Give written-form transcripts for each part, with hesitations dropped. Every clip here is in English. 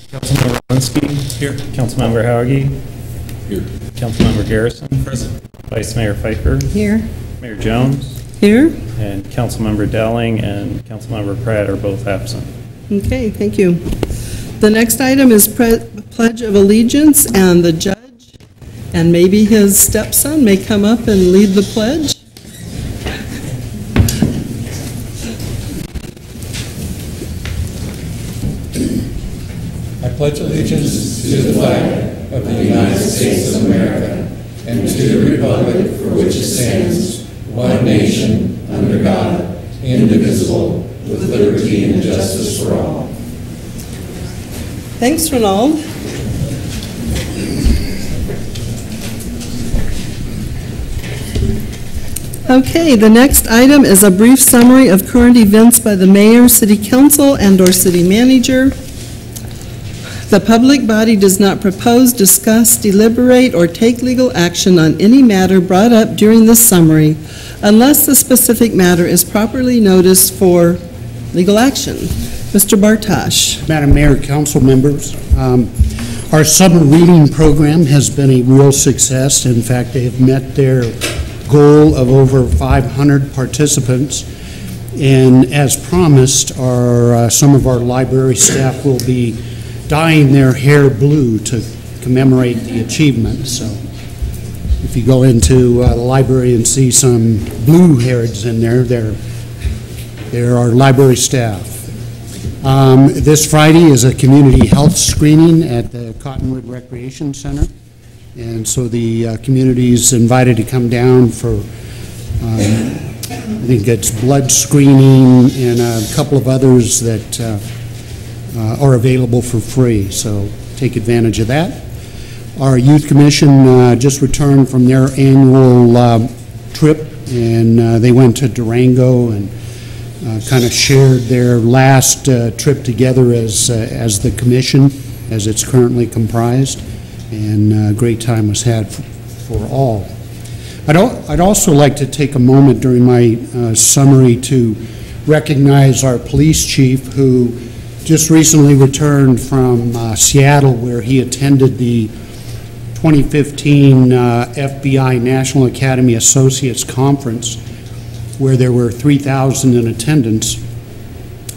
Councilmember Linsky. Here. Councilmember Hauge. Here. Councilmember Garrison. Present. Vice Mayor Pfeiffer. Here. Mayor Jones. Here. And Councilmember Dowling and Councilmember Pratt are both absent. Okay, thank you. The next item is Pledge of Allegiance, and the judge and maybe his stepson may come up and lead the pledge. I pledge allegiance to the flag of the United States of America and to the republic for which it stands, one nation, under God, indivisible, with liberty and justice for all. Thanks, Ronald. Okay, the next item is a brief summary of current events by the mayor, city council, and/or city manager. The public body does not propose, discuss, deliberate, or take legal action on any matter brought up during this summary unless the specific matter is properly noticed for legal action. Mr. Bartosh. Madam Mayor, council members, our summer reading program has been a real success. In fact, they have met their goal of over 500 participants. And as promised, some of our library staff will be dyeing their hair blue to commemorate the achievement. So if you go into the library and see some blue-hairs in there, they're our library staff. This Friday is a community health screening at the Cottonwood Recreation Center. And so the community is invited to come down for, I think it's blood screening and a couple of others that are available for free. So take advantage of that. Our Youth Commission just returned from their annual trip, and they went to Durango and kind of shared their last trip together as the commission, as it's currently comprised, and a great time was had for all. I'd also like to take a moment during my summary to recognize our police chief, who just recently returned from Seattle, where he attended the 2015 FBI National Academy Associates Conference, where there were 3,000 in attendance.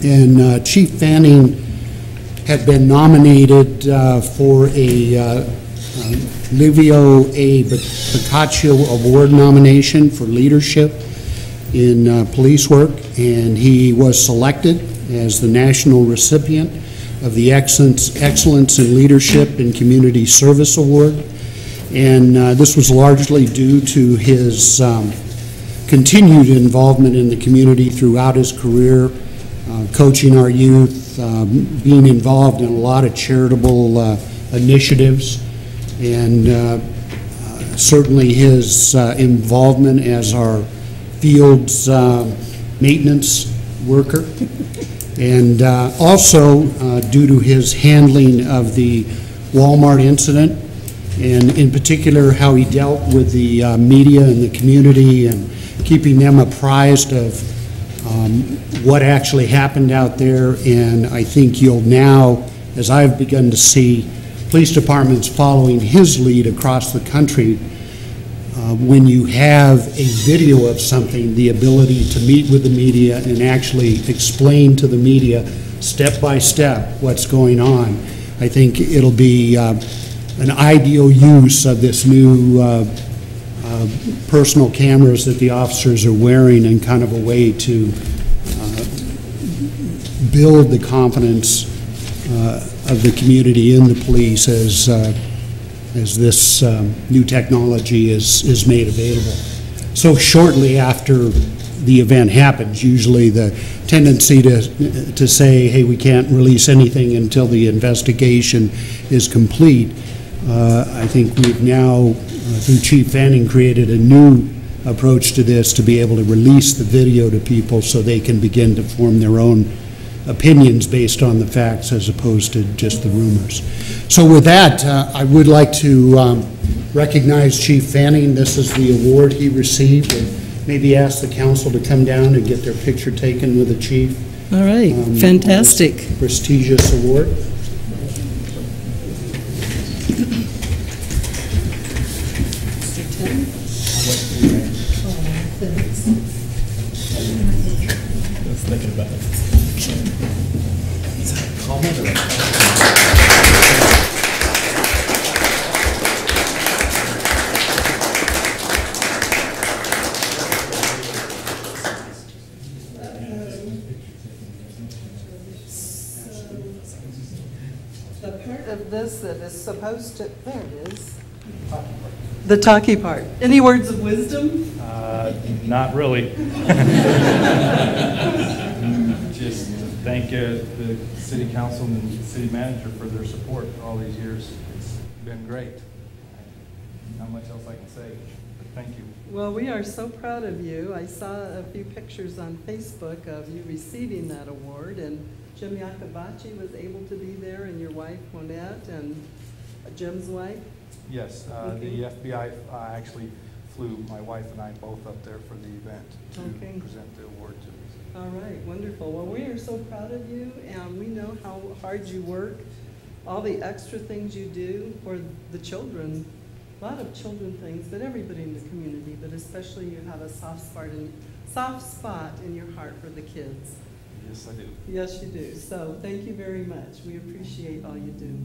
And Chief Fanning had been nominated for a Livio A. Boccaccio Award nomination for leadership in police work, and he was selected as the national recipient of the Excellence in Leadership and Community Service Award. And this was largely due to his continued involvement in the community throughout his career, coaching our youth, being involved in a lot of charitable initiatives, and certainly his involvement as our field's maintenance worker. And also due to his handling of the Walmart incident, and in particular how he dealt with the media and the community and keeping them apprised of what actually happened out there. And I think you'll now, as I've begun to see police departments following his lead across the country, when you have a video of something, the ability to meet with the media and actually explain to the media step by step what's going on. I think it'll be an ideal use of this new personal cameras that the officers are wearing, and kind of a way to build the confidence of the community in the police as this new technology is made available. So shortly after the event happens, usually the tendency to say, hey, we can't release anything until the investigation is complete. I think we've now, through Chief Fanning, created a new approach to this to be able to release the video to people so they can begin to form their own opinions based on the facts as opposed to just the rumors. So with that, I would like to recognize Chief Fanning. This is the award he received, and maybe ask the council to come down and get their picture taken with the chief. All right, fantastic. Prestigious award. Thanks. I was thinking about it. Is that a comment or a The part of this that is supposed to, there it is. The talkie part. Any words of wisdom? Not really. Just thank the city council and the city manager for their support all these years. It's been great. Not much else I can say, but thank you. Well, we are so proud of you. I saw a few pictures on Facebook of you receiving that award, and Jim Yakabachi was able to be there, and your wife, Monette, and Jim's wife. Yes, Okay. the FBI actually flew my wife and I both up there for the event to Okay. present the award to us. All right, wonderful. Well, we are so proud of you, and we know how hard you work, all the extra things you do for the children, a lot of children things, but everybody in the community, but especially you have a soft spot in your heart for the kids. Yes, I do. Yes, you do. So thank you very much. We appreciate all you do.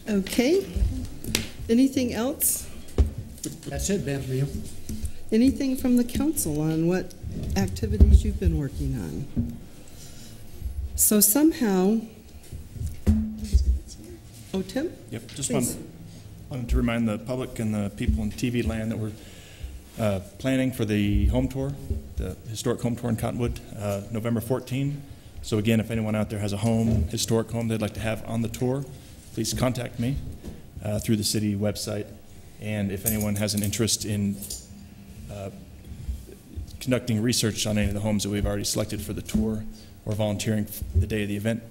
Okay. Anything else? That's it, Ben, ma'am. Anything from the council on what activities you've been working on? So somehow, oh, Tim? Yep, just Please. wanted to remind the public and the people in TV land that we're planning for the home tour, the historic home tour in Cottonwood, November 14. So again, if anyone out there has a home, historic home they'd like to have on the tour, please contact me through the city website. And if anyone has an interest in conducting research on any of the homes that we've already selected for the tour or volunteering the day of the event,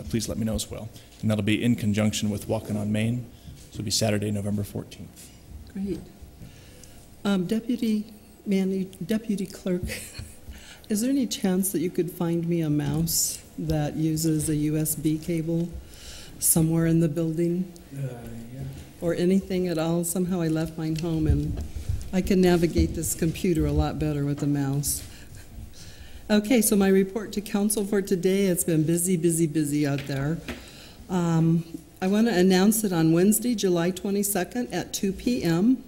please let me know as well. And that'll be in conjunction with Walking on Main. So it'll be Saturday, November 14th. Great. Deputy Clerk, is there any chance that you could find me a mouse that uses a USB cable somewhere in the building? Yeah. Or anything at all? Somehow I left mine home, and I can navigate this computer a lot better with a mouse. Okay, so my report to council for today, it's been busy, busy, busy out there. I want to announce it on Wednesday, July 22nd at 2 p.m.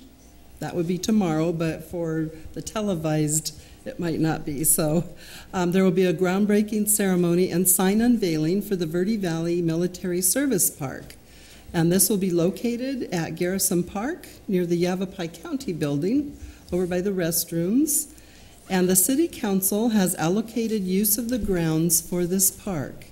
That would be tomorrow, but for the televised, it might not be. So there will be a groundbreaking ceremony and sign unveiling for the Verde Valley Military Service Park. And this will be located at Garrison Park near the Yavapai County building over by the restrooms. And the City Council has allocated use of the grounds for this park.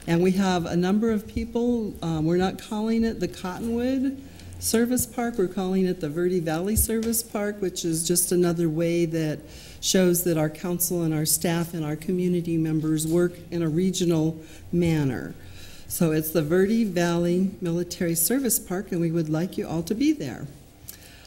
And we have a number of people, we're not calling it the Cottonwood Service Park, we're calling it the Verde Valley Service Park, which is just another way that shows that our council and our staff and our community members work in a regional manner. So it's the Verde Valley Military Service Park, and we would like you all to be there.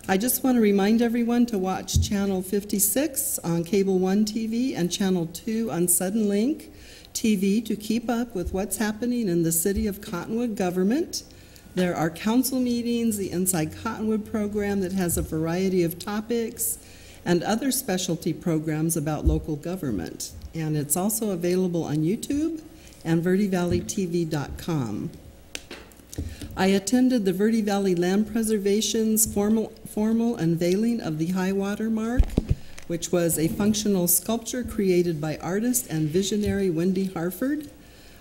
I just want to remind everyone to watch Channel 56 on Cable 1 TV and Channel 2 on Suddenlink TV to keep up with what's happening in the City of Cottonwood government. There are council meetings, the Inside Cottonwood program that has a variety of topics, and other specialty programs about local government. And it's also available on YouTube and VerdeValleyTV.com. I attended the Verde Valley Land Preservation's formal unveiling of the high water mark, which was a functional sculpture created by artist and visionary Wendy Harford.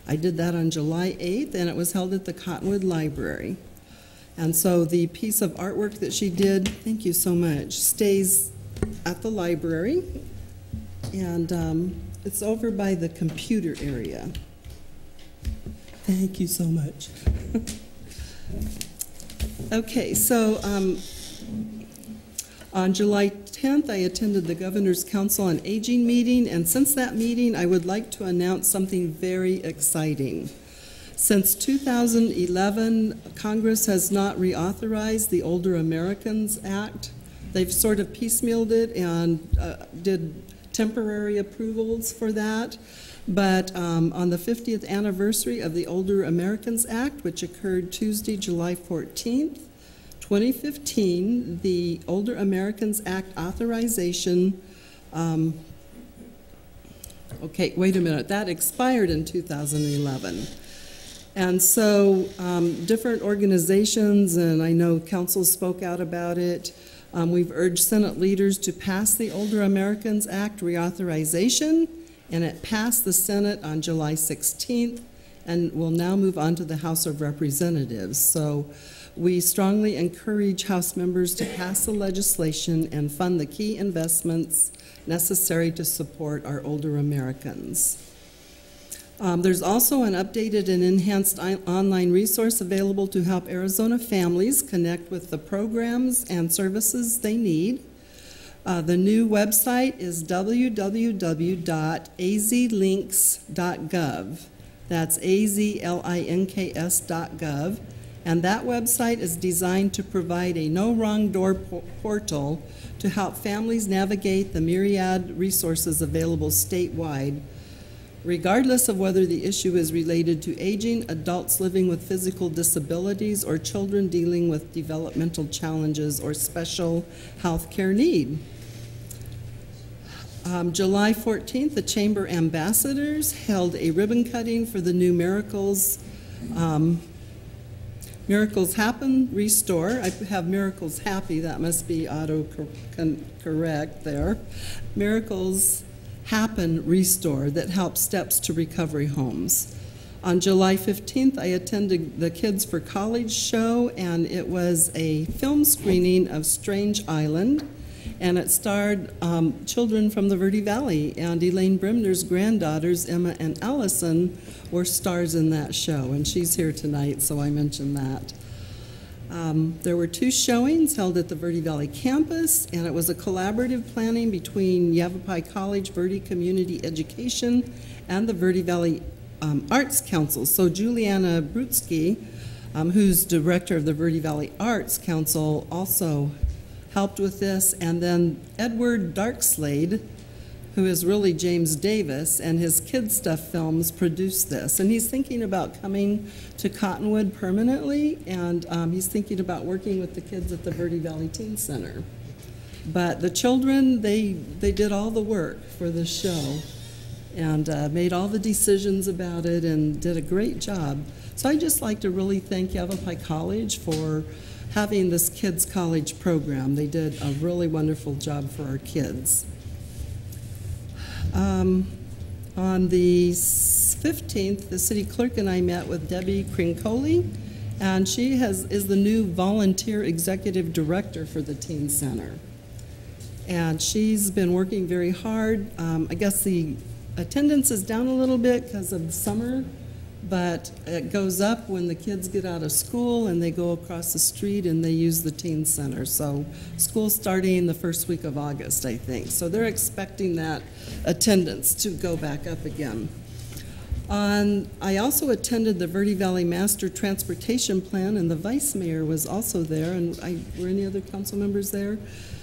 I did that on July 8th, and it was held at the Cottonwood Library. And so the piece of artwork that she did, thank you so much, stays at the library, and it's over by the computer area. Thank you so much. Okay, so on July 10th, I attended the Governor's Council on Aging meeting, and since that meeting, I would like to announce something very exciting. Since 2011, Congress has not reauthorized the Older Americans Act. They've sort of piecemealed it and did temporary approvals for that. But on the 50th anniversary of the Older Americans Act, which occurred Tuesday, July 14th, 2015, the Older Americans Act authorization, okay, wait a minute, that expired in 2011. And so different organizations, and I know council spoke out about it, we've urged Senate leaders to pass the Older Americans Act reauthorization, and it passed the Senate on July 16th, and will now move on to the House of Representatives. So we strongly encourage House members to pass the legislation and fund the key investments necessary to support our older Americans. There's also an updated and enhanced online resource available to help Arizona families connect with the programs and services they need. The new website is www.azlinks.gov. That's azlinks.gov. And that website is designed to provide a no wrong door portal to help families navigate the myriad resources available statewide, regardless of whether the issue is related to aging, adults living with physical disabilities, or children dealing with developmental challenges or special health care need. July 14th, the Chamber Ambassadors held a ribbon cutting for the new Miracles Happen Restore. I have Miracles Happy, that must be auto-correct there. Miracles Happen Restore that helps steps to recovery homes. On July 15th, I attended the Kids for College show, and it was a film screening of Strange Island, and it starred children from the Verde Valley, and Elaine Brimner's granddaughters, Emma and Allison, were stars in that show, and she's here tonight, so I mentioned that. There were 2 showings held at the Verde Valley campus, and it was a collaborative planning between Yavapai College, Verde Community Education, and the Verde Valley Arts Council. So Juliana Brutsky, who's director of the Verde Valley Arts Council, also helped with this, and then Edward Darkslade, who is really James Davis, and his Kid Stuff Films produced this. And he's thinking about coming to Cottonwood permanently, and he's thinking about working with the kids at the Verde Valley Teen Center. But the children, they did all the work for this show, and made all the decisions about it, and did a great job. So I'd just like to really thank Yavapai College for having this Kids College program. They did a really wonderful job for our kids. On the 15th, the city clerk and I met with Debbie Crincoli, and she is the new volunteer executive director for the Teen Center. And she's been working very hard. I guess the attendance is down a little bit because of summer, but it goes up when the kids get out of school and they go across the street and they use the teen center. So school's starting the first week of August, I think. So they're expecting that attendance to go back up again. I also attended the Verde Valley Master Transportation Plan, and the Vice Mayor was also there, and were any other council members there?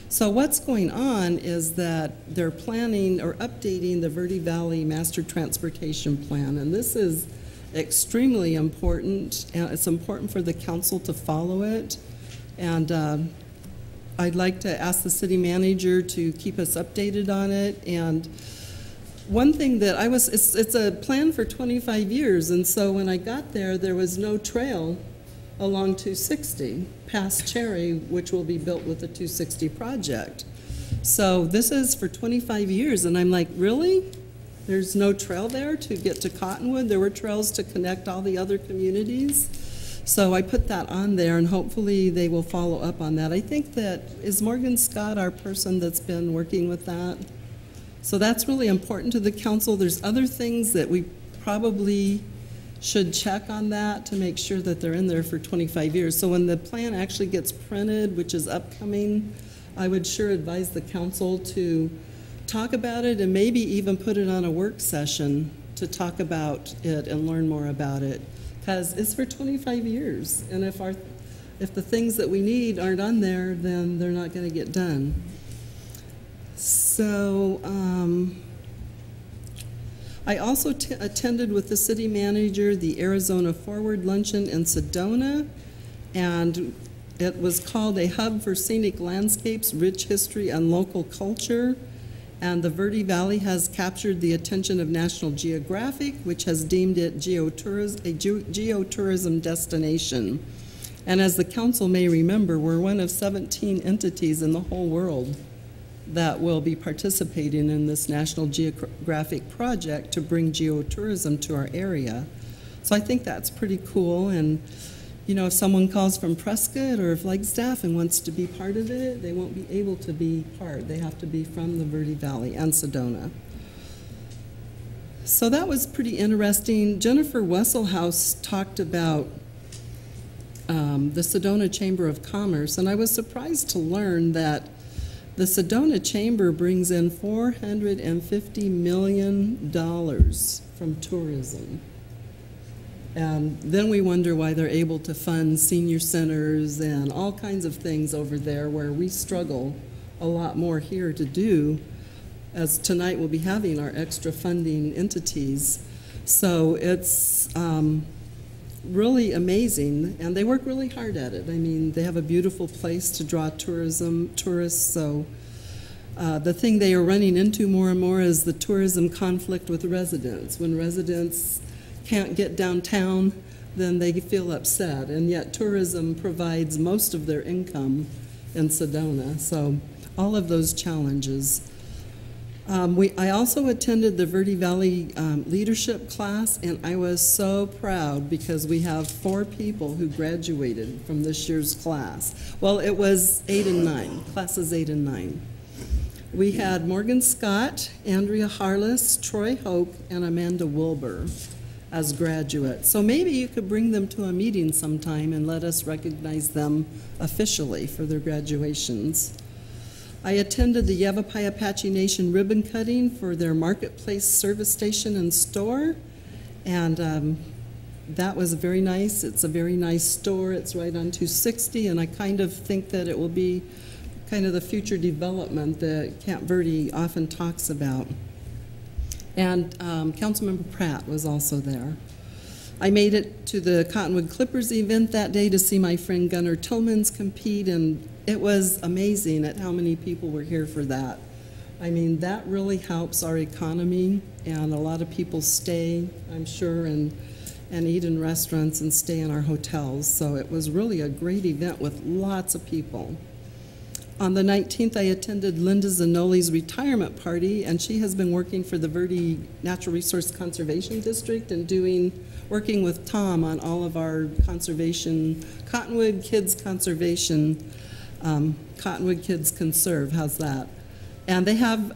So what's going on is that they're planning or updating the Verde Valley Master Transportation Plan, and this is extremely important, and it's important for the council to follow it. And I'd like to ask the city manager to keep us updated on it. And one thing that it's a plan for 25 years, and so when I got there was no trail along 260 past Cherry, which will be built with the 260 project. So this is for 25 years, and I'm like, really? There's no trail there to get to Cottonwood? There were trails to connect all the other communities. So I put that on there, and hopefully they will follow up on that. I think is Morgan Scott our person that's been working with that? So that's really important to the council. There's other things that we probably should check on that to make sure that they're in there for 25 years. So when the plan actually gets printed, which is upcoming, I would sure advise the council to talk about it and maybe even put it on a work session to talk about it and learn more about it, because it's for 25 years. And if the things that we need aren't on there, then they're not going to get done. So I also attended with the city manager the Arizona Forward Luncheon in Sedona, and it was called A Hub for Scenic Landscapes, Rich History, and Local Culture. And the Verde Valley has captured the attention of National Geographic, which has deemed it a geotourism destination. And as the council may remember, we're one of 17 entities in the whole world that will be participating in this National Geographic project to bring geotourism to our area. So I think that's pretty cool. And you know, if someone calls from Prescott or Flagstaff and wants to be part of it, they won't be able to be part. They have to be from the Verde Valley and Sedona. So that was pretty interesting. Jennifer Wesselhaus talked about the Sedona Chamber of Commerce, and I was surprised to learn that the Sedona Chamber brings in $450 million from tourism. And then we wonder why they're able to fund senior centers and all kinds of things over there where we struggle a lot more here to do, as tonight we'll be having our extra funding entities. So it's really amazing, and they work really hard at it. I mean, they have a beautiful place to draw tourists, so the thing they are running into more and more is the tourism conflict with residents. When residents can't get downtown, then they feel upset, and yet tourism provides most of their income in Sedona, so all of those challenges. I also attended the Verde Valley leadership class, and I was so proud because we have 4 people who graduated from this year's class. Well, it was 8 and 9, classes 8 and 9. We had Morgan Scott, Andrea Harless, Troy Hoke, and Amanda Wilbur as graduates. So maybe you could bring them to a meeting sometime and let us recognize them officially for their graduations. I attended the Yavapai Apache Nation ribbon cutting for their marketplace service station and store, and that was very nice. It's a very nice store. It's right on 260, and I kind of think that it will be kind of the future development that Camp Verde often talks about. And Councilmember Pratt was also there. I made it to the Cottonwood Clippers event that day to see my friend Gunnar Tillmans compete, and it was amazing at how many people were here for that. I mean, that really helps our economy, and a lot of people stay, I'm sure, and eat in restaurants and stay in our hotels. So it was really a great event with lots of people. On the 19th, I attended Linda Zanoli's retirement party, and she has been working for the Verde Natural Resource Conservation District and working with Tom on all of our conservation, Cottonwood Kids Conservation, Cottonwood Kids Conserve, how's that? And they have,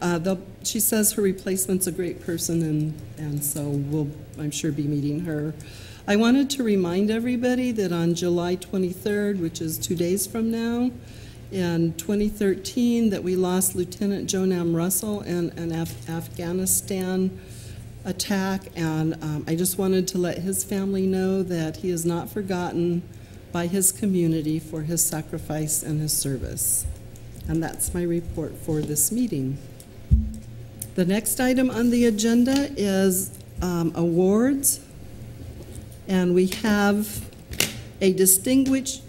she says her replacement's a great person, and so we'll, I'm sure, be meeting her. I wanted to remind everybody that on July 23rd, which is 2 days from now, in 2013, that we lost Lieutenant Jonam Russell in an Afghanistan attack, and I just wanted to let his family know that he is not forgotten by his community for his sacrifice and his service. And that's my report for this meeting. The next item on the agenda is awards, and we have a distinguished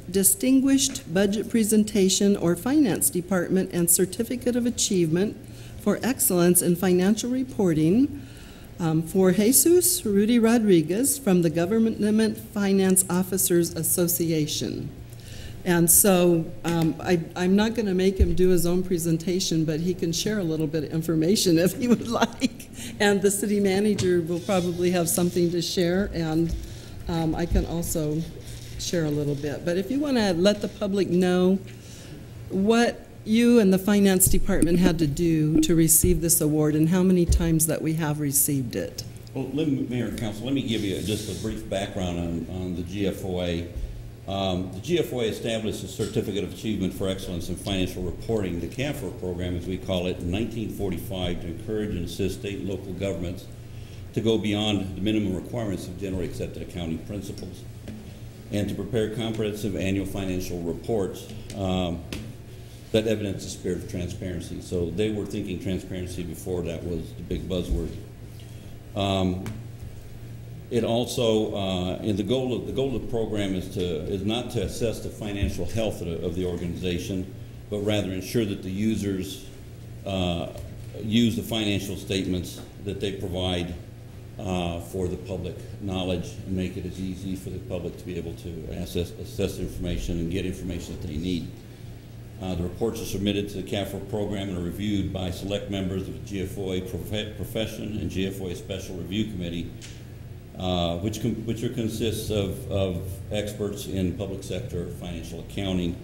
budget presentation or finance department and certificate of achievement for excellence in financial reporting for Jesus Rudy Rodriguez from the Government Finance Officers Association. And so I'm not going to make him do his own presentation, but he can share a little bit of information if he would like. And the city manager will probably have something to share, and I can also share a little bit. But if you want to let the public know what you and the finance department had to do to receive this award and how many times that we have received it. Well, Mayor and Council, let me give you just a brief background on the GFOA. The GFOA established a Certificate of Achievement for Excellence in Financial Reporting, the CAFR program as we call it, in 1945 to encourage and assist state and local governments to go beyond the minimum requirements of generally accepted accounting principles and to prepare comprehensive annual financial reports that evidence the spirit of transparency. So they were thinking transparency before that was the big buzzword. It also, and the goal of the program is not to assess the financial health of the organization, but rather ensure that the users use the financial statements that they provide for the public knowledge and make it as easy for the public to be able to assess information and get information that they need. The reports are submitted to the CAFR program and are reviewed by select members of the GFOA profession and GFOA Special Review Committee, which consists of experts in public sector financial accounting.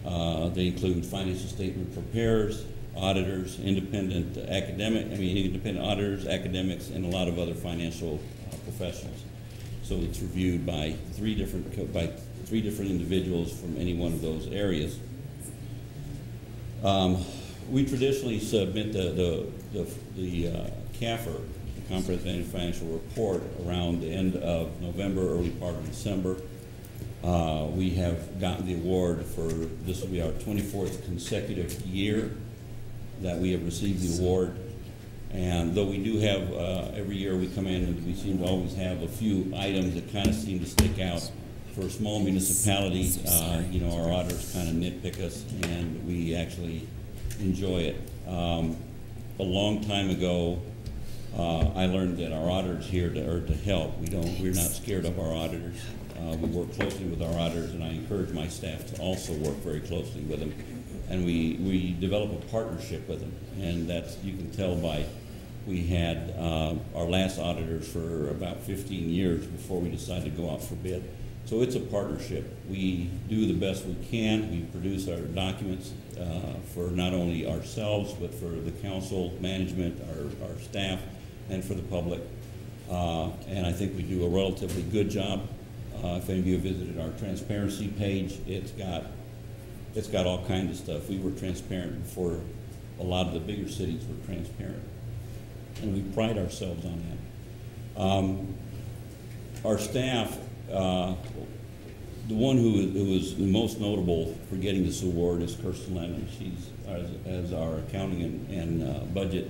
They include financial statement preparers, auditors, independent auditors, academics, and a lot of other financial professionals. So it's reviewed by three different individuals from any one of those areas. We traditionally submit the CAFR, the Comprehensive Annual Financial Report, around the end of November, early part of December. We have gotten the award for, this will be our 24th consecutive year that we have received the award. And though we do have, every year we come in and we seem to always have a few items that kind of seem to stick out. For a small municipality, you know, our auditors kind of nitpick us, and we actually enjoy it. A long time ago, I learned that our auditors here are to help. We're not scared of our auditors. We work closely with our auditors, and I encourage my staff to also work very closely with them. And we develop a partnership with them, and that's, you can tell by, we had our last auditors for about 15 years before we decided to go out for bid. So it's a partnership. We do the best we can. We produce our documents for not only ourselves, but for the council, management, our staff, and for the public. And I think we do a relatively good job. If any of you have visited our transparency page, it's got all kinds of stuff. We were transparent before a lot of the bigger cities were transparent. And we pride ourselves on that. Our staff, the one who is the most notable for getting this award is Kirsten Lennon. She's, as our accounting and budget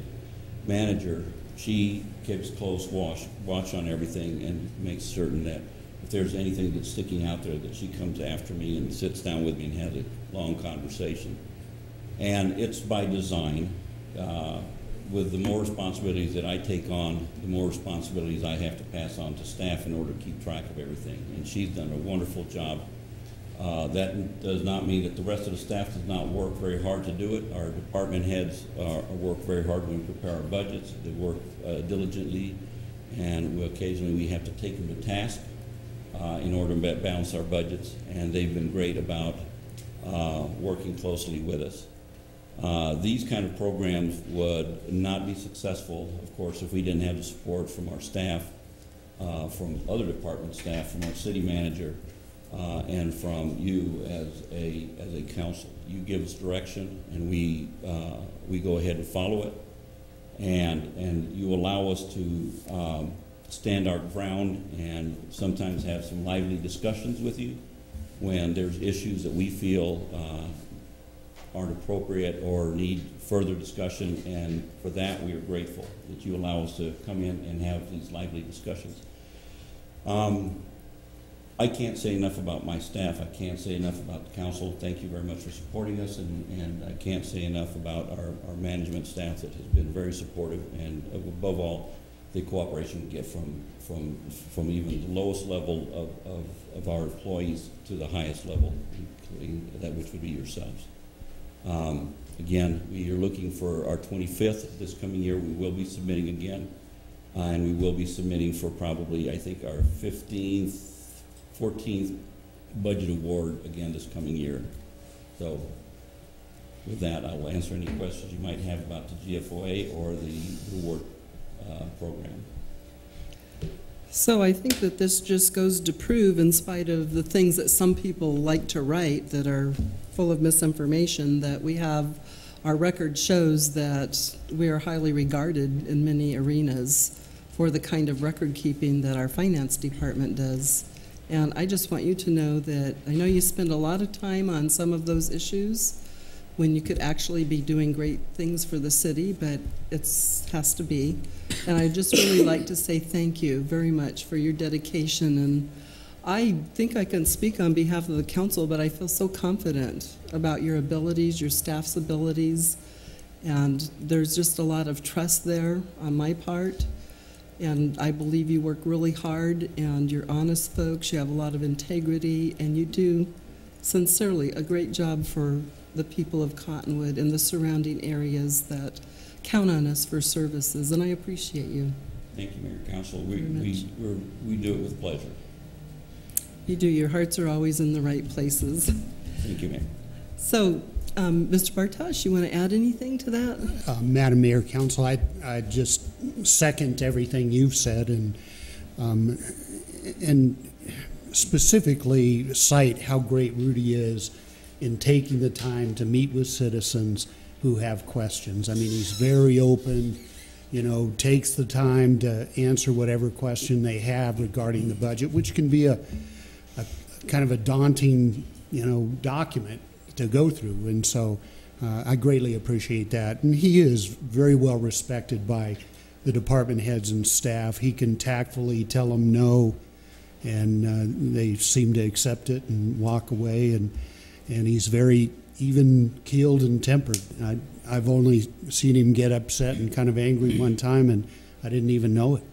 manager, she keeps close watch on everything and makes certain that if there's anything that's sticking out there, that she comes after me and sits down with me and has a long conversation. And it's by design. With the more responsibilities that I take on, the more responsibilities I have to pass on to staff in order to keep track of everything. And she's done a wonderful job. That does not mean that the rest of the staff does not work very hard to do it. Our department heads work very hard when we prepare our budgets. They work diligently, and occasionally we have to take them to task in order to balance our budgets. And they've been great about working closely with us. These kind of programs would not be successful, of course, if we didn't have the support from our staff, from other department staff, from our city manager, and from you as a council. You give us direction, and we go ahead and follow it, and you allow us to stand our ground and sometimes have some lively discussions with you when there's issues that we feel aren't appropriate or need further discussion, and for that we are grateful that you allow us to come in and have these lively discussions. I can't say enough about my staff. I can't say enough about the council. Thank you very much for supporting us, and I can't say enough about our management staff that has been very supportive, and above all, the cooperation we get from even the lowest level of our employees to the highest level, including that which would be yourselves. Again, we are looking for our 25th this coming year. We will be submitting again, and we will be submitting for probably, I think, our 15th, 14th budget award again this coming year. So with that, I will answer any questions you might have about the GFOA or the award program. So I think that this just goes to prove, in spite of the things that some people like to write that are full of misinformation, that we have, our record shows that we are highly regarded in many arenas for the kind of record keeping that our finance department does. And I just want you to know that I know you spend a lot of time on some of those issues when you could actually be doing great things for the city, but it has to be. And I'd just really like to say thank you very much for your dedication. And I think I can speak on behalf of the council, but I feel so confident about your abilities, your staff's abilities, and there's just a lot of trust there on my part. And I believe you work really hard, and you're honest folks, you have a lot of integrity, and you do sincerely a great job for the people of Cottonwood and the surrounding areas that count on us for services, and I appreciate you. Thank you, Mayor Council. We do it with pleasure. You do. Your hearts are always in the right places. Thank you, Mayor. So, Mr. Bartosh, you want to add anything to that? Madam Mayor, Council, I just second everything you've said, and specifically cite how great Rudy is in taking the time to meet with citizens who have questions. I mean, he's very open, you know, takes the time to answer whatever question they have regarding the budget, which can be a kind of a daunting, you know, document to go through. And so I greatly appreciate that. And he is very well respected by the department heads and staff. He can tactfully tell them no, and they seem to accept it and walk away. And he's very even-keeled and tempered. I've only seen him get upset and kind of angry one time, and I didn't even know it.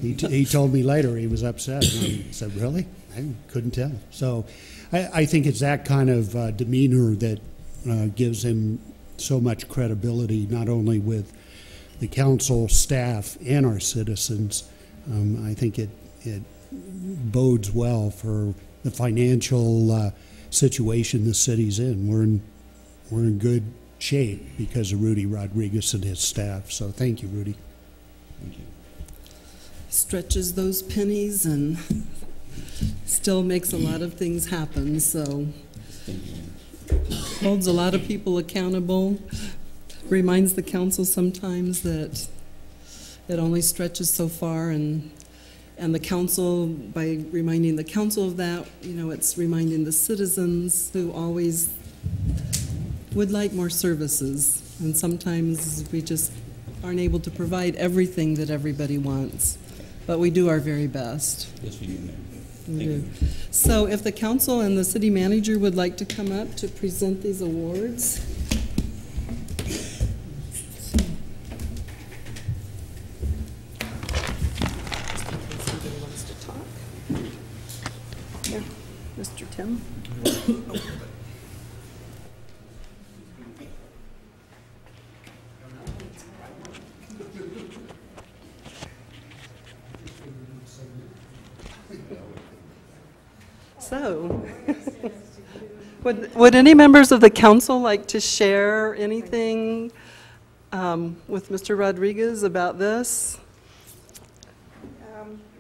He told me later he was upset, and I said, really? I couldn't tell. So I think it's that kind of demeanor that gives him so much credibility, not only with the council, staff, and our citizens. I think it bodes well for the financial situation the city's in. We're in good shape because of Rudy Rodriguez and his staff. So thank you, Rudy. Thank you. Stretches those pennies and still makes a lot of things happen. So holds a lot of people accountable. Reminds the council sometimes that it only stretches so far, and the council, by reminding the council of that, you know, it's reminding the citizens who always would like more services. And sometimes we just aren't able to provide everything that everybody wants. But we do our very best. Yes, we do, Mayor. We do. So if the council and the city manager would like to come up to present these awards. Mr. Tim. So, would any members of the council like to share anything with Mr. Rodriguez about this?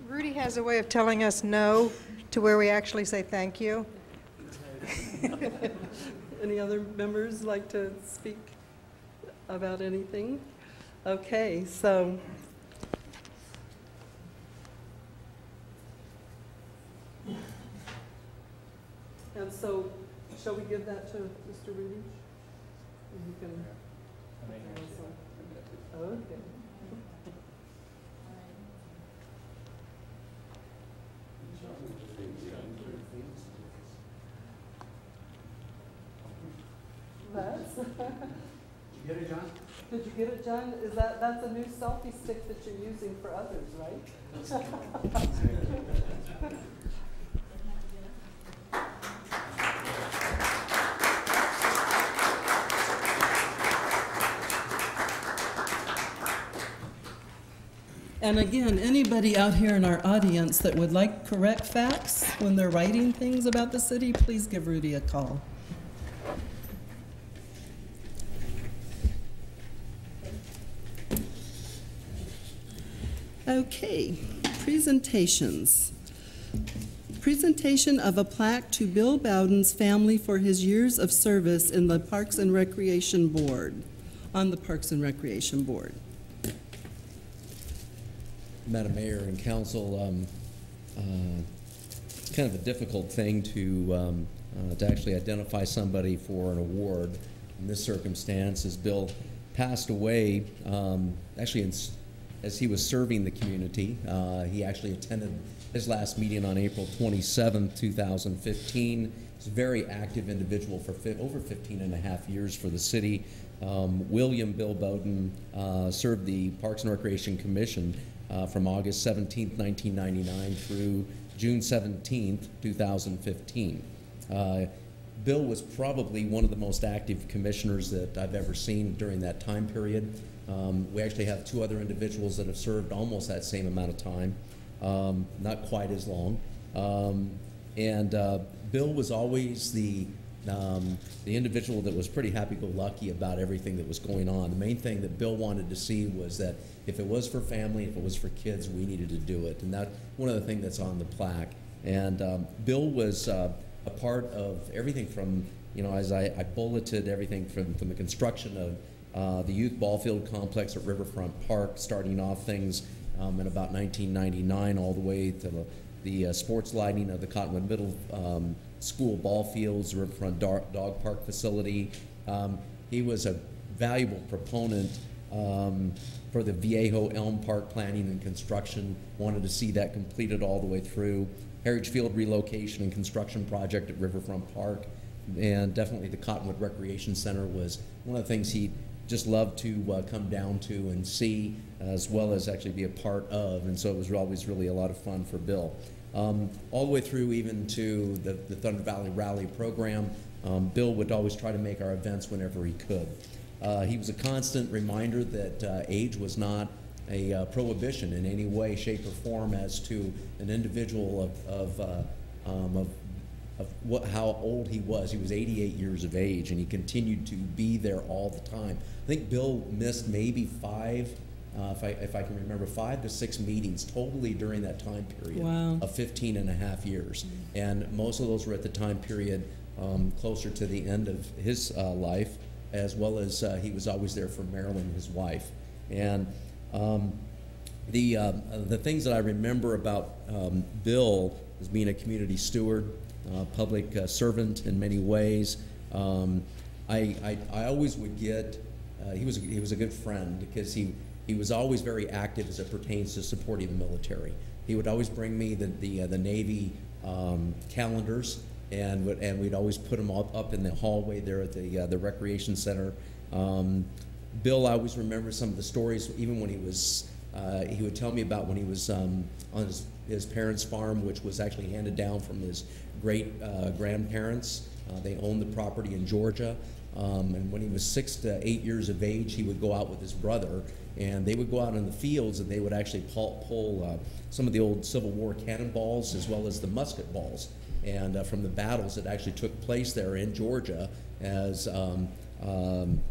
Rudy has a way of telling us no to where we actually say thank you. Any other members like to speak about anything? Okay, so. And so, shall we give that to Mr. Rudy? You can. Okay. That's. Did you get it, John? Did you get it, John? Is that's a new selfie stick that you're using for others, right? And again, anybody out here in our audience that would like correct facts when they're writing things about the city, please give Rudy a call. Okay. presentations. Presentation of a plaque to Bill Bowden's family for his years of service in the Parks and Recreation Board, on the Parks and Recreation Board. Madam Mayor and Council, it's kind of a difficult thing to actually identify somebody for an award in this circumstance, as Bill passed away. Actually, as he was serving the community, he actually attended his last meeting on April 27, 2015. He's a very active individual for over 15 and a half years for the city. William Bill Bowden served the Parks and Recreation Commission from August 17, 1999 through June 17, 2015. Bill was probably one of the most active commissioners that I've ever seen during that time period. We actually have two other individuals that have served almost that same amount of time, not quite as long. Bill was always the individual that was pretty happy-go-lucky about everything that was going on. The main thing that Bill wanted to see was that if it was for family, if it was for kids, we needed to do it. And that's one of the things that's on the plaque. And Bill was a part of everything from, as I bulleted everything from the construction of the youth ball field complex at Riverfront Park, starting off things in about 1999 all the way to the sports lighting of the Cottonwood Middle School ball fields, Riverfront Dog Park facility. He was a valuable proponent for the VIII Elm Park planning and construction, wanted to see that completed all the way through. Heritage Field relocation and construction project at Riverfront Park, and definitely the Cottonwood Recreation Center was one of the things he just loved to come down to and see, as well as actually be a part of, and so it was always really a lot of fun for Bill. All the way through even to the Thunder Valley Rally program, Bill would always try to make our events whenever he could. He was a constant reminder that age was not a prohibition in any way, shape, or form as to an individual of how old he was. He was 88 years of age, and he continued to be there all the time. I think Bill missed maybe if I can remember, 5 to 6 meetings totally during that time period. Wow. Of 15 and a half years. And most of those were at the time period closer to the end of his life, as well as he was always there for Marilyn, his wife. And the things that I remember about Bill as being a community steward, public servant in many ways. I always would get, he was a good friend because he was always very active as it pertains to supporting the military. He would always bring me the Navy calendars, and we'd always put them up in the hallway there at the Recreation Center. Bill, I always remember some of the stories, even when he would tell me about when he was on his parents' farm, which was actually handed down from his great grandparents. They owned the property in Georgia. And when he was 6 to 8 years of age, he would go out with his brother, and they would go out in the fields, and they would actually pull some of the old Civil War cannonballs as well as the musket balls, and from the battles that actually took place there in Georgia as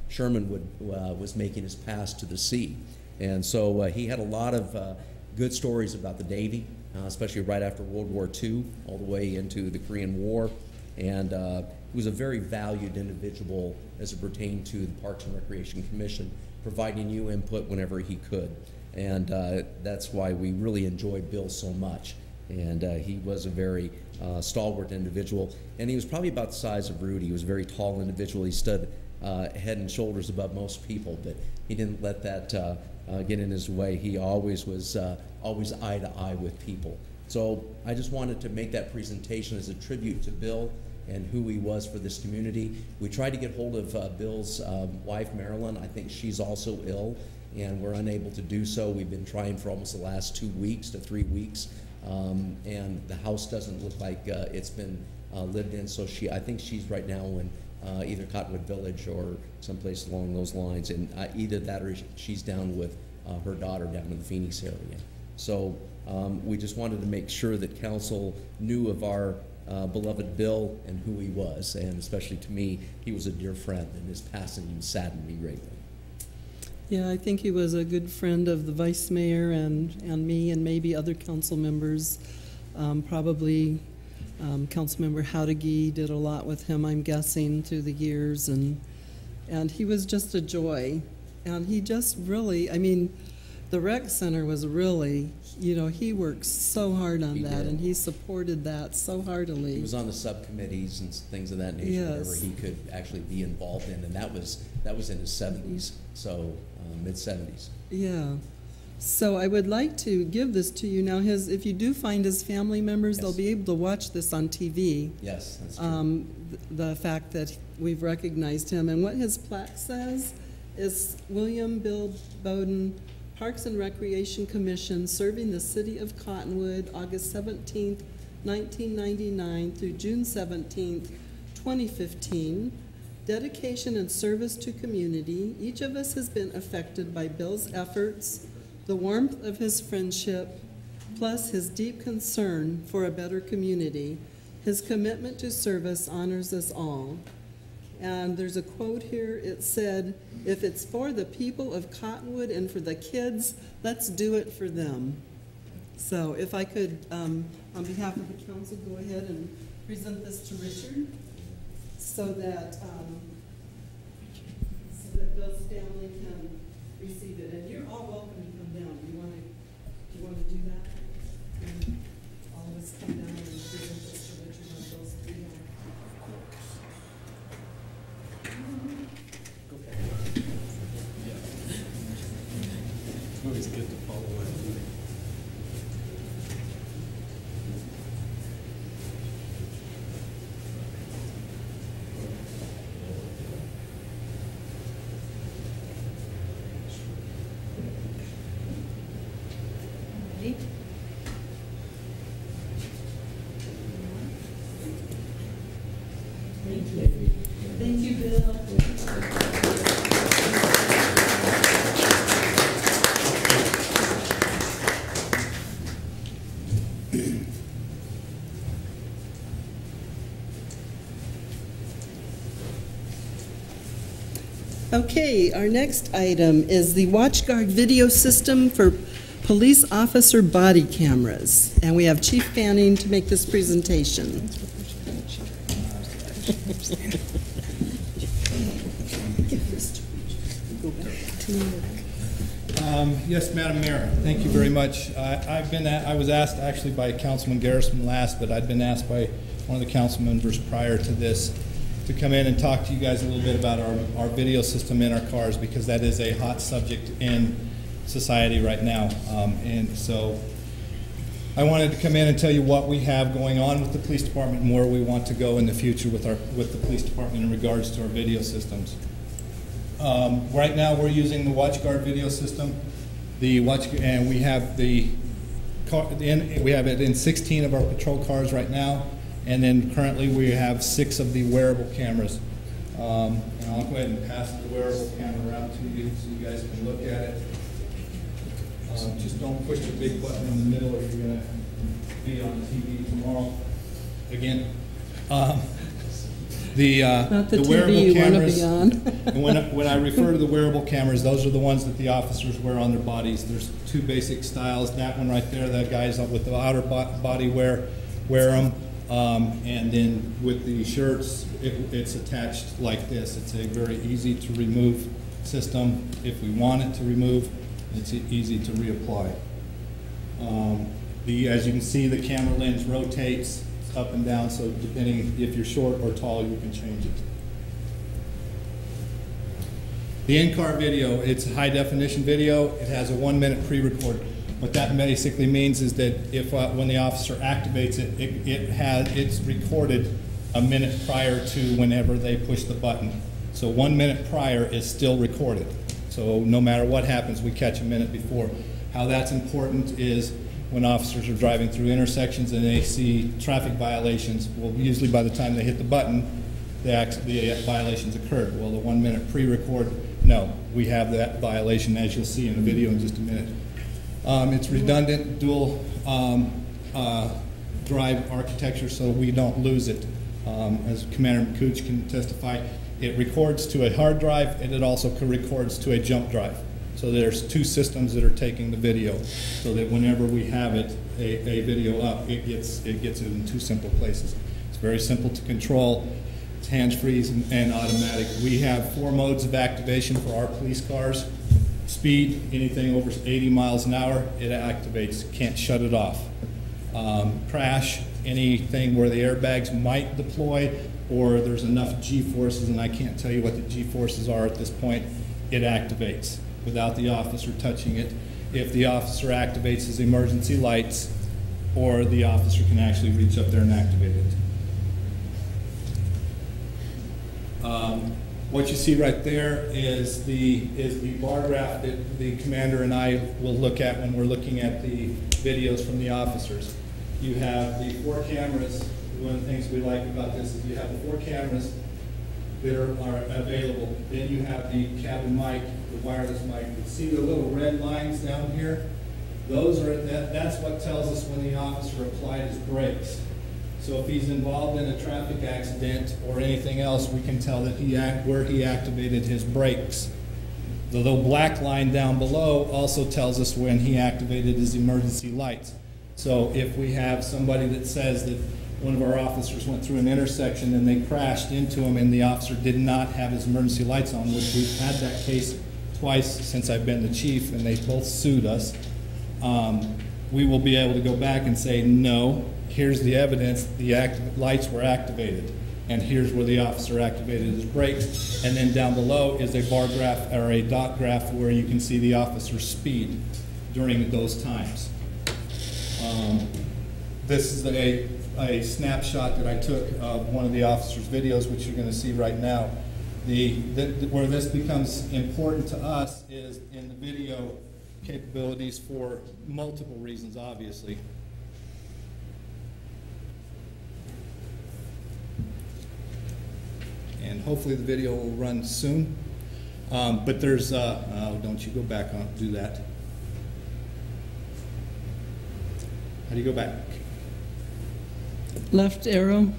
Sherman was making his pass to the sea. And so he had a lot of good stories about the Navy, especially right after World War II, all the way into the Korean War. And he was a very valued individual as it pertained to the Parks and Recreation Commission, providing new input whenever he could. And that's why we really enjoyed Bill so much. And he was a very stalwart individual. And he was probably about the size of Rudy. He was a very tall individual. He stood head and shoulders above most people, but he didn't let that get in his way. He always was always eye to eye with people. So I just wanted to make that presentation as a tribute to Bill and who he was for this community. We tried to get hold of Bill's wife, Marilyn. I think she's also ill, and we're unable to do so. We've been trying for almost the last 2 weeks to 3 weeks, and the house doesn't look like it's been lived in, so I think she's right now in either Cottonwood Village or someplace along those lines, and either that or she's down with her daughter down in the Phoenix area. So we just wanted to make sure that council knew of our beloved Bill and who he was, and especially to me, he was a dear friend, and his passing saddened me greatly. Yeah, I think he was a good friend of the vice mayor and me and maybe other council members. Probably Councilmember Howdeggy did a lot with him, I'm guessing, through the years. And he was just a joy. And he just really, I mean, the rec center was really, you know, he worked so hard on that, and he supported that so heartily. He was on the subcommittees and things of that nature, Yes. wherever he could actually be involved in, and that was in his 70s, so mid-70s. Yeah. So I would like to give this to you now. If you do find his family members, Yes. they'll be able to watch this on TV. Yes, that's true. The fact that we've recognized him. And what his plaque says is William Bill Bowden, Parks and Recreation Commission, serving the city of Cottonwood, August 17th, 1999 through June 17th, 2015. Dedication and service to community. Each of us has been affected by Bill's efforts, the warmth of his friendship, plus his deep concern for a better community. His commitment to service honors us all. And there's a quote here. It said, "If it's for the people of Cottonwood and for the kids, let's do it for them." So if I could, on behalf of the council, go ahead and present this to Richard so that Bill's family can receive it. And you're all welcome to come down. Do you want to do that? And all of us come down and present this to Richard on Bill's behalf. It's always good to follow it. Thank you, Bill. Okay, our next item is the WATCHGUARD video system for police officer body cameras. And we have Chief Fanning to make this presentation. Yes, Madam Mayor, thank you very much. I was asked actually by Councilman Garrison last, but I'd been asked by one of the council members prior to this to come in and talk to you guys a little bit about our video system in our cars, because that is a hot subject in society right now. And so I wanted to come in and tell you what we have going on with the police department and where we want to go in the future with the police department in regards to our video systems. Right now we're using the WATCHGUARD video system. And we have we have it in 16 of our patrol cars right now, and then currently we have 6 of the wearable cameras. And I'll go ahead and pass the wearable camera around to you so you guys can look at it. Just don't push the big button in the middle or you're going to be on TV tomorrow again. The wearable cameras, and when I refer to the wearable cameras, those are the ones that the officers wear on their bodies. There's 2 basic styles. That one right there, that guy's with the outer body wear them. And then with the shirts, it's attached like this. It's a very easy to remove system. If we want it to remove, it's easy to reapply. As you can see, the camera lens rotates up and down, so depending if you're short or tall, you can change it. The in-car video, it's a high-definition video. It has a 1-minute pre-record. What that basically means is that if when the officer activates it, it's recorded a minute prior to whenever they push the button. So 1 minute prior is still recorded. So no matter what happens, we catch a minute before. How that's important is when officers are driving through intersections and they see traffic violations, well, usually by the time they hit the button, the violations occurred. Well, the 1 minute pre-record, no, we have that violation, as you'll see in the video in just a minute. It's redundant, dual drive architecture, so we don't lose it. As Commander McCooch can testify, it records to a hard drive and it also records to a jump drive. So there's two systems that are taking the video, so that whenever we have it, a video up, it gets it in two simple places. It's very simple to control. It's hands-free and automatic. We have 4 modes of activation for our police cars. Speed, anything over 80 miles an hour, it activates. Can't shut it off. Crash, anything where the airbags might deploy or there's enough G-forces, and I can't tell you what the G-forces are at this point, it activates without the officer touching it. If the officer activates his emergency lights, or the officer can actually reach up there and activate it. What you see right there is the bar graph that the commander and I will look at when we're looking at the videos from the officers. You have the 4 cameras. One of the things we like about this is you have the 4 cameras that are available. Then you have the cabin mic, the wireless mic. You see the little red lines down here? Those are that's what tells us when the officer applied his brakes. So if he's involved in a traffic accident or anything else, we can tell that where he activated his brakes. The little black line down below also tells us when he activated his emergency lights. So if we have somebody that says that one of our officers went through an intersection and they crashed into him and the officer did not have his emergency lights on, which we've had that case twice since I've been the chief, and they both sued us, we will be able to go back and say, no, here's the evidence, the lights were activated, and here's where the officer activated his brakes. And then down below is a bar graph or a dot graph where you can see the officer's speed during those times. This is a snapshot that I took of one of the officer's videos, which you're going to see right now. Where this becomes important to us is in the video capabilities for multiple reasons, obviously. And hopefully the video will run soon. But there's, don't you go back on, do that. How do you go back? Left arrow.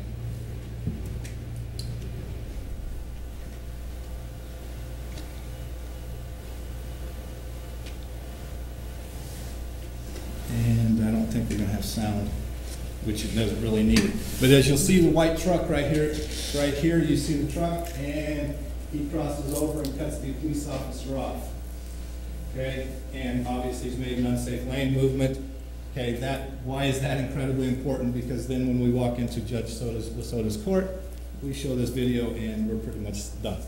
And I don't think we're going to have sound, which it doesn't really need it. But as you'll see the white truck right here you see the truck, and he crosses over and cuts the police officer off. Okay, and obviously he's made an unsafe lane movement. Okay, why is that incredibly important? Because then when we walk into Judge Soda's court, we show this video and we're pretty much done.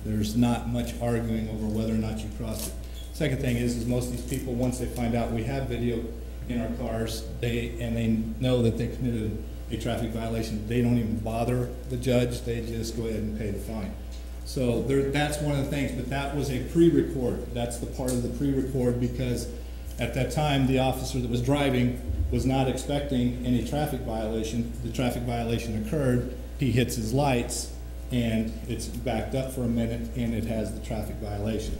There's not much arguing over whether or not you crossed it. Second thing is most of these people, once they find out we have video in our cars, they know that they committed a traffic violation, they don't even bother the judge, they just go ahead and pay the fine. So that's one of the things, but that was a pre-record. That's the part of the pre-record because at that time, the officer that was driving was not expecting any traffic violation. The traffic violation occurred, he hits his lights, and it's backed up for a minute, and it has the traffic violation.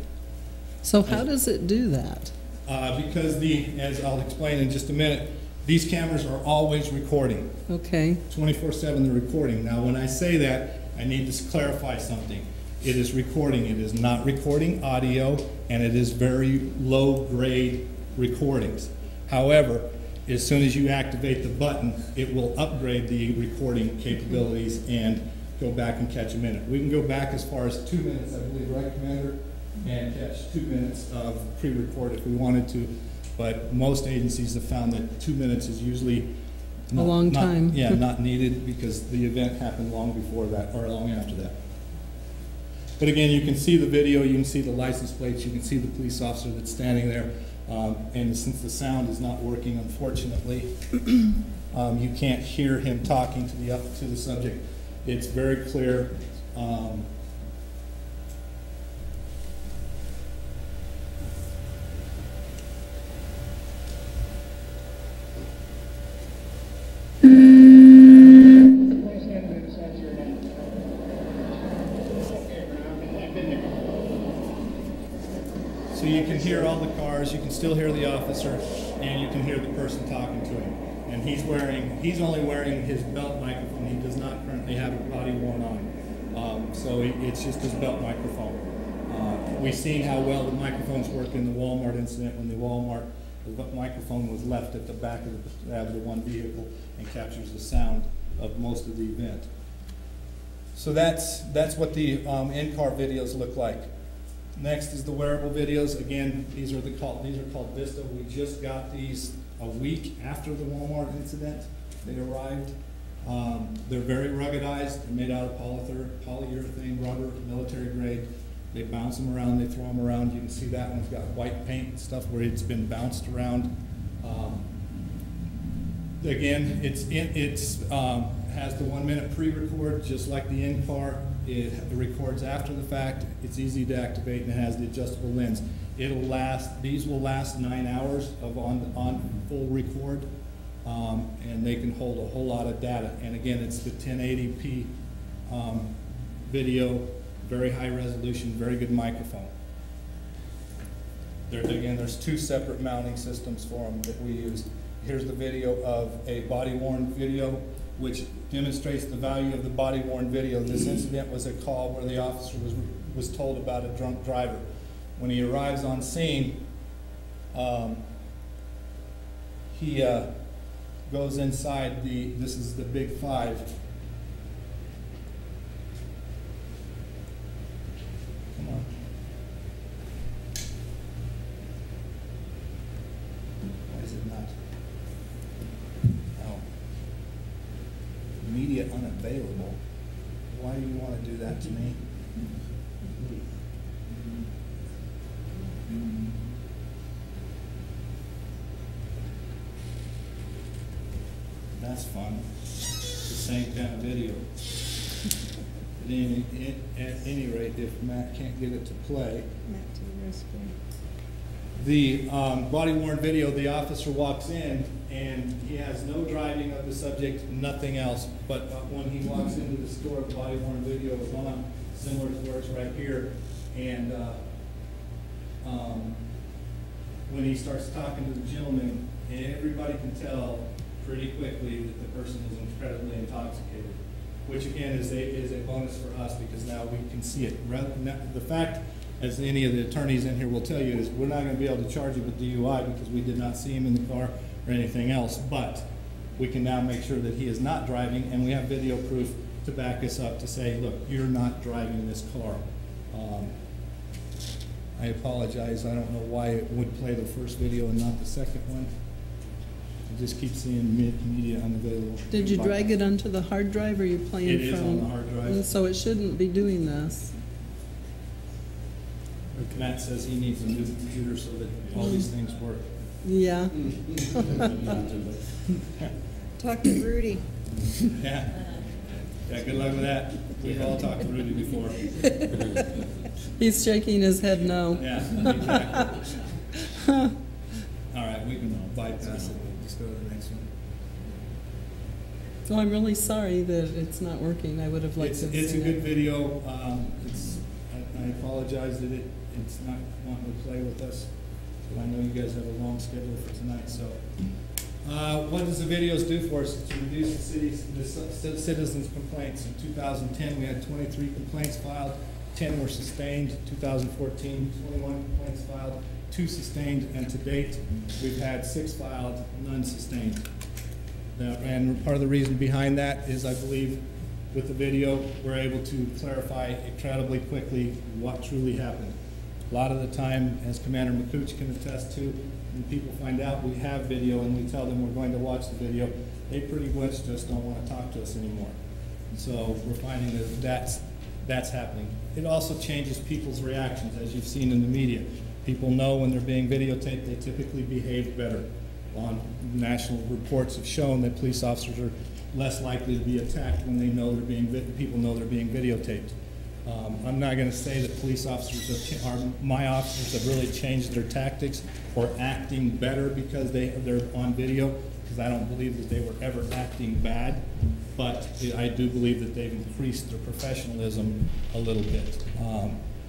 So how does it do that? Because as I'll explain in just a minute, these cameras are always recording. Okay. 24/7 they're recording. Now when I say that, I need to clarify something. It is recording. It is not recording audio, and it is very low grade recordings. However, as soon as you activate the button, it will upgrade the recording capabilities and go back and catch a minute. We can go back as far as 2 minutes, I believe, right, Commander? And catch 2 minutes of pre-record if we wanted to, but most agencies have found that 2 minutes is usually a long time. Yeah, not needed because the event happened long before that or long after that. But again, you can see the video, you can see the license plates, you can see the police officer that's standing there. And since the sound is not working, unfortunately, you can't hear him talking to the subject. It's very clear. So you can hear all the cars, you can still hear the officer, and you can hear the person talking to him. And he's only wearing his belt microphone. He does not currently have a body worn on. So it's just his belt microphone. we've seen how well the microphones work in the Walmart incident when the microphone was left at the back of the one vehicle and captures the sound of most of the event. So that's what the in-car videos look like. Next is the wearable videos. Again, these are called Vista. We just got these a week after the Walmart incident. They arrived. They're very ruggedized. They're made out of polyurethane, rubber, military grade. They bounce them around, they throw them around. You can see that one's got white paint and stuff where it's been bounced around. Again, it has the 1 minute pre-record, just like the in-car. It records after the fact. It's easy to activate, and it has the adjustable lens. These will last 9 hours of on full record, and they can hold a whole lot of data. And again, it's the 1080p video. Very high resolution, very good microphone. There's 2 separate mounting systems for them that we use. Here's the video of a body-worn video, which demonstrates the value of the body-worn video. This incident was a call where the officer was told about a drunk driver. When he arrives on scene, he goes inside this is the Big 5. Media unavailable. Why do you want to do that to me? That's fun. It's the same kind of video. At any rate, if Matt can't get it to play. Matt, to the rescue. The body-worn video, the officer walks in and he has no driving of the subject, nothing else. But when he walks into the store, the body-worn video is on, similar to where it's right here. And when he starts talking to the gentleman, everybody can tell pretty quickly that the person is incredibly intoxicated, which again is a bonus for us because now we can see it. The fact, as any of the attorneys in here will tell you, is we're not going to be able to charge you with DUI because we did not see him in the car or anything else, but we can now make sure that he is not driving, and we have video proof to back us up to say, look, you're not driving this car. I apologize, I don't know why it would play the first video and not the second one. I just keep seeing media unavailable. Did you drag it onto the hard drive, or are you playing from? It is on the hard drive. And so it shouldn't be doing this. Matt says he needs a new computer so that all these things work. Yeah. Talk to Rudy. Yeah. Yeah, good luck with that. We've all talked to Rudy before. He's shaking his head no. Yeah, exactly. All right, we can bypass it. Let's go to the next one. So I'm really sorry that it's not working. I would have liked to see it. It's a good video. I apologize that it's not wanting to play with us. But I know you guys have a long schedule for tonight. So, what does the videos do for us? To reduce the citizens' complaints. In 2010, we had 23 complaints filed. 10 were sustained. 2014, 21 complaints filed, 2 sustained, and to date, we've had 6 filed, none sustained. And part of the reason behind that is, I believe, with the video, we're able to clarify incredibly quickly what truly happened. A lot of the time, as Commander McCooch can attest to, when people find out we have video and we tell them we're going to watch the video, they pretty much just don't want to talk to us anymore. And so we're finding that that's happening. It also changes people's reactions, as you've seen in the media. People know when they're being videotaped, they typically behave better. National reports have shown that police officers are less likely to be attacked when they know people know they're being videotaped. I'm not going to say that police officers my officers have really changed their tactics or acting better because they're on video, because I don't believe that they were ever acting bad, but I do believe that they've increased their professionalism a little bit.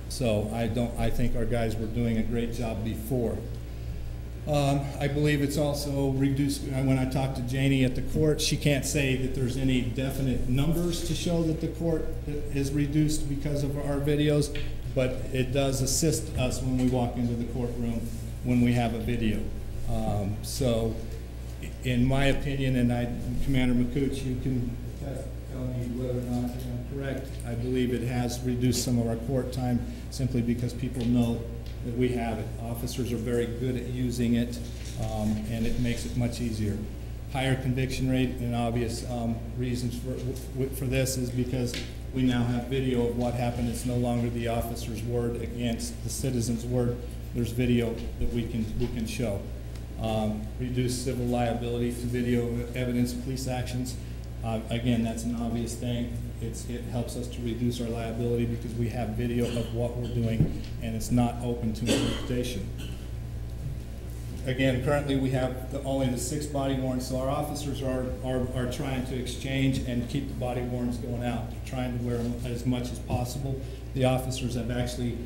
So I think our guys were doing a great job before. I believe it's also reduced. When I talked to Janie at the court, she can't say that there's any definite numbers to show that the court is reduced because of our videos, but it does assist us when we walk into the courtroom when we have a video. So, in my opinion, and Commander McCooch, you can tell me whether or not I'm correct, I believe it has reduced some of our court time simply because people know that we have it. Officers are very good at using it, and it makes it much easier. Higher conviction rate, and obvious reasons for this is because we now have video of what happened. It's no longer the officer's word against the citizen's word. There's video that we can show. Reduce civil liability through video evidence, police actions. Again, that's an obvious thing. It helps us to reduce our liability because we have video of what we're doing, and it's not open to interpretation. Again, currently we have only the 6 body worns, so our officers are trying to exchange and keep the body worns going out. They're trying to wear them as much as possible. The officers have actually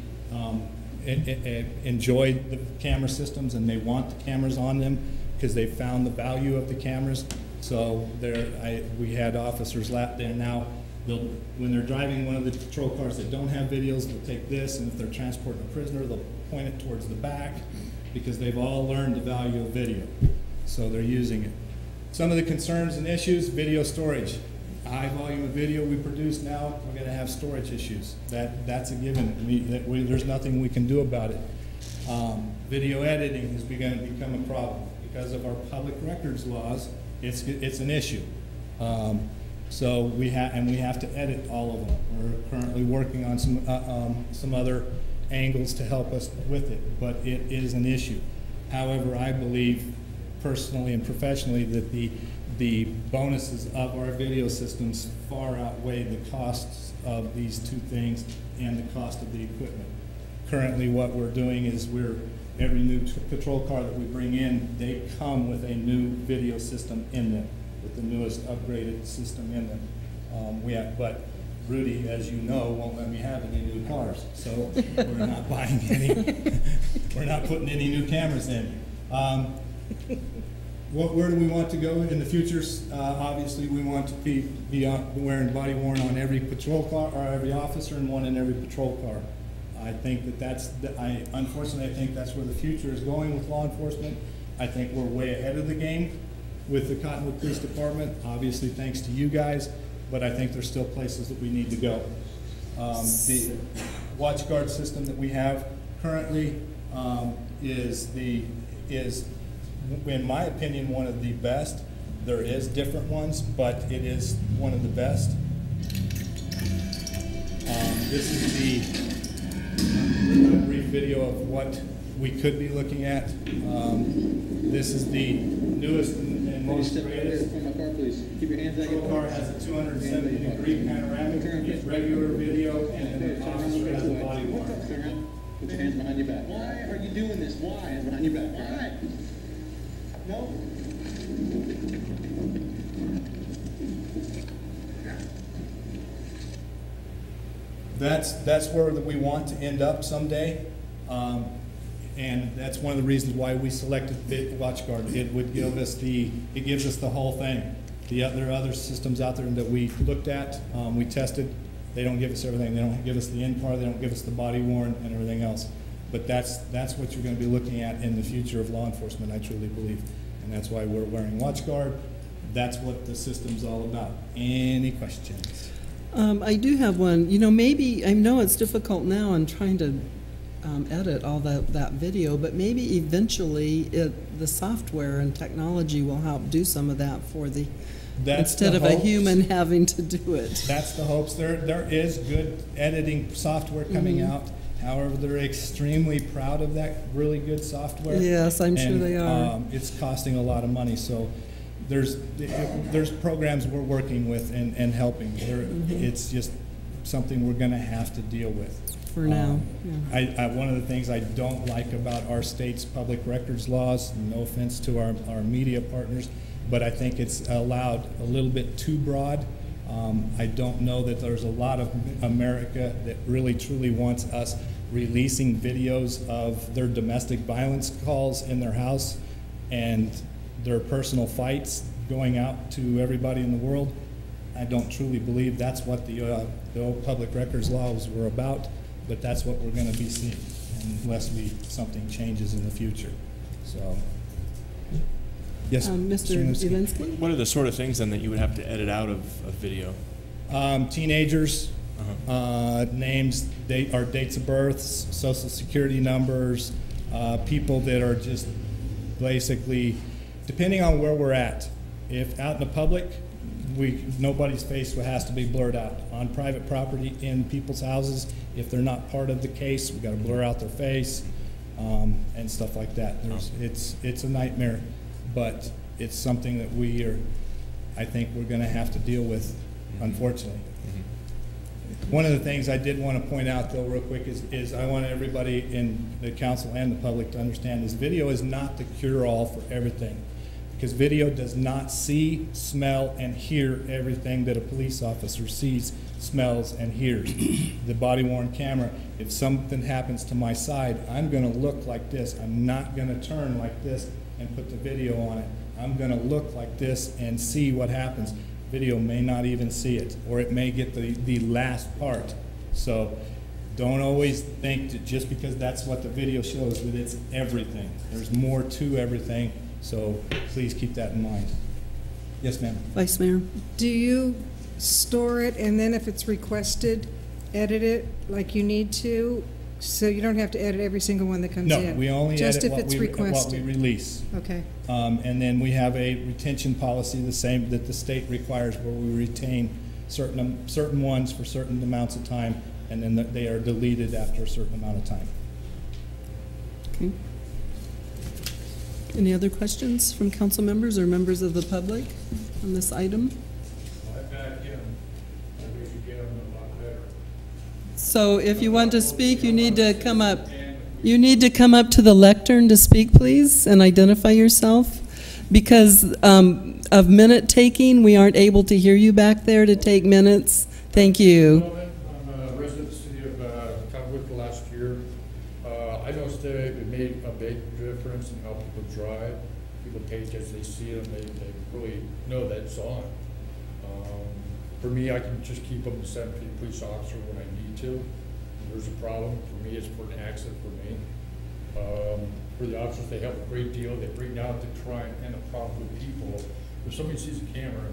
enjoyed the camera systems, and they want the cameras on them because they found the value of the cameras. So we had officers there now. When they're driving one of the patrol cars that don't have videos, they'll take this, and if they're transporting a prisoner, they'll point it towards the back because they've all learned the value of video. So they're using it. Some of the concerns and issues, video storage. High volume of video we produce now, we're going to have storage issues. That's a given. There's nothing we can do about it. Video editing is going to become a problem because of our public records laws. It's an issue. So we have to edit all of them. We're currently working on some other angles to help us with it, but it is an issue. However, I believe personally and professionally that the bonuses of our video systems far outweigh the costs of these two things and the cost of the equipment. Currently what we're doing is every new patrol car that we bring in, they come with a new video system in them, with the newest upgraded system in them. But Rudy, as you know, won't let me have any new cars, so we're not buying any, we're not putting any new cameras in. Where do we want to go in the future? Obviously, we want to be wearing body worn on every patrol car, or every officer, and one in every patrol car. I think unfortunately, I think that's where the future is going with law enforcement. I think we're way ahead of the game with the Cottonwood Police Department, obviously thanks to you guys, but I think there's still places that we need to go. The WATCHGUARD system that we have currently is, in my opinion, one of the best. There is different ones, but it is one of the best. This is the brief video of what we could be looking at. This is the newest and most greatest. Keep your hands back. The car has a 270-degree panoramic. It's regular video, and the officer has a body worn. Put your hands behind your back. Why are you doing this? Why? Hands behind your back. Why? No. That's where we want to end up someday, and that's one of the reasons why we selected WATCHGUARD. It gives us the whole thing. There are other systems out there that we looked at, we tested. They don't give us everything. They don't give us the in-car. They don't give us the body worn and everything else. But that's what you're going to be looking at in the future of law enforcement, I truly believe. And that's why we're wearing WATCHGUARD. That's what the system's all about. Any questions? I do have one. You know, maybe, I know it's difficult now in trying to edit all that video, but maybe eventually the software and technology will help do some of that for instead of a human having to do it. That's the hopes. There is good editing software coming out. However, they're extremely proud of that really good software. Yes, I'm sure they are. It's costing a lot of money, so there's programs we're working with and helping. It's just something we're going to have to deal with. For now, yeah. One of the things I don't like about our state's public records laws, no offense to our media partners, but I think it's allowed a little bit too broad. I don't know that there's a lot of America that really truly wants us releasing videos of their domestic violence calls in their house and their personal fights going out to everybody in the world. I don't truly believe that's what the old public records laws were about. but that's what we're going to be seeing unless something changes in the future. So, yes, Mr. Iwinski? What are the sort of things then that you would have to edit out of video? Teenagers, names, dates of births, social security numbers, people that are just basically, depending on where we're at. If out in the public, nobody's face has to be blurred out. On private property, in people's houses, if they're not part of the case, we got to blur out their face and stuff like that. It's a nightmare, but it's something that I think we're going to have to deal with, unfortunately. One of the things I did want to point out, though, real quick, is I want everybody in the council and the public to understand this video is not the cure-all for everything, because video does not see, smell, and hear everything that a police officer sees, smells, and hears. The body-worn camera, if something happens to my side, I'm going to look like this. I'm not going to turn like this and put the video on it. I'm going to look like this and see what happens. Video may not even see it, or it may get the last part. So don't always think that just because that's what the video shows that it's everything. There's more to everything, so please keep that in mind. Yes, ma'am. Vice Mayor? Do you store it and then if it's requested, edit it like you need to? So you don't have to edit every single one that comes in? No, we only just edit if it's what we release. Okay. And then we have a retention policy, the same that the state requires, where we retain certain ones for certain amounts of time, and then they are deleted after a certain amount of time. Okay. Any other questions from council members or members of the public on this item? So if you want to speak, you need to come up. You need to come up to the lectern to speak, please, and identify yourself. Because of minute taking, we aren't able to hear you back there to take minutes. Thank you. I'm a resident of the city of Cottonwood for last year. I noticed that it made a big difference in how people drive. People pay attention, they see them, they really know that it's on. For me, I can just keep them to 7 police officer when I need to. If there's a problem, for me, it's for an accident for me. For the officers, they help a great deal. They bring down the crime and the problem with people. If somebody sees a camera,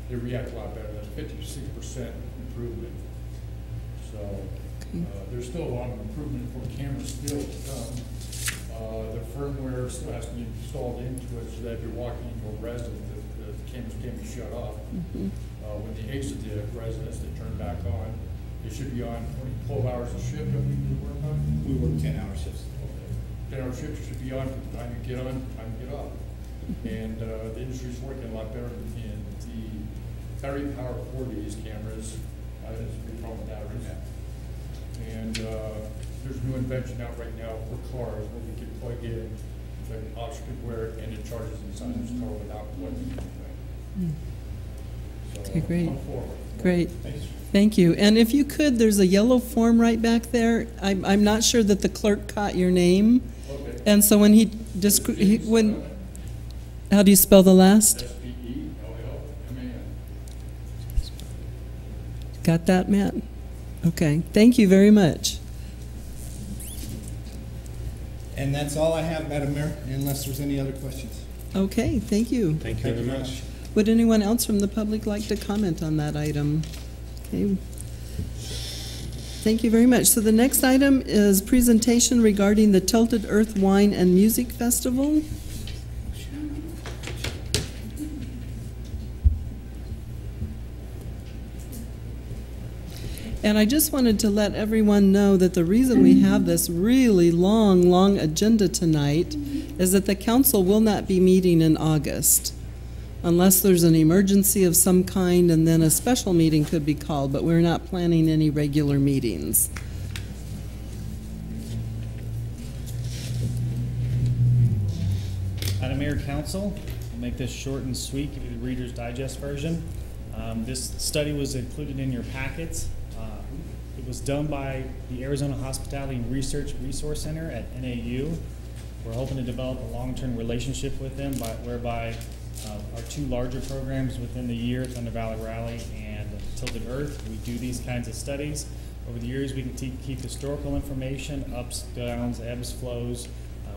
they react a lot better. That's 56% improvement. So there's still a lot of improvement for cameras still to come. The firmware still has to be installed into it so that if you're walking into a residence, the cameras can be shut off. When they exit the residence, they turn back on. They should be on 12 hours a shift. That we work on. We work 10-hour shifts. Okay. 10-hour shifts should be on from the time you get on to the time you get off. And the industry's working a lot better in the battery power for these cameras. There's a big problem with batteries. And there's a new invention out right now for cars where we can plug in, so an officer could wear it and it charges inside his car without plugging anything. Okay, great. Great. Thank you. And if you could, there's a yellow form right back there. I'm not sure that the clerk caught your name. Okay. And so when how do you spell the last? S-P-E-L-L-M-A-N. Got that, Matt? Okay. Thank you very much. And that's all I have, Madam Mayor, unless there's any other questions. Okay, thank you. Thank you very much. Would anyone else from the public like to comment on that item? Okay. Thank you very much. So the next item is presentation regarding the Tilted Earth Wine and Music Festival. And I just wanted to let everyone know that the reason we have this really long agenda tonight is that the council will not be meeting in August unless there's an emergency of some kind, and then a special meeting could be called, but we're not planning any regular meetings. Madam Mayor, Council, I'll make this short and sweet, give you the Reader's Digest version. This study was included in your packets. It was done by the Arizona Hospitality and Research Resource Center at NAU. We're hoping to develop a long-term relationship with them whereby our two larger programs within the year, Thunder Valley Rally and Tilted Earth, we do these kinds of studies Over the years, we can keep historical information, ups, downs, ebbs, flows.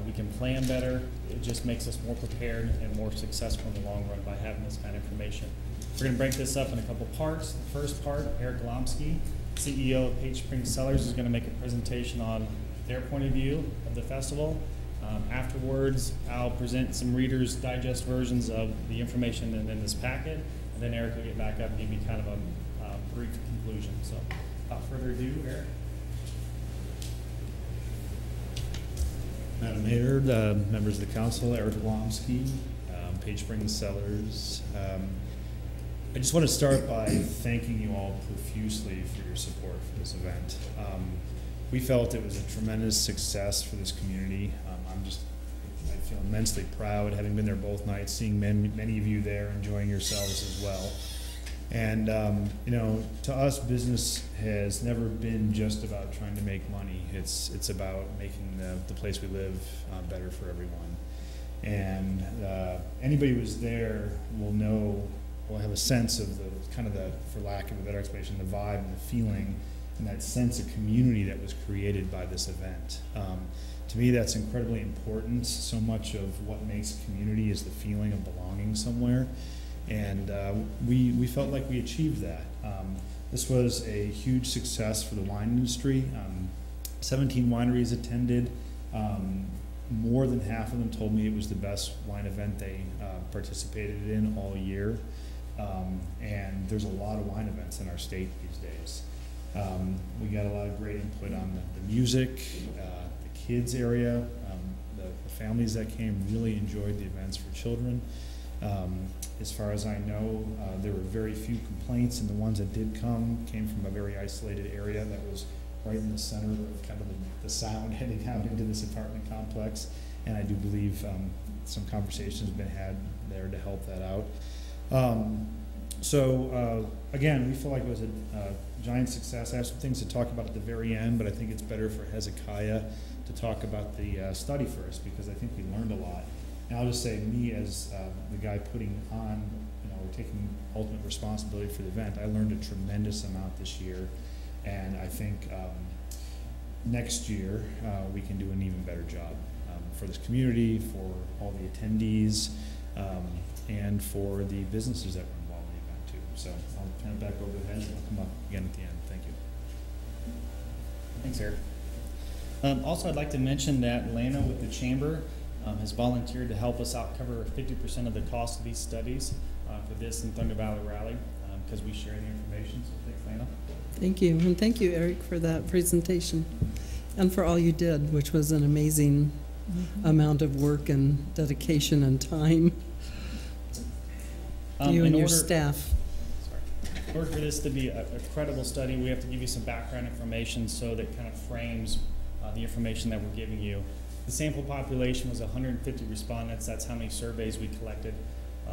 We can plan better. It just makes us more prepared and more successful in the long run by having this kind of information. We're going to break this up in a couple parts. The first part, Eric Golomsky, CEO of Page Spring Cellars, is going to make a presentation on their point of view of the festival. Afterwards, I'll present some Reader's Digest versions of the information in this packet, and then Eric will get back up and give me kind of a brief conclusion. So, without further ado, Eric. Madam Mayor, members of the council, Eric Golomsky, Page Spring Cellars. I just want to start by thanking you all profusely for your support for this event. We felt it was a tremendous success for this community. I feel immensely proud, having been there both nights, seeing many of you there enjoying yourselves as well. And you know, to us, business has never been just about trying to make money. It's about making the place we live better for everyone. And anybody who was there will know, will have a sense of the kind of the, for lack of a better explanation, the vibe and the feeling and that sense of community that was created by this event. To me, that's incredibly important. So much of what makes community is the feeling of belonging somewhere. And we felt like we achieved that. This was a huge success for the wine industry. 17 wineries attended. More than half of them told me it was the best wine event they participated in all year. And there's a lot of wine events in our state these days. We got a lot of great input on the music, the kids area. The families that came really enjoyed the events for children. As far as I know, there were very few complaints, and the ones that did come came from a very isolated area that was right in the center of kind of the sound heading out into this apartment complex. And I do believe some conversations have been had there to help that out. Again, we feel like it was a giant success. I have some things to talk about at the very end, but I think it's better for Hezekiah to talk about the study first, because I think we learned a lot. And I'll just say, me as the guy putting on, taking ultimate responsibility for the event, I learned a tremendous amount this year, and I think next year we can do an even better job for this community, for all the attendees, and for the businesses that were involved in the event too. So I'll turn it back over to Hez, and I'll come up again at the end. Thank you. Thanks, Eric. Also, I'd like to mention that Lana with the Chamber has volunteered to help us out cover 50% of the cost of these studies for this and Thunder Valley Rally, because we share the information. So thanks, Lana. Thank you, and thank you, Eric, for that presentation and for all you did, which was an amazing amount of work and dedication and time. You and your staff. In order for this to be a credible study, we have to give you some background information so that kind of frames the information that we're giving you. The sample population was 150 respondents. That's how many surveys we collected.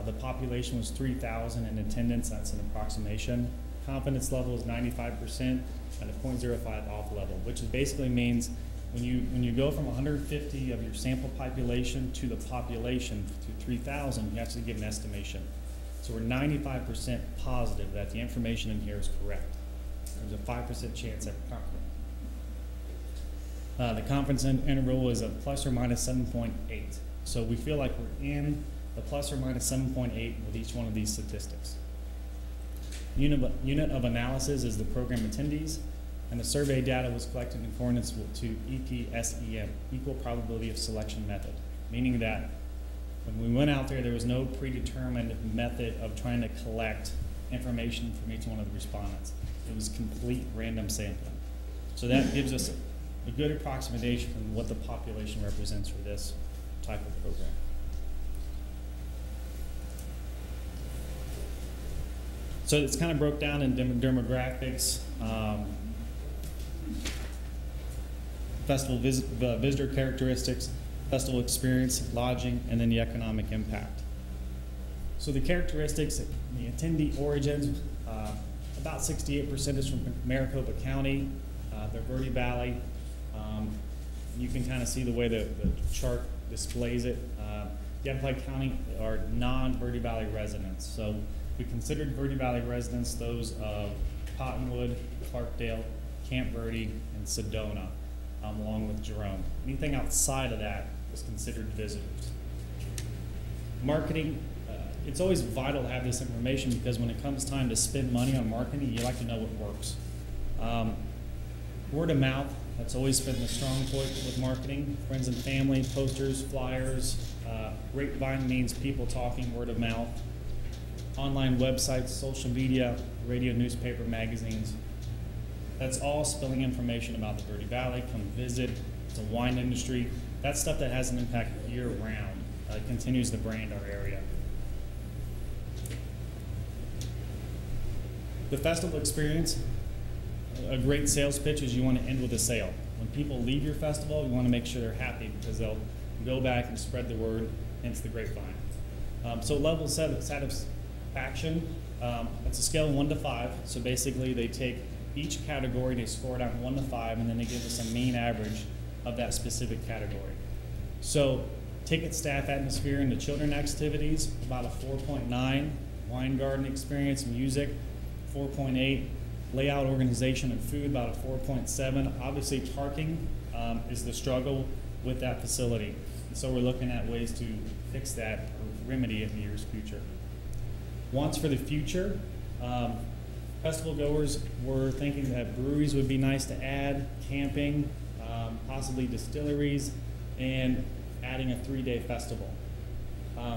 The population was 3,000 in attendance. That's an approximation. Confidence level is 95% at a 0.05 off level, which basically means when you go from 150 of your sample population to the population to 3,000, you actually give an estimation. So we're 95% positive that the information in here is correct. There's a 5% chance that we're not correct. The confidence interval is a plus or minus 7.8. So we feel like we're in the plus or minus 7.8 with each one of these statistics. Unit of analysis is the program attendees, and the survey data was collected in accordance to EPSEM, equal probability of selection method, meaning that when we went out there, there was no predetermined method of trying to collect information from each one of the respondents. It was complete random sampling. So that gives us a good approximation of what the population represents for this type of program. So it's kind of broke down in demographics, festival visitor characteristics, festival experience, lodging, and then the economic impact. So the characteristics, the attendee origins, about 68% is from Maricopa County, the Verde Valley. You can kind of see the way the chart displays it. Yavapai County are non-Verde Valley residents. So we considered Verde Valley residents those of Cottonwood, Clarkdale, Camp Verde, and Sedona, along with Jerome. Anything outside of that is considered visitors. Marketing, it's always vital to have this information because when it comes time to spend money on marketing, you like to know what works. Word of mouth, that's always been the strong point with marketing. Friends and family, posters, flyers. Grapevine means people talking, word of mouth. Online websites, social media, radio, newspaper, magazines. That's all spilling information about the Verde Valley. Come visit. It's a wine industry. That's stuff that has an impact year-round. It continues to brand our area. The festival experience, a great sales pitch is you want to end with a sale. When people leave your festival, you want to make sure they're happy because they'll go back and spread the word, hence the grapevine. So level of satisfaction, it's a scale of 1 to 5. So basically they take each category, they score it on 1 to 5, and then they give us a mean average of that specific category. So ticket, staff, atmosphere, and the children activities, about a 4.9. Wine garden experience, music, 4.8. Layout, organization, and food, about a 4.7. Obviously, parking is the struggle with that facility. And so we're looking at ways to fix that or remedy it in the year's future. Wants for the future, festival goers were thinking that breweries would be nice to add, camping, possibly distilleries, and adding a 3-day festival.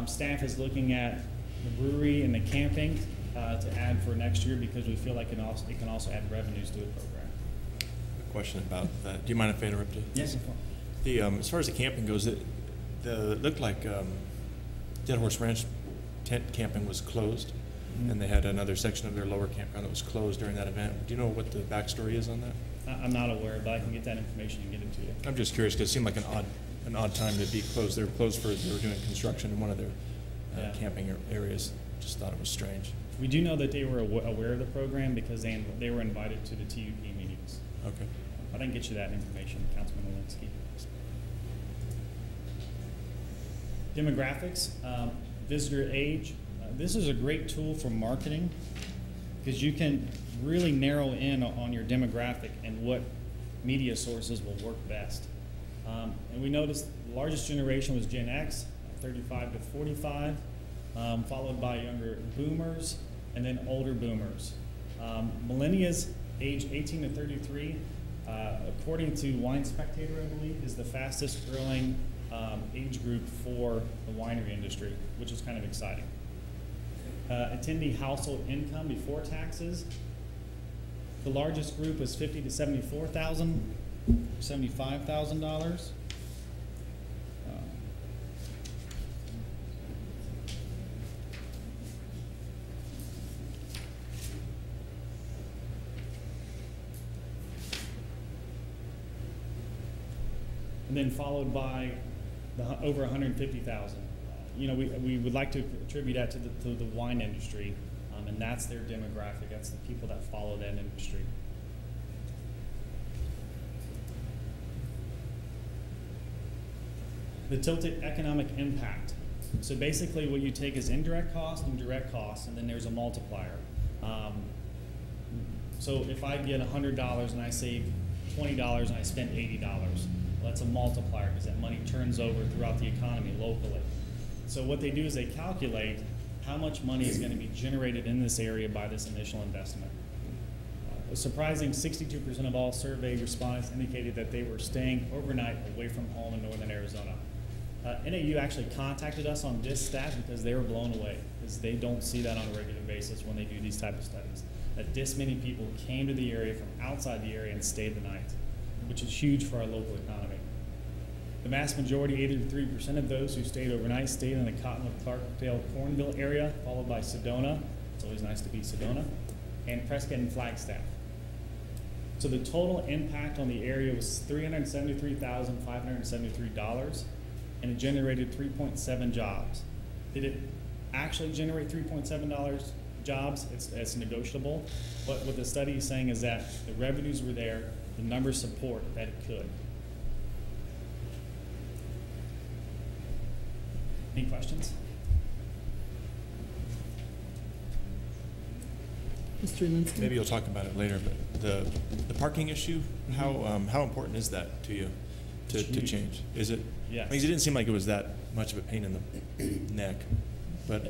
Staff is looking at the brewery and the camping to add for next year because we feel like it can also add revenues to the program. A question about that. Do you mind if I interrupt you? Yes. As far as the camping goes, it looked like Dead Horse Ranch tent camping was closed, and they had another section of their lower campground that was closed during that event. Do you know what the backstory is on that? I'm not aware, but I can get that information and get it to you. I'm just curious because it seemed like an odd time to be closed. They were closed for they were doing construction in one of their camping areas. Just thought it was strange. We do know that they were aware of the program because they were invited to the TUP meetings. Okay. I didn't get you that information, Councilman Walensky. Demographics, visitor age. This is a great tool for marketing because you can really narrow in on your demographic and what media sources will work best. And we noticed the largest generation was Gen X, 35 to 45. Followed by younger boomers, and then older boomers. Millennials, age 18 to 33, according to Wine Spectator, I believe, is the fastest growing age group for the winery industry, which is kind of exciting. Attendee household income before taxes, the largest group was $50,000 to $75,000. And then followed by over 150,000. We would like to attribute that to the wine industry, and that's their demographic. That's the people that follow that industry. The tilted economic impact. So basically what you take is indirect cost and direct cost, and then there's a multiplier. So if I get $100 and I save $20 and I spend $80, well, that's a multiplier because that money turns over throughout the economy locally. So what they do is they calculate how much money is going to be generated in this area by this initial investment. A surprising 62% of all survey respondents indicated that they were staying overnight away from home in northern Arizona. NAU actually contacted us on this stat because they were blown away because they don't see that on a regular basis when they do these type of studies. That this many people came to the area from outside the area and stayed the night, which is huge for our local economy. The vast majority, 83% of those who stayed overnight, stayed in the Cottonwood, Clarkdale, Cornville area, followed by Sedona. It's always nice to be Sedona, and Prescott and Flagstaff. So the total impact on the area was $373,573, and it generated 3.7 jobs. Did it actually generate 3.7 jobs? It's negotiable, but what the study is saying is that the revenues were there, the numbers support that it could. Any questions? Mr. Linsky? Maybe you'll talk about it later, but the parking issue, how important is that to you to change? Is it? Yes. I mean, it didn't seem like it was that much of a pain in the neck, but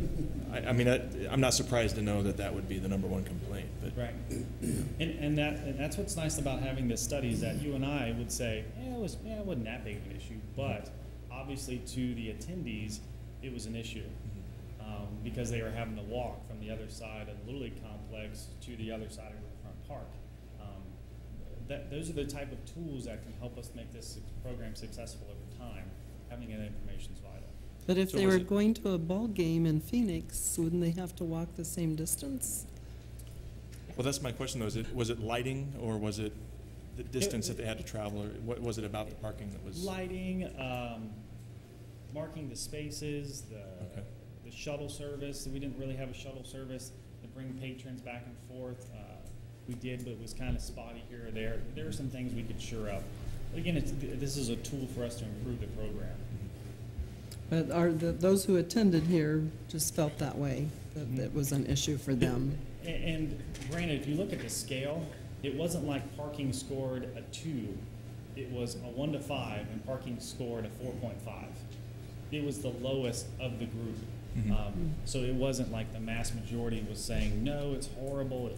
I mean, I'm not surprised to know that that would be the #1 complaint. But right, and that's what's nice about having this study is that you and I would say, it wasn't that big of an issue, but obviously to the attendees, it was an issue. Because they were having to walk from the other side of the Little League complex to the other side of the front park. Those are the type of tools that can help us make this program successful over time. Having that information is vital. But if they were going to a ball game in Phoenix, wouldn't they have to walk the same distance? Well, that's my question, though. Was it lighting, or was it the distance that they had to travel, or what was it about the parking that was? Lighting, marking the spaces, the shuttle service. We didn't really have a shuttle service to bring patrons back and forth. We did, but it was kind of spotty here or there. There are some things we could shore up. But again, this is a tool for us to improve the program. But those who attended here just felt that way, that it was an issue for them. And granted, if you look at the scale, it wasn't like parking scored a 2. It was a 1 to 5, and parking scored a 4.5. It was the lowest of the group. So it wasn't like the mass majority was saying, no, it's horrible.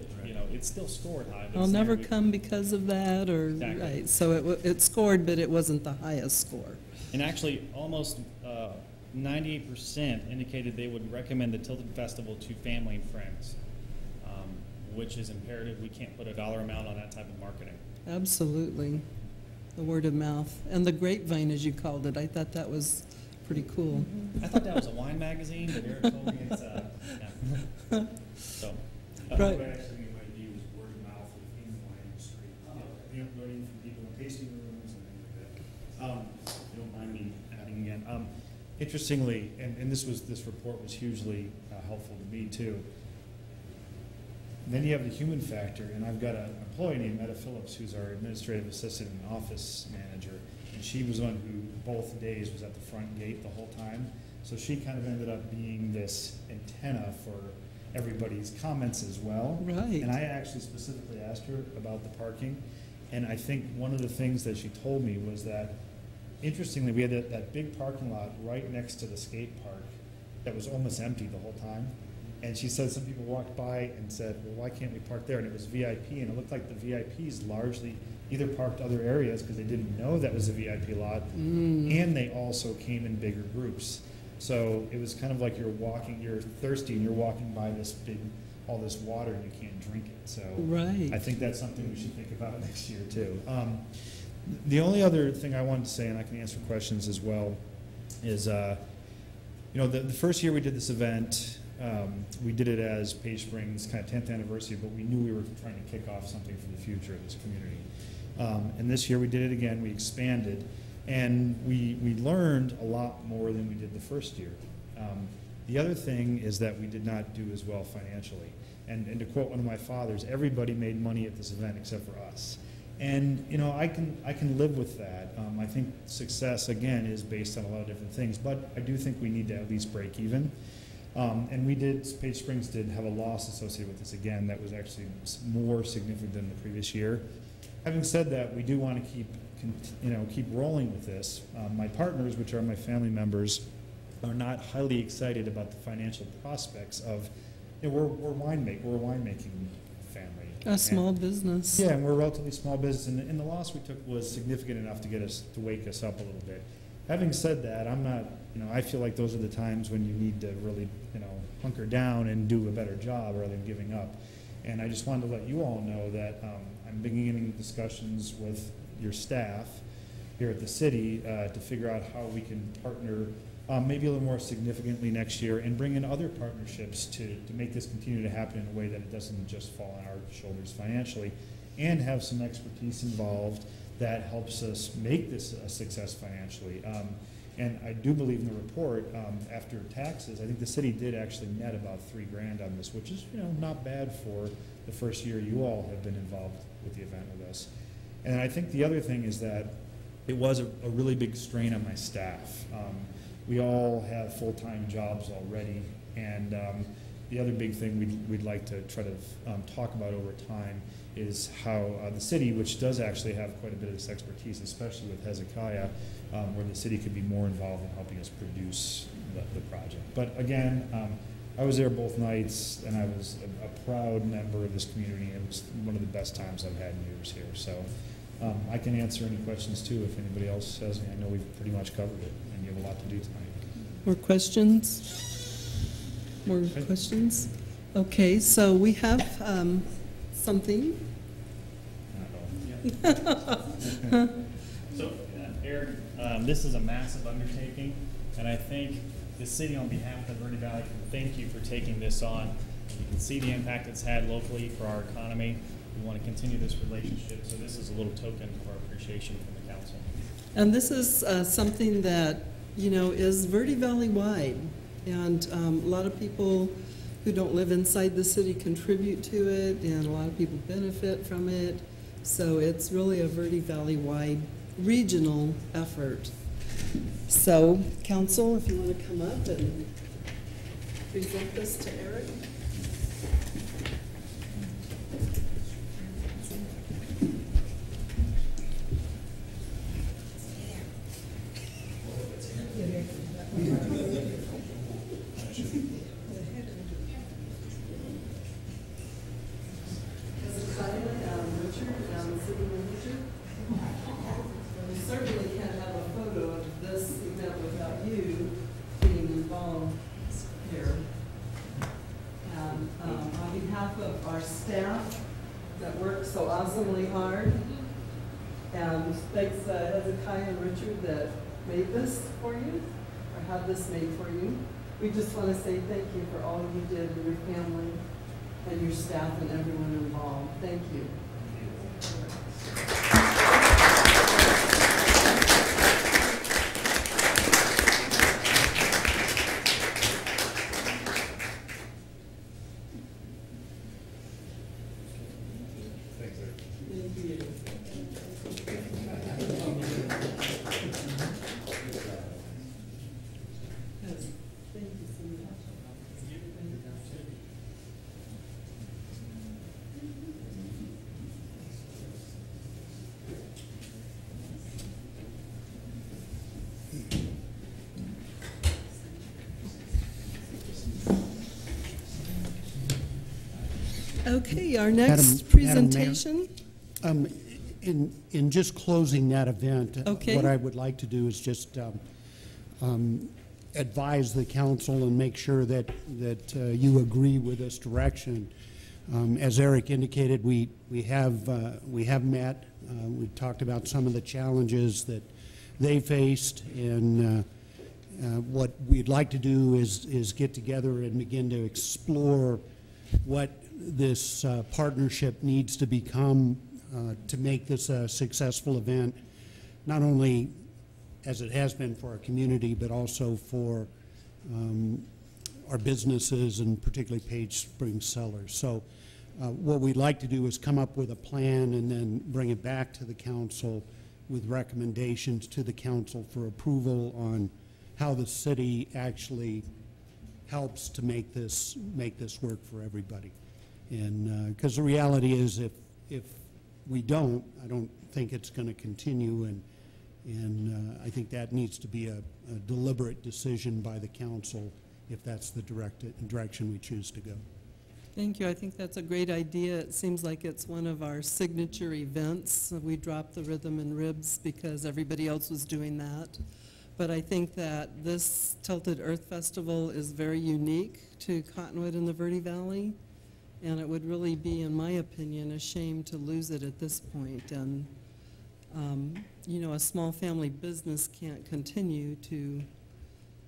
It still scored high. I'll never come because of that, or exactly. Right. So it scored, but it wasn't the highest score. And actually, almost 98% indicated they would recommend the Tilted Festival to family and friends, which is imperative. We can't put a dollar amount on that type of marketing. Absolutely. The word of mouth. And the grapevine, as you called it, I thought that was pretty cool. I thought that was a wine magazine, but Eric told me it's yeah. So, right. What actually we might use word of mouth within the wine industry. Learning from people in tasting rooms and things like that. If you don't mind me adding again. Interestingly, and this report was hugely helpful to me too. Then you have the human factor, and I've got an employee named Etta Phillips, who's our administrative assistant and office manager, and she was one who both days was at the front gate the whole time. So she kind of ended up being this antenna for everybody's comments as well. Right. And I actually specifically asked her about the parking, and I think one of the things that she told me was that, interestingly, we had that big parking lot right next to the skate park that was almost empty the whole time. And she said some people walked by and said, well, why can't we park there? And it was VIP, and it looked like the VIPs largely either parked other areas because they didn't know that was a VIP lot, and they also came in bigger groups. So it was kind of like you're thirsty and you're walking by all this water and you can't drink it. So right. I think that's something we should think about next year too. The only other thing I wanted to say, and I can answer questions as well, is the first year we did this event, we did it as Page Springs' kind of 10th anniversary, but we knew we were trying to kick off something for the future of this community. And this year we did it again, we expanded, and we learned a lot more than we did the first year. The other thing is that we did not do as well financially. And to quote one of my fathers, everybody made money at this event except for us. And I can live with that. I think success, again, is based on a lot of different things, but I do think we need to at least break even. And Page Springs did have a loss associated with this again that was actually more significant than the previous year. Having said that, we do want to keep rolling with this. My partners, which are my family members, are not highly excited about the financial prospects of, we're a winemaking family. A small business. Yeah, and we're a relatively small business, and the loss we took was significant enough to wake us up a little bit. Having said that, I'm not, I feel like those are the times when you need to really, hunker down and do a better job rather than giving up. And I just wanted to let you all know that I'm beginning discussions with your staff here at the city to figure out how we can partner maybe a little more significantly next year and bring in other partnerships to make this continue to happen in a way that it doesn't just fall on our shoulders financially, and have some expertise involved that helps us make this a success financially. And I do believe in the report, after taxes, I think the city did actually net about $3,000 on this, which is not bad for the first year you all have been involved with the event with us. And I think the other thing is that it was a really big strain on my staff. We all have full-time jobs already, and the other big thing we'd like to try to talk about over time is how the city, which does actually have quite a bit of this expertise, especially with Hezekiah, where the city could be more involved in helping us produce the project. But again, I was there both nights, and I was a proud member of this community. It was one of the best times I've had in years here. So I can answer any questions too if anybody else has any. I know we've pretty much covered it, and you have a lot to do tonight. More questions? More questions? Okay, so we have something. So, Eric, this is a massive undertaking, and I think the city, on behalf of the Verde Valley, can thank you for taking this on. You can see the impact it's had locally for our economy. We want to continue this relationship, so this is a little token of our appreciation from the council. And this is something that, you know, is Verde Valley wide, and a lot of people who don't live inside the city contribute to it, and a lot of people benefit from it. So it's really a Verde Valley wide regional effort. So, council, if you want to come up and present this to Eric. Thanks Hezekiah and Richard that made this for you, or had this made for you. We just want to say thank you for all you did and your family and your staff and everyone involved. Thank you. Okay, our next presentation. In just closing that event, okay. What I would like to do is just advise the council and make sure that you agree with this direction. As Eric indicated, we have met. We talked about some of the challenges that they faced, and what we'd like to do is get together and begin to explore what this partnership needs to become to make this a successful event, not only as it has been for our community, but also for our businesses and particularly Page Springs Cellars. So what we'd like to do is come up with a plan and then bring it back to the council with recommendations to the council for approval on how the city actually helps to make this work for everybody. And because the reality is, if we don't, I don't think it's going to continue, and I think that needs to be a deliberate decision by the council if that's the direction we choose to go. Thank you. I think that's a great idea. It seems like it's one of our signature events. We dropped the rhythm and ribs because everybody else was doing that. But I think that this Tilted Earth Festival is very unique to Cottonwood and the Verde Valley. And it would really be, in my opinion, a shame to lose it at this point. And, you know, a small family business can't continue to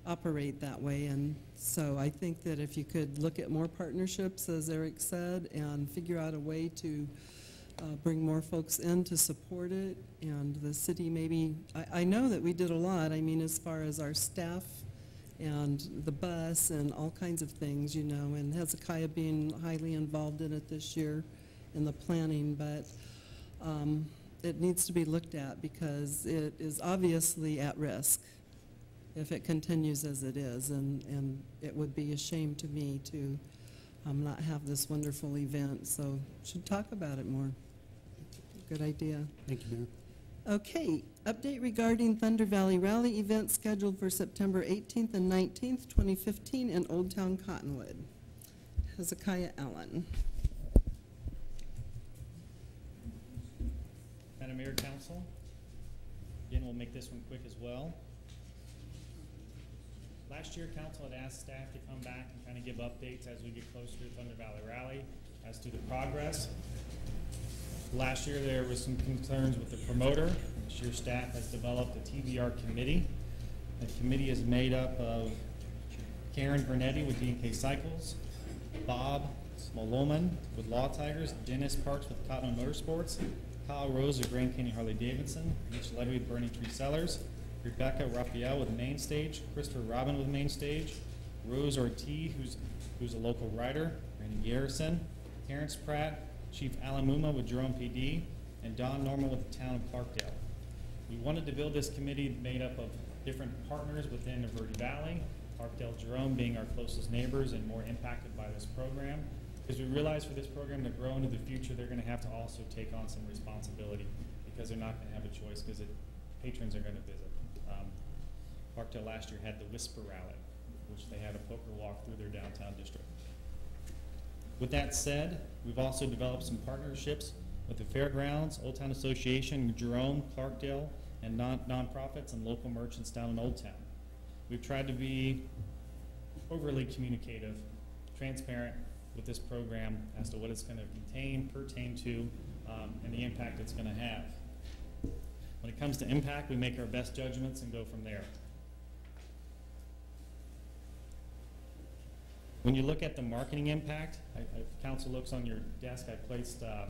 operate that way. And so I think that if you could look at more partnerships, as Eric said, and figure out a way to bring more folks in to support it, and the city maybe, I know that we did a lot, I mean, as far as our staff and the bus and all kinds of things, you know, and Hezekiah being highly involved in it this year in the planning, but it needs to be looked at because it is obviously at risk if it continues as it is, and it would be a shame to me to not have this wonderful event, so should talk about it more. Good idea. Thank you, Mayor. Okay, update regarding Thunder Valley Rally event scheduled for September 18th and 19th, 2015 in Old Town Cottonwood. Hezekiah Allen. Madam Mayor, Council, again, we'll make this one quick as well. Last year, Council had asked staff to come back and kind of give updates as we get closer to Thunder Valley Rally as to the progress. Last year, there was some concerns with the promoter. This year, staff has developed a TVR committee. The committee is made up of Karen Vernetti with D&K Cycles, Bob Smoloman with Law Tigers, Dennis Parks with Cottonwood Motorsports, Kyle Rose with Grand Canyon Harley Davidson, Mitch Levy with Burning Tree Cellars, Rebecca Raphael with Main Stage, Christopher Robin with Main Stage, Rose Ortiz, who's a local writer, Randy Garrison, Terrence Pratt, Chief Alan Muma with Jerome PD, and Don Norman with the town of Clarkdale. We wanted to build this committee made up of different partners within the Verde Valley, Clarkdale, Jerome being our closest neighbors and more impacted by this program. Because we realize for this program to grow into the future, they're going to have to also take on some responsibility because they're not going to have a choice because patrons are going to visit. Clarkdale last year had the Whisper Rally, which they had a poker walk through their downtown district. With that said, we've also developed some partnerships with the Fairgrounds, Old Town Association, Jerome, Clarkdale, and nonprofits and local merchants down in Old Town. We've tried to be overly communicative, transparent with this program as to what it's going to pertain to, and the impact it's going to have. When it comes to impact, we make our best judgments and go from there. When you look at the marketing impact, if council looks on your desk, I placed the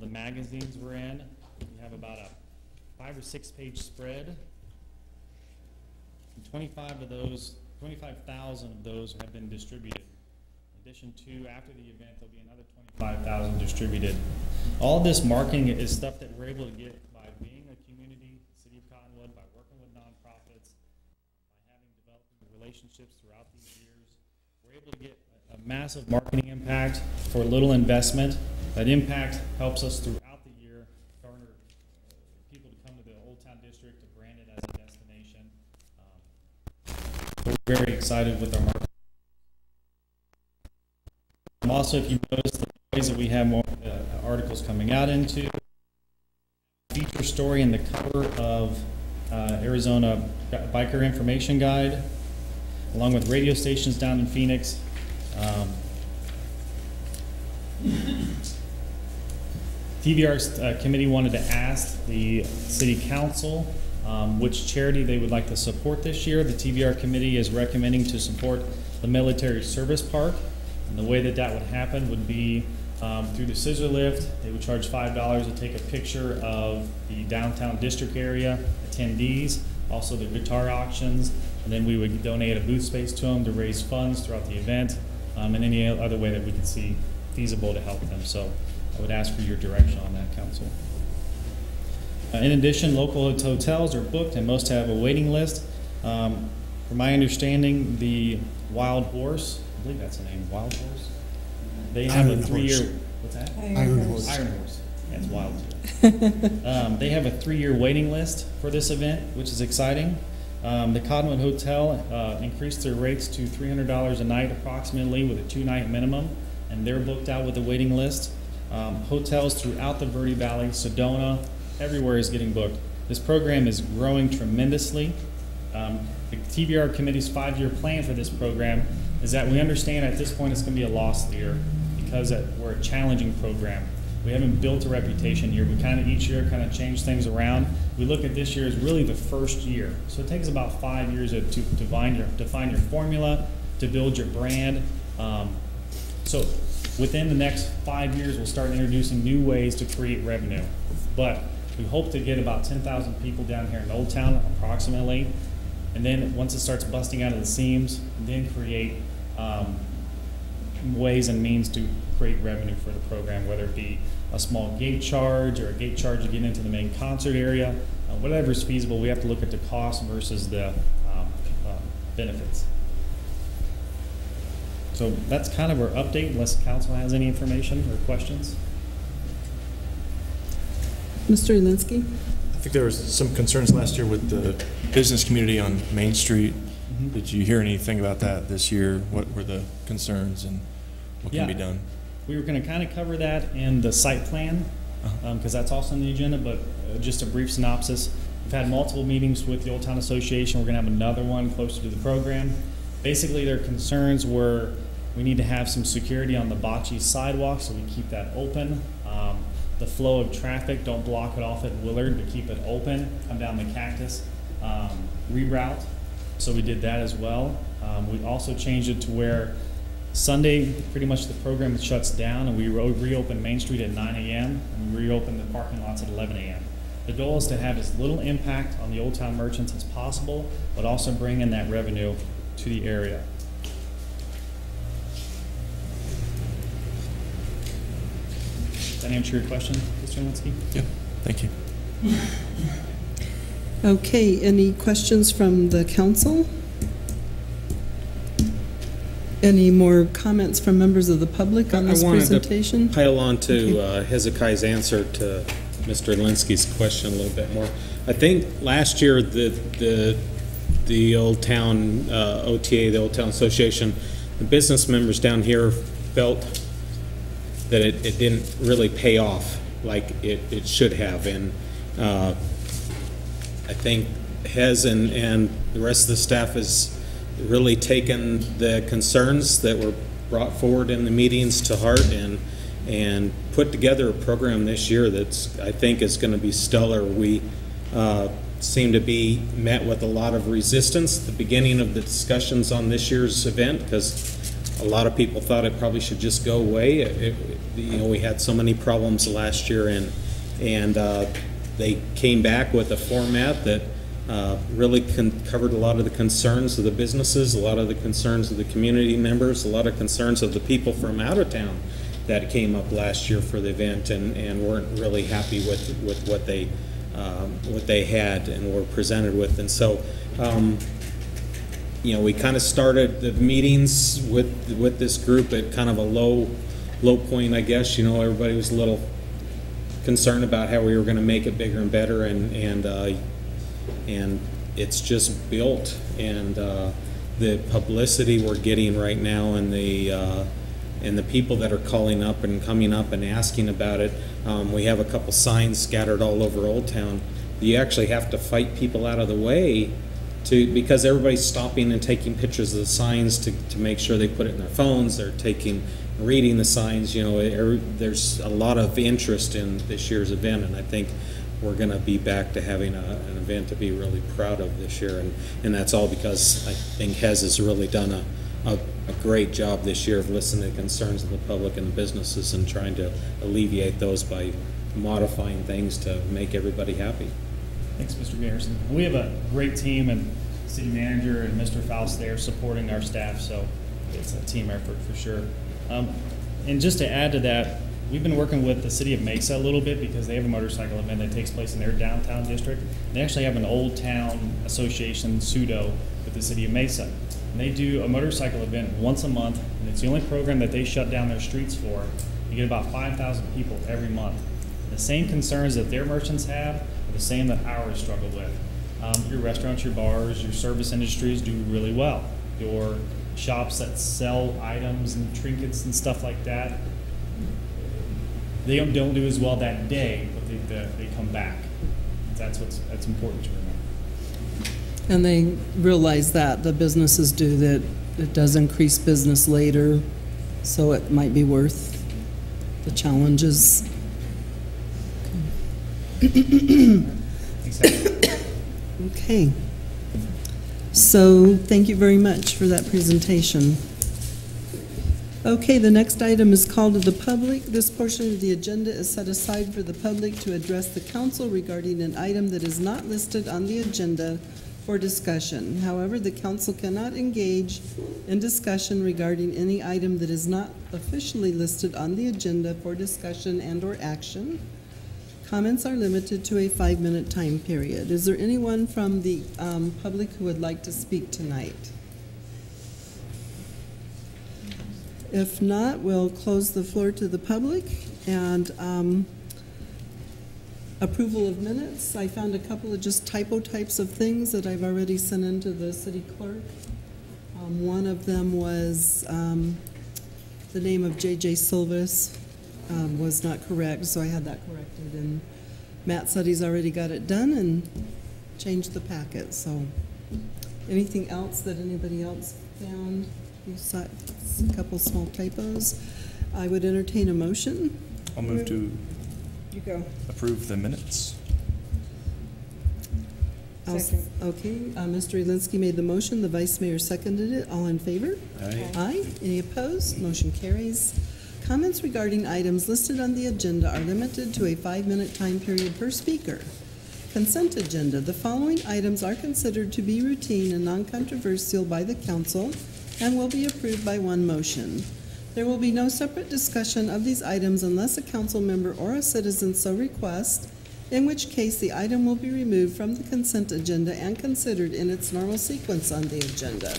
magazines we're in. We have about a 5 or 6 page spread. And 25,000 of those have been distributed. In addition to, after the event, there'll be another 25,000 distributed. All this marketing is stuff that we're able to get by being a community, City of Cottonwood, by working with nonprofits, by having developed relationships throughout these years. We're able to get a massive marketing impact for little investment. That impact helps us throughout the year garner people to come to the Old Town District to brand it as a destination. We're very excited with our marketing. Also, if you notice the ways that we have more articles coming out into, feature story in the cover of Arizona Biker Information Guide, along with radio stations down in Phoenix. TVR's committee wanted to ask the City Council which charity they would like to support this year. The TVR committee is recommending to support the Military Service Park. And the way that that would happen would be through the scissor lift. They would charge $5 to take a picture of the downtown district area attendees, also the guitar auctions, and then we would donate a booth space to them to raise funds throughout the event, and any other way that we could see feasible to help them. So I would ask for your direction on that, Council. In addition, local hotels are booked and most have a waiting list. From my understanding, the Wild Horse, I believe that's the name, Wild Horse, they have a 3-year, what's that? Iron Horse. Iron Horse, that's wild too. They have a 3-year waiting list for this event, which is exciting. The Cottonwood Hotel increased their rates to $300 a night approximately with a 2-night minimum, and they're booked out with a waiting list. Hotels throughout the Verde Valley, Sedona, everywhere is getting booked. This program is growing tremendously. The TVR committee's 5-year plan for this program is that we understand at this point it's going to be a lost year because we're a challenging program. We haven't built a reputation here. We kind of each year kind of change things around. We look at this year as really the first year. So it takes about 5 years to define your formula, to build your brand. So within the next 5 years, we'll start introducing new ways to create revenue. But we hope to get about 10,000 people down here in Old Town approximately. And then once it starts busting out of the seams, then create ways and means to create revenue for the program, whether it be a small gate charge or a gate charge to get into the main concert area. Whatever is feasible, we have to look at the cost versus the benefits. So that's kind of our update, unless council has any information or questions. Mr. Elinsky? I think there was some concerns last year with the business community on Main Street. Did you hear anything about that this year? What were the concerns and what can be done? We were going to kind of cover that in the site plan, because that's also on the agenda, but just a brief synopsis. We've had multiple meetings with the Old Town Association. We're going to have another one closer to the program. Basically, their concerns were we need to have some security on the bocce sidewalk so we keep that open. The flow of traffic, don't block it off at Willard, but keep it open. Come down the Cactus, reroute. So we did that as well. We also changed it to where Sunday, pretty much the program shuts down, and we reopen Main Street at 9 a.m. and we reopen the parking lots at 11 a.m. The goal is to have as little impact on the Old Town merchants as possible, but also bring in that revenue to the area. Does that answer your question, Mr. Linsky? Yeah, thank you. Okay, any questions from the council? Any more comments from members of the public on this presentation? I wanted to pile on to Hezekiah's answer to Mr. Linsky's question a little bit more. I think last year the Old Town OTA, the Old Town Association, the business members down here felt that it didn't really pay off like it should have. And I think Hez and the rest of the staff has really taken the concerns that were brought forward in the meetings to heart and put together a program this year that's, I think, is going to be stellar. We seem to be met with a lot of resistance at the beginning of the discussions on this year's event, because a lot of people thought it probably should just go away. You know, we had so many problems last year, and they came back with a format that really covered a lot of the concerns of the businesses, a lot of the concerns of the community members, a lot of concerns of the people from out of town that came up last year for the event and weren't really happy with what they had and were presented with. And so, you know, we kind of started the meetings with this group at kind of a low point, I guess. You know, everybody was a little concerned about how we were going to make it bigger and better, and it's just built. And the publicity we're getting right now, and the people that are calling up and coming up and asking about it. We have a couple signs scattered all over Old Town. You actually have to fight people out of the way because everybody's stopping and taking pictures of the signs to make sure they put it in their phones. They're reading the signs. You know, there's a lot of interest in this year's event, and I think we're going to be back to having an event to be really proud of this year, and that's all because I think Hez has really done a great job this year of listening to concerns of the public and the businesses and trying to alleviate those by modifying things to make everybody happy. Thanks, Mr. Garrison. We have a great team, and city manager and Mr. Faust there supporting our staff, so it's a team effort for sure. And just to add to that, we've been working with the city of Mesa a little bit because they have a motorcycle event that takes place in their downtown district. They actually have an Old Town Association pseudo with the city of Mesa. And they do a motorcycle event once a month, and it's the only program that they shut down their streets for. You get about 5,000 people every month. The same concerns that their merchants have are the same that ours struggle with. Your restaurants, your bars, your service industries do really well. Your shops that sell items and trinkets and stuff like that, they don't do as well that day, but they come back. That's important to remember. And they realize that the businesses do that. It does increase business later, so it might be worth the challenges. Okay. So thank you very much for that presentation. Okay, the next item is called to the public. This portion of the agenda is set aside for the public to address the council regarding an item that is not listed on the agenda for discussion. However, the council cannot engage in discussion regarding any item that is not officially listed on the agenda for discussion and/or action. Comments are limited to a 5-minute time period. Is there anyone from the public who would like to speak tonight? If not, we'll close the floor to the public. And approval of minutes. I found a couple of just typo types of things that I've already sent into the city clerk. One of them was the name of J.J. Silvis was not correct, so I had that corrected. And Matt said he's already got it done and changed the packet. So anything else that anybody else found? You saw a couple small typos. I would entertain a motion. I'll move to You go. approve the minutes. Second. Okay, Mr. Elinsky made the motion, the vice mayor seconded it. All in favor? Aye. Aye. Any opposed? Motion carries. Comments regarding items listed on the agenda are limited to a 5-minute time period per speaker. Consent agenda. The following items are considered to be routine and non-controversial by the council and will be approved by one motion. There will be no separate discussion of these items unless a council member or a citizen so requests, in which case the item will be removed from the consent agenda and considered in its normal sequence on the agenda.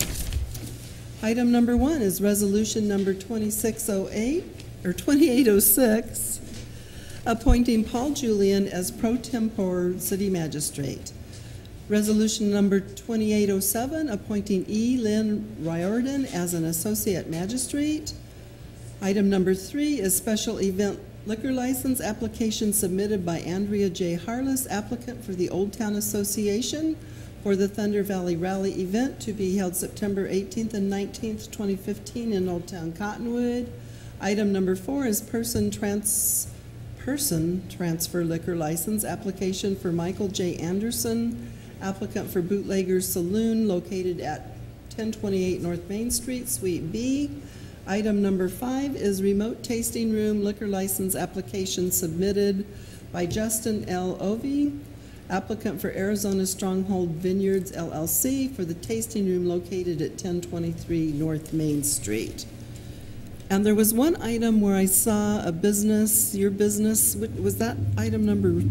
Item number 1 is resolution number 2806, appointing Paul Julian as pro tempore city magistrate. Resolution number 2807, appointing E. Lynn Riordan as an associate magistrate. Item number 3 is special event liquor license application submitted by Andrea J. Harless, applicant for the Old Town Association for the Thunder Valley Rally event to be held September 18th and 19th, 2015 in Old Town Cottonwood. Item number 4 is person transfer liquor license application for Michael J. Anderson, applicant for Bootlegger's Saloon located at 1028 North Main Street, Suite B. Item number 5 is remote tasting room liquor license application submitted by Justin L. Ovey, applicant for Arizona Stronghold Vineyards LLC for the tasting room located at 1023 North Main Street. And there was one item where I saw a business, your business, was that item number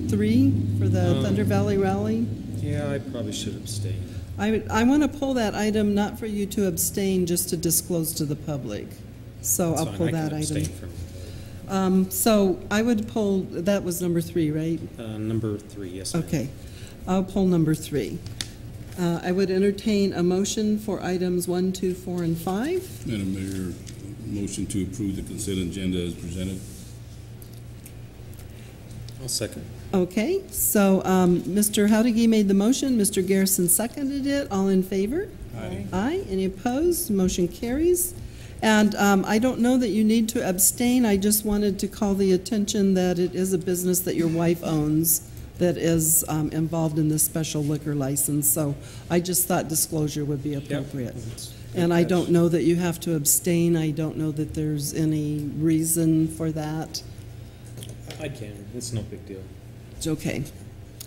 3 for the Thunder Valley Rally? Yeah, I probably should abstain. I want to pull that item, not for you to abstain, just to disclose to the public. So That's I'll fine. pull I can that item. abstain from it. So I would pull, that was number 3, right? Number 3, yes, ma'am. Okay. I'll pull number 3. I would entertain a motion for items 1, 2, 4, and 5. Madam Mayor, motion to approve the consent agenda as presented. I'll second. Okay, so Mr. Howdiggy made the motion, Mr. Garrison seconded it. All in favor? Aye. Aye. Any opposed? Motion carries. And I don't know that you need to abstain. I just wanted to call the attention that it is a business that your wife owns that is involved in this special liquor license. So I just thought disclosure would be appropriate. And I don't know that you have to abstain. I don't know that there's any reason for that. I can. It's no big deal. It's okay.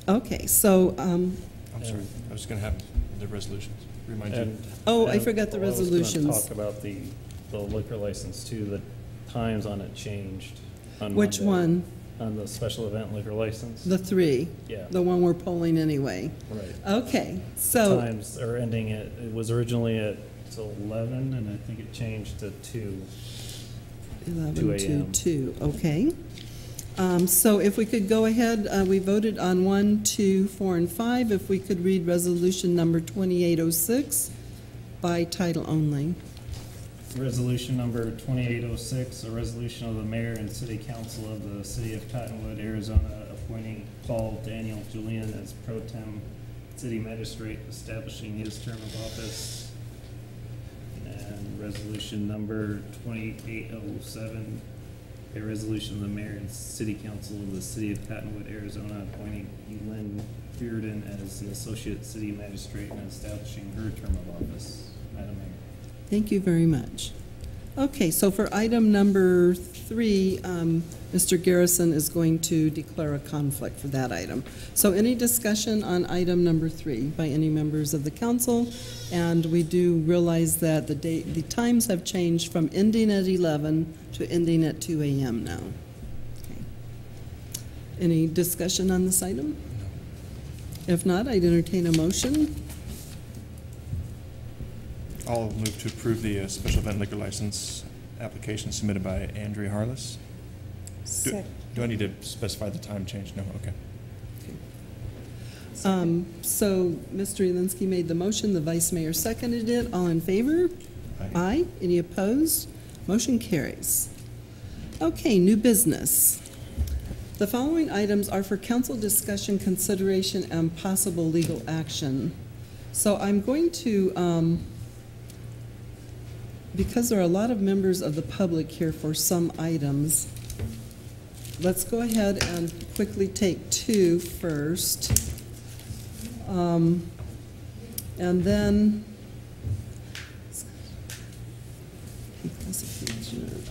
Okay, so, I'm sorry, I was going to have the resolutions. Remind you. I forgot the I was resolutions. gonna talk about the liquor license too. The times on it changed on Which Monday. one? On the special event liquor license. The 3? Yeah. The one we're polling anyway? Right. Okay, so. Times are ending at, it was originally at 11, and I think it changed to 2. 11 2 to a.m. 2, okay. So if we could go ahead, we voted on 1, 2, 4, and 5. If we could read resolution number 2806 by title only. Resolution number 2806, a resolution of the mayor and city council of the city of Cottonwood, Arizona, appointing Paul Daniel Julian as pro tem city magistrate, establishing his term of office. And resolution number 2807, a resolution of the mayor and city council of the city of Cottonwood, Arizona, appointing Lynn Riordan as the associate city magistrate and establishing her term of office. Madam Mayor. Thank you very much. Okay, so for item number 3, Mr. Garrison is going to declare a conflict for that item. So any discussion on item number 3 by any members of the council? And we do realize that the times have changed from ending at 11 to ending at 2 a.m. now. Okay. Any discussion on this item? If not, I'd entertain a motion. I'll move to approve the special event liquor license application submitted by Andrea Harless. Do I need to specify the time change? No, okay. So Mr. Elinsky made the motion, the Vice Mayor seconded it. All in favor? Aye. Any opposed? Motion carries. Okay, new business. The following items are for council discussion, consideration, and possible legal action. So I'm going to, because there are a lot of members of the public here for some items, let's go ahead and quickly take two first. And then,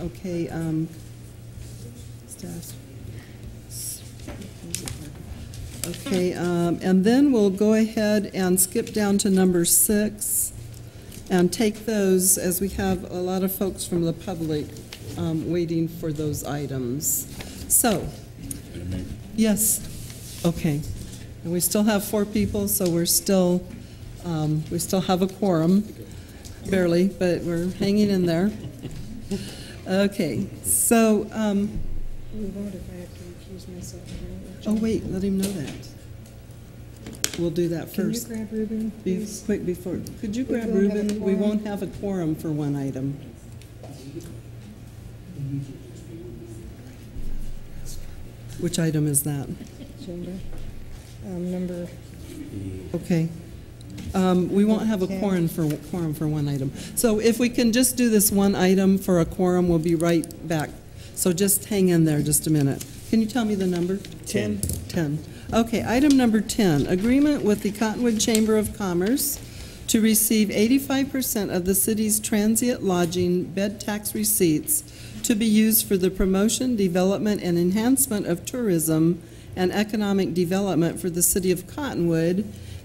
okay, staff. Okay, and then we'll go ahead and skip down to number 6 and take those, as we have a lot of folks from the public waiting for those items. So, yes, okay. And we still have 4 people, so we still have a quorum, barely, but we're hanging in there. Okay, so. We vote if I have to recuse myself. Oh, wait, let him know that. We'll do that first. Can you grab Ruben, please? Quick before, could you grab Ruben? We won't have a quorum for one item. Which item is that? Agenda. Number. Okay. We won't have a quorum for one item. So if we can just do this one item for a quorum, we'll be right back. So just hang in there just a minute. Can you tell me the number? 10. 10. Okay, item number 10, agreement with the Cottonwood Chamber of Commerce to receive 85% of the city's transient lodging bed tax receipts to be used for the promotion, development, and enhancement of tourism and economic development for the city of Cottonwood.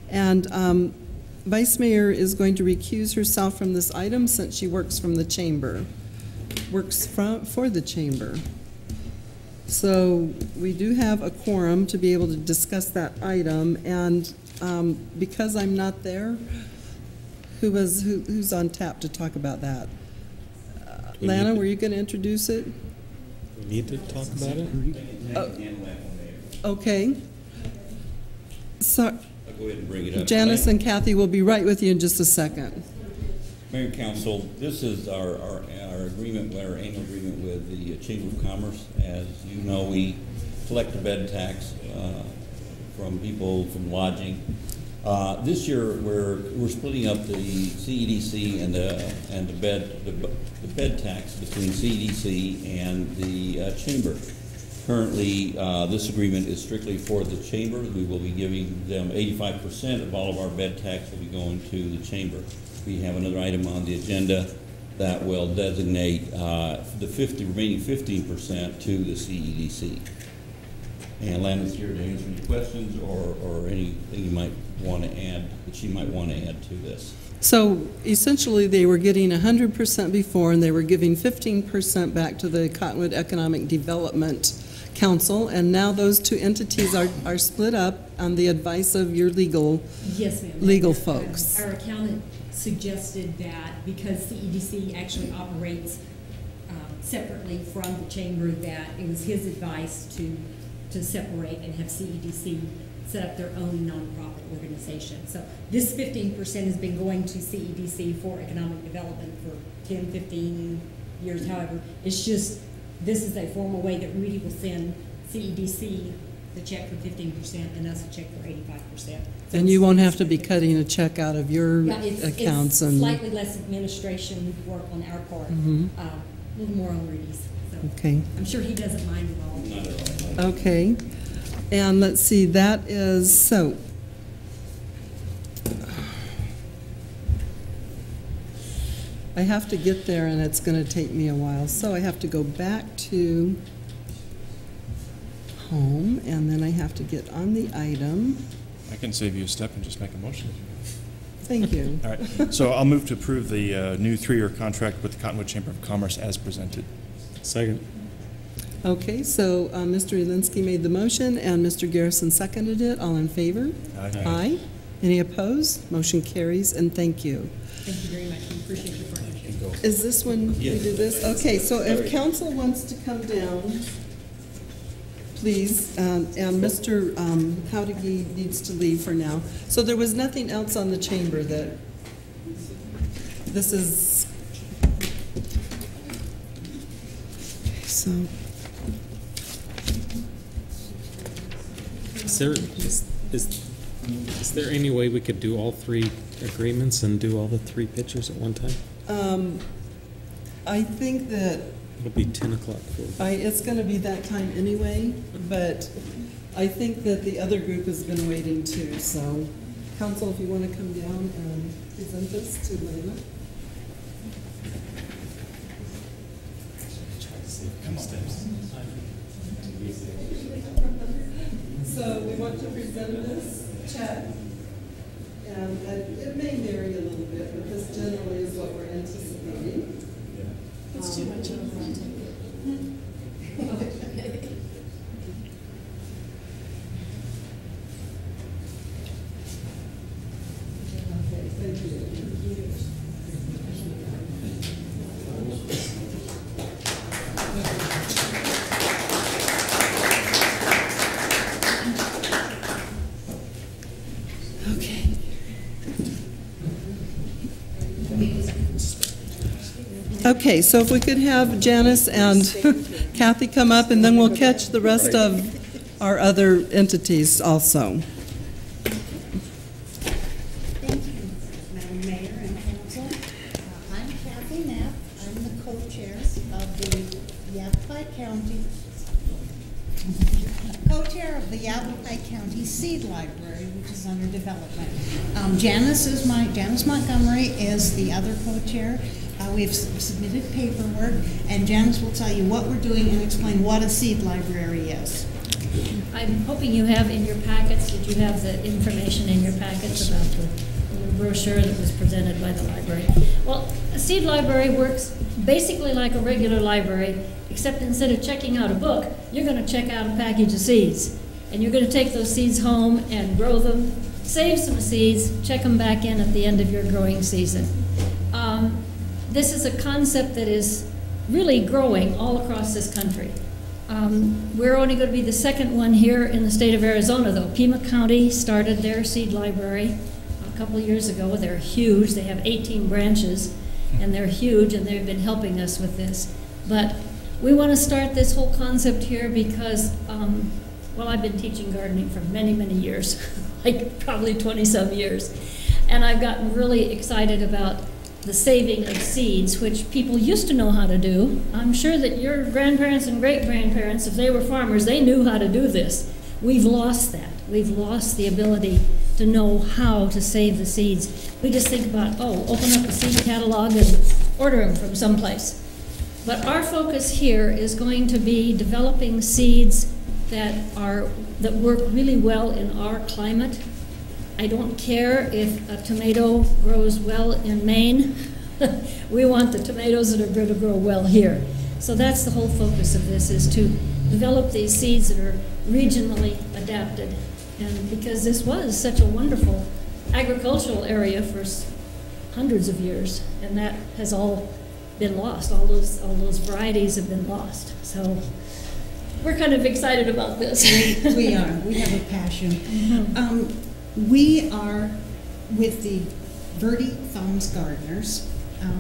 And Vice Mayor is going to recuse herself from this item since she works from the chamber, for the chamber. So we do have a quorum to be able to discuss that item, and because I'm not there, who's on tap to talk about that? Lana, were you going to introduce it? We need to talk about it? Okay. So, I'll go ahead and bring it up. Janice and Kathy will be right with you in just a second. Mayor and Council, this is our agreement, our annual agreement with the Chamber of Commerce. As you know, we collect a bed tax from people from lodging. This year, we're splitting up the CEDC and the bed tax between CEDC and the Chamber. Currently, this agreement is strictly for the Chamber. We will be giving them 85% of all of our bed tax will be going to the Chamber. We have another item on the agenda that will designate the remaining 15% to the CEDC. And Lana's here to answer any questions or anything you might want to add, that she might want to add to this. So essentially, they were getting 100% before, and they were giving 15% back to the Cottonwood Economic Development Council, and now those two entities are split up on the advice of your legal folks. Our accountant suggested that because CEDC actually operates separately from the chamber, that it was his advice to separate and have CEDC set up their own nonprofit organization. So this 15% has been going to CEDC for economic development for 10, 15 years, however. It's just, this is a formal way that RUDY will send CEDC the check for 15% and us a check for 85%. So and you won't have to be cutting a check out of your accounts. It's slightly less administration work on our part, a little more on RUDY's. So okay. I'm sure he doesn't mind at all. Not at all. Okay. And let's see, that is, so. I have to get there, and it's going to take me a while. So I have to go back to home, and then I have to get on the item. I can save you a step and just make a motion. Thank you. All right. So I'll move to approve the new 3-year contract with the Cottonwood Chamber of Commerce as presented. Second. Okay, so Mr. Elinsky made the motion, and Mr. Garrison seconded it. All in favor? Aye. Aye. Any opposed? Motion carries, and thank you. Thank you very much. We appreciate your partnership. go. Is this when we Yes. do this? Okay, so if council wants to come down, please, and Mr. Howdiggy needs to leave for now. So there was nothing else on the chamber that, this is, so. Is there any way we could do all three agreements and do all the three pictures at one time? I think that It'll be 10 o'clock. it's going to be that time anyway, but I think that the other group has been waiting too. So, council, if you want to come down and present this to Layla. So we want to present this check, and it may vary a little bit, but this generally is what we're anticipating. It's too much of a Okay, thank you. Okay, so if we could have Janice and Kathy come up, and then we'll catch the rest of our other entities also. Thank you, Madam Mayor and Council. I'm Kathy Knapp. I'm the co-chair of the Yavapai County Seed Library, which is under development. Janice Montgomery is the other co-chair. We've submitted paperwork, and Janice will tell you what we're doing and explain what a seed library is. I'm hoping you have in your packets, that you have the information in your packets about the little brochure that was presented by the library. Well, a seed library works basically like a regular library, except instead of checking out a book, you're going to check out a package of seeds. And you're going to take those seeds home and grow them, save some seeds, check them back in at the end of your growing season. This is a concept that is really growing all across this country. We're only going to be the second one here in the state of Arizona, though. PIMA County started their seed library a couple of years ago. They're huge. They have 18 branches, and they're huge, and they've been helping us with this. But we want to start this whole concept here because, well, I've been teaching gardening for many, many years, like probably 20-some years. And I've gotten really excited about the saving of seeds, which people used to know how to do. I'm sure that your grandparents and great-grandparents, if they were farmers, they knew how to do this. We've lost that. We've lost the ability to know how to save the seeds. We just think about, oh, open up a seed catalog and order them from someplace. But our focus here is going to be developing seeds that work really well in our climate. I don't care if a tomato grows well in Maine. We want the tomatoes that are going to grow well here. So that's the whole focus of this, is to develop these seeds that are regionally adapted. And because this was such a wonderful agricultural area for hundreds of years, and that has all been lost. All those varieties have been lost. So we're kind of excited about this. We are. We have a passion. Mm-hmm. We are with the Verde Thumbs Gardeners.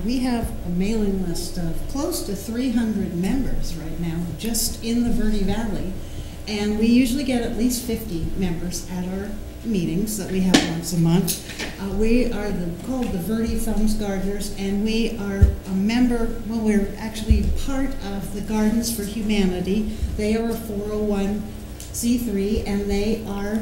We have a mailing list of close to 300 members right now, just in the Verde Valley. And we usually get at least 50 members at our meetings that we have once a month. We are called the Verde Thumbs Gardeners, and we are a member, well, we're actually part of the Gardens for Humanity. They are a 401c3, and they are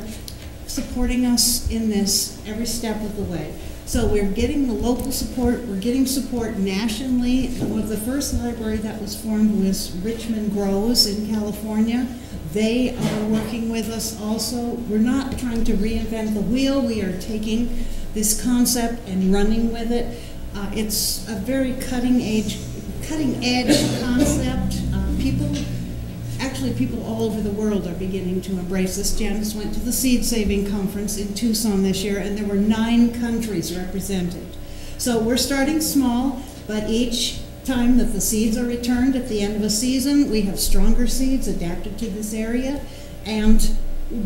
supporting us in this every step of the way. So we're getting the local support, we're getting support nationally. The first library that was formed was Richmond Grows in California. They are working with us also. We're not trying to reinvent the wheel. We are taking this concept and running with it. It's a very cutting edge concept. People all over the world are beginning to embrace this. Janice went to the Seed Saving Conference in Tucson this year, and there were 9 countries represented. So we're starting small. But each time that the seeds are returned at the end of a season, we have stronger seeds adapted to this area, and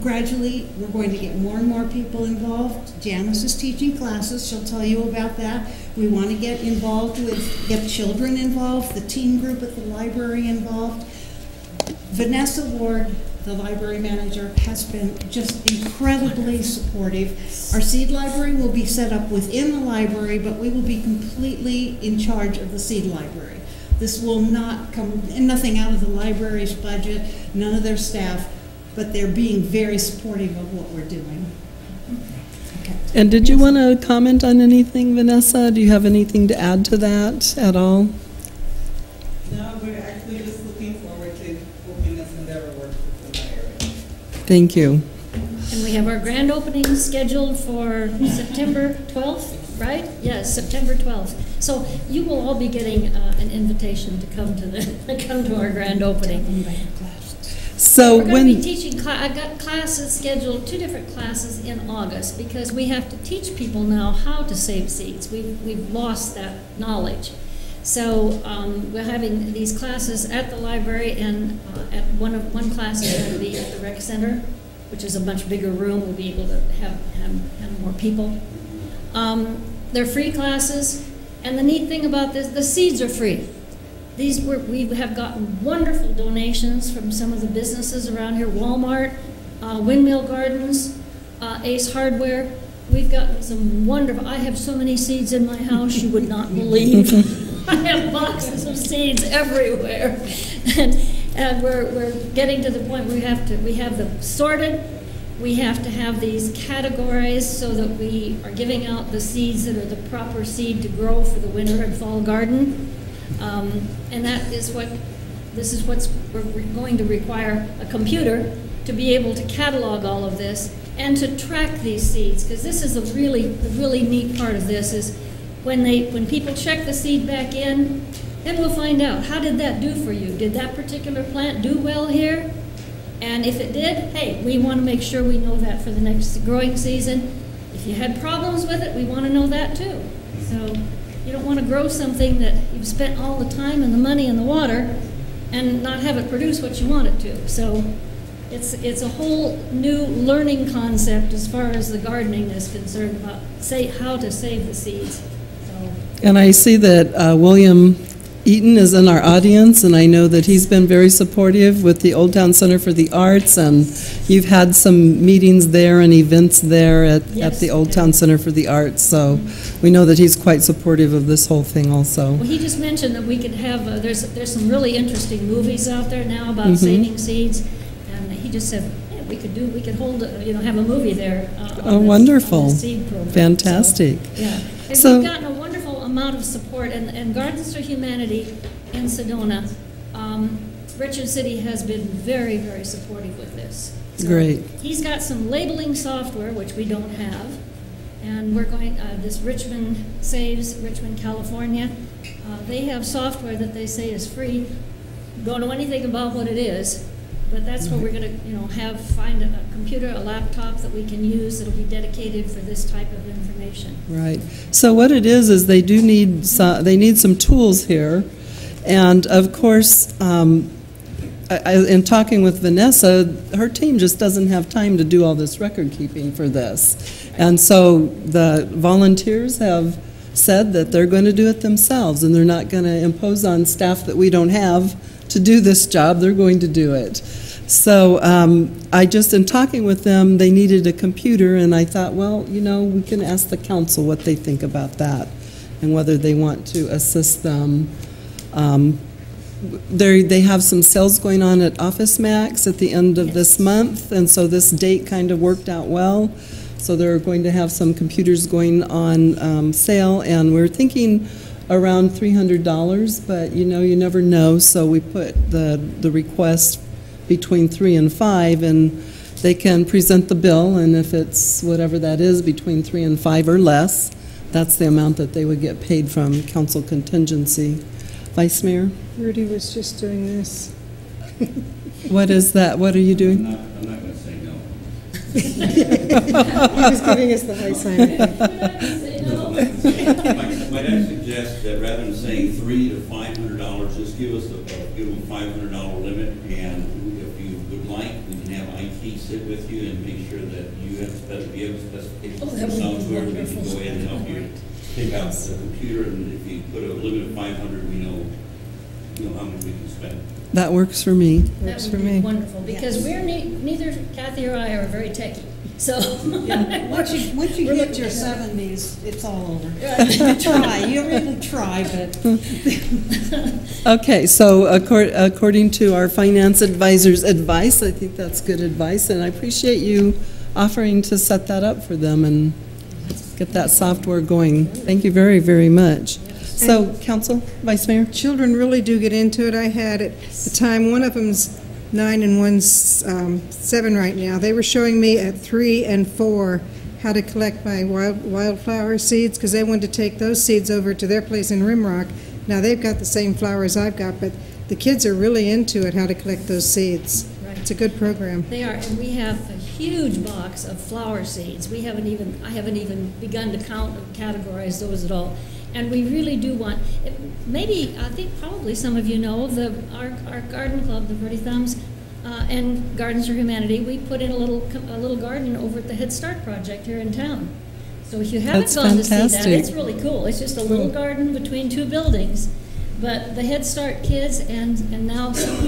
gradually we're going to get more and more people involved. Janice is teaching classes, she'll tell you about that. We want to get children involved, the teen group at the library involved. Vanessa Ward, the library manager, has been just incredibly supportive. Our seed library will be set up within the library, but we will be completely in charge of the seed library. This will not come, and nothing out of the library's budget, none of their staff, but they're being very supportive of what we're doing. Okay. And did you want to comment on anything, Vanessa? Do you have anything to add to that at all? No, we're actually just looking forward to hoping this endeavor works with the library. Thank you. And we have our grand opening scheduled for September 12th, right? Yes, September 12th. So you will all be getting an invitation to come to our grand opening. So we're going to be teaching. I got classes scheduled, 2 different classes in August, because we have to teach people now how to save seeds. We've lost that knowledge. So we're having these classes at the library, and at one class is going to be at the rec center, which is a much bigger room. We'll be able to have more people. They're free classes, and the neat thing about this, the seeds are free. We have gotten wonderful donations from some of the businesses around here, Walmart, Windmill Gardens, Ace Hardware. We've gotten some wonderful, I have so many seeds in my house you would not believe. I have boxes of seeds everywhere. And we're getting to the point where we have them sorted. We have to have these categorized so that we are giving out the seeds that are the proper seed to grow for the winter and fall garden. And this is what's we're going to require a computer to be able to catalog all of this and to track these seeds, because this is the really neat part of this is when people check the seed back in, then we'll find out, how did that do for you? Did that particular plant do well here? And if it did, hey, we want to make sure we know that for the next growing season. If you had problems with it, we want to know that too. So you don't want to grow something that you've spent all the time and the money and the water and not have it produce what you want it to. So it's a whole new learning concept as far as the gardening is concerned about how to save the seeds. So. And I see that William Eaton is in our audience, and I know that he's been very supportive with the Old Town Center for the Arts, and you've had some meetings there and events there at the Old Town Center for the Arts, so we know that he's quite supportive of this whole thing also. Well, he just mentioned that we could have, there's some really interesting movies out there now about saving seeds, and he just said, yeah, we could hold, have a movie there. Oh, wonderful. On the seed program. Fantastic. So, yeah. And so, we've gotten a wonderful amount of support, and Gardens for Humanity in Sedona, Richard City has been very, very supportive with this. So great. He's got some labeling software, which we don't have, and we're going, this Richmond Saves, Richmond, California, they have software that they say is free. Don't know anything about what it is, but that's what we're going to, find a computer, a laptop that we can use that'll be dedicated for this type of information. Right. So what it is they do need some tools here, and of course, in talking with Vanessa, her team just doesn't have time to do all this record keeping for this, and so the volunteers have said that they're going to do it themselves, and they're not going to impose on staff that we don't have to do this job. They're going to do it. So in talking with them, they needed a computer, and I thought, well, we can ask the council what they think about that and whether they want to assist them. They have some sales going on at Office Max at the end of this month, and so this date kind of worked out well. So they're going to have some computers going on sale, and we're thinking around $300, but you never know, so we put the request between 3 and 5, and they can present the bill, and if it's whatever that is, between 3 and 5 or less, that's the amount that they would get paid from council contingency. Vice Mayor? Rudy was just doing this. What is that? What are you doing? I'm not going to say no. He was giving us the high sign. Might I suggest that rather than saying saying $300 to $500. Just give us give them a $500 limit, and if you would like, we can have IT sit with you and make sure that you have specifications for software. We can go ahead and help you take out the computer, and if you put a limit of 500, we know how much we can spend. That works for me. That would be wonderful, because we're neither Kathy or I are very techy. So once you get your 70s, it's all over. You try, you really try, but. Okay, so according to our finance advisor's advice, I think that's good advice, and I appreciate you offering to set that up for them and get that software going. Thank you very, very much. So, Council, Vice Mayor? Children really do get into it. I had at the time, one of them's 9 and one's 7 right now. They were showing me at 3 and 4 how to collect my wildflower seeds, because they wanted to take those seeds over to their place in Rimrock. Now they've got the same flowers I've got, but the kids are really into it, how to collect those seeds. Right. It's a good program. They are, and we have a huge box of flower seeds. I haven't even begun to count or categorize those at all. And we really do want, maybe, I think probably some of you know, our garden club, the Verde Thumbs, and Gardens for Humanity, we put in a little garden over at the Head Start project here in town. So if you haven't gone to see that, it's really cool. It's just a little garden between 2 buildings. But the Head Start kids and now some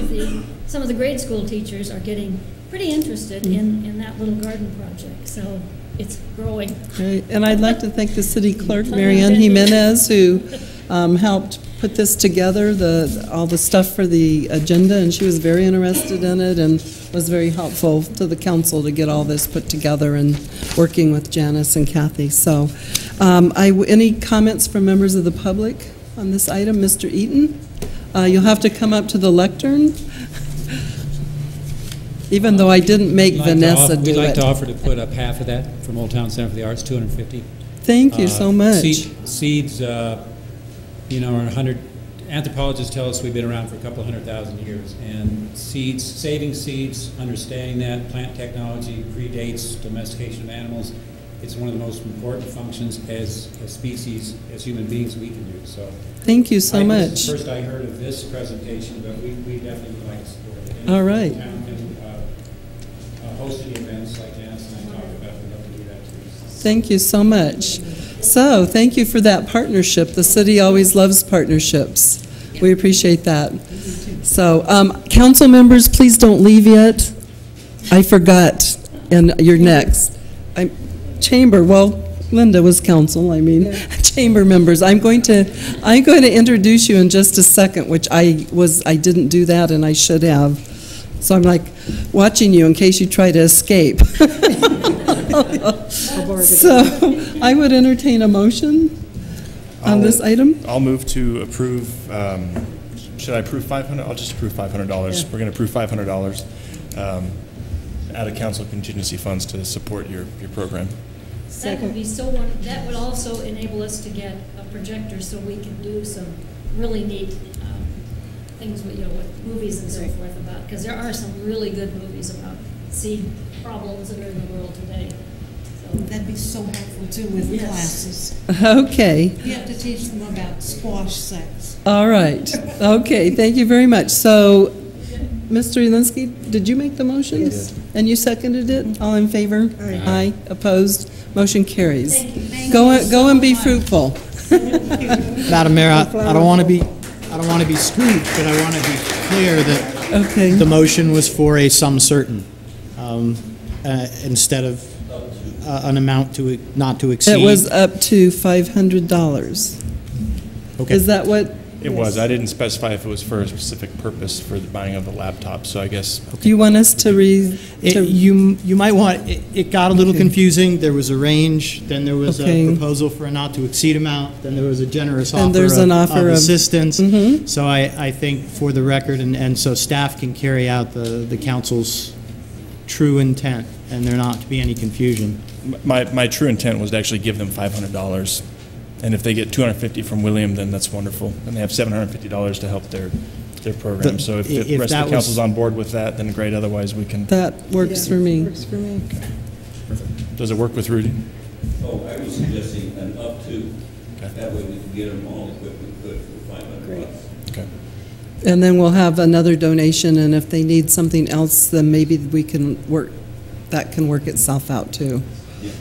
of the grade school teachers are getting pretty interested in that little garden project. So it's growing. Great. And I'd like to thank the city clerk, Marianne Jimenez, who helped put this together, all the stuff for the agenda, and she was very interested in it and was very helpful to the council to get all this put together and working with Janice and Kathy. So any comments from members of the public on this item? Mr. Eaton, you'll have to come up to the lectern. Even though I didn't make Vanessa do it. We'd like to offer to put up half of that from Old Town Center for the Arts, $250. Thank you so much. Seeds, are 100. Anthropologists tell us we've been around for a couple 100,000 years, and seeds, saving seeds, understanding that plant technology predates domestication of animals. It's one of the most important functions as a species, as human beings, we can do. So. Thank you so much. First, I heard of this presentation, but we definitely would like to support it. And all right. Hosting events like Janice and I talked about, we'd love to do that too. Thank you so much. So, thank you for that partnership. The city always loves partnerships. We appreciate that. So, council members, please don't leave yet. I forgot, and you're next. Chamber, well, Linda was council, chamber members. I'm going to introduce you in just a second, which I didn't do that, and I should have. So I'm like watching you in case you try to escape. So I would entertain a motion on this item. I'll move to approve, should I approve $500? I'll just approve $500. Yeah. We're going to approve $500 out of council contingency funds to support your program. That would be so wonderful. That would also enable us to get a projector so we can do some really neat things with, with movies and so forth about, because there are some really good movies about seed problems that are in the world today. So that'd be so helpful too with classes. Okay. You have to teach them about squash sex. All right. Okay. Thank you very much. So, Mr. Elinsky, did you make the motion? Yes. And you seconded it? All in favor? Aye. Aye. Opposed? Motion carries. Thank you. Go and be fruitful. Madam Mayor, I don't want to be screwed, but I want to be clear that the motion was for a sum certain instead of an amount not to exceed. It was up to $500. Okay. Is that what? It was. I didn't specify if it was for a specific purpose for the buying of the laptop, so I guess. Okay. Do you want us to you might want, it got a little confusing. There was a range, then there was a proposal for a not to exceed amount, then there was a generous offer of assistance. Mm-hmm. So I think for the record, and so staff can carry out the council's true intent, and there not to be any confusion. My true intent was to actually give them $500. And if they get $250 from William, then that's wonderful. And they have $750 to help their program. So if the rest of the council's on board with that, then great. Otherwise, we can. That works for me. Works for me. Okay. Perfect. Does it work with Rudy? Oh, I was suggesting an up to. Okay. That way we can get them all equipment good for Great. Okay. And then we'll have another donation, and if they need something else, then maybe we can work, that can work itself out too. Yeah.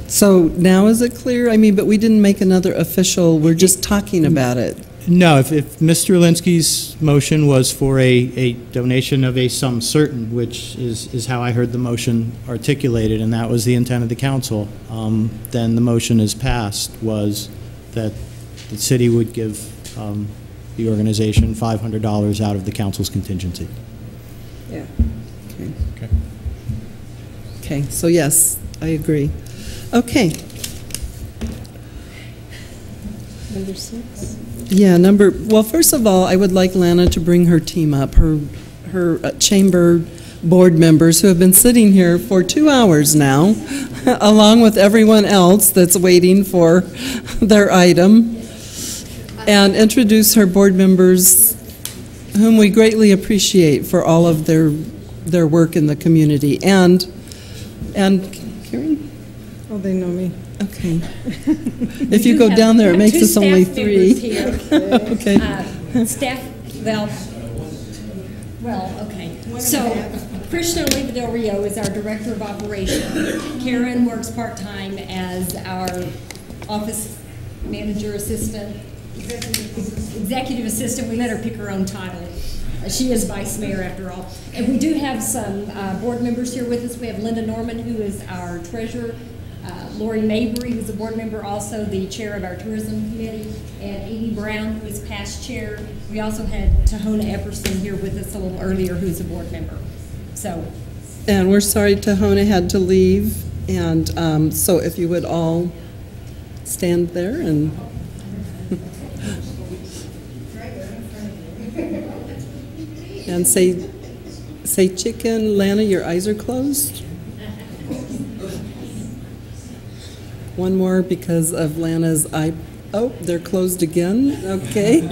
So now is it clear? I mean, but we didn't make another official, we're just talking about it. No, if Mr. Linsky's motion was for a donation of a sum certain, which is how I heard the motion articulated, and that was the intent of the council, then the motion is passed, was that the city would give the organization $500 out of the council's contingency. Yeah. Okay. Okay, so yes, I agree. Okay. Number 6? Yeah, well, first of all, I would like Lana to bring her team up, her chamber board members who have been sitting here for 2 hours now, along with everyone else that's waiting for their item, and introduce her board members, whom we greatly appreciate for all of their work in the community. And Karen? Oh, they know me. Okay. If you go down there, it makes us only 3. Okay. Staff, okay. So, Krishna Oliva Del Rio is our Director of Operations. Karen works part-time as our office manager assistant, executive assistant. We let her pick her own title. She is vice mayor after all. And we do have some board members here with us. We have Linda Norman, who is our treasurer. Lori Mabry, who's a board member, also the chair of our tourism committee, and Amy Brown, who is past chair. We also had Tahona Epperson here with us a little earlier, who's a board member. So. And we're sorry Tahona had to leave, and so if you would all stand there and. And say chicken. Lana, your eyes are closed. One more because of Lana's eye. Oh, they're closed again. Okay.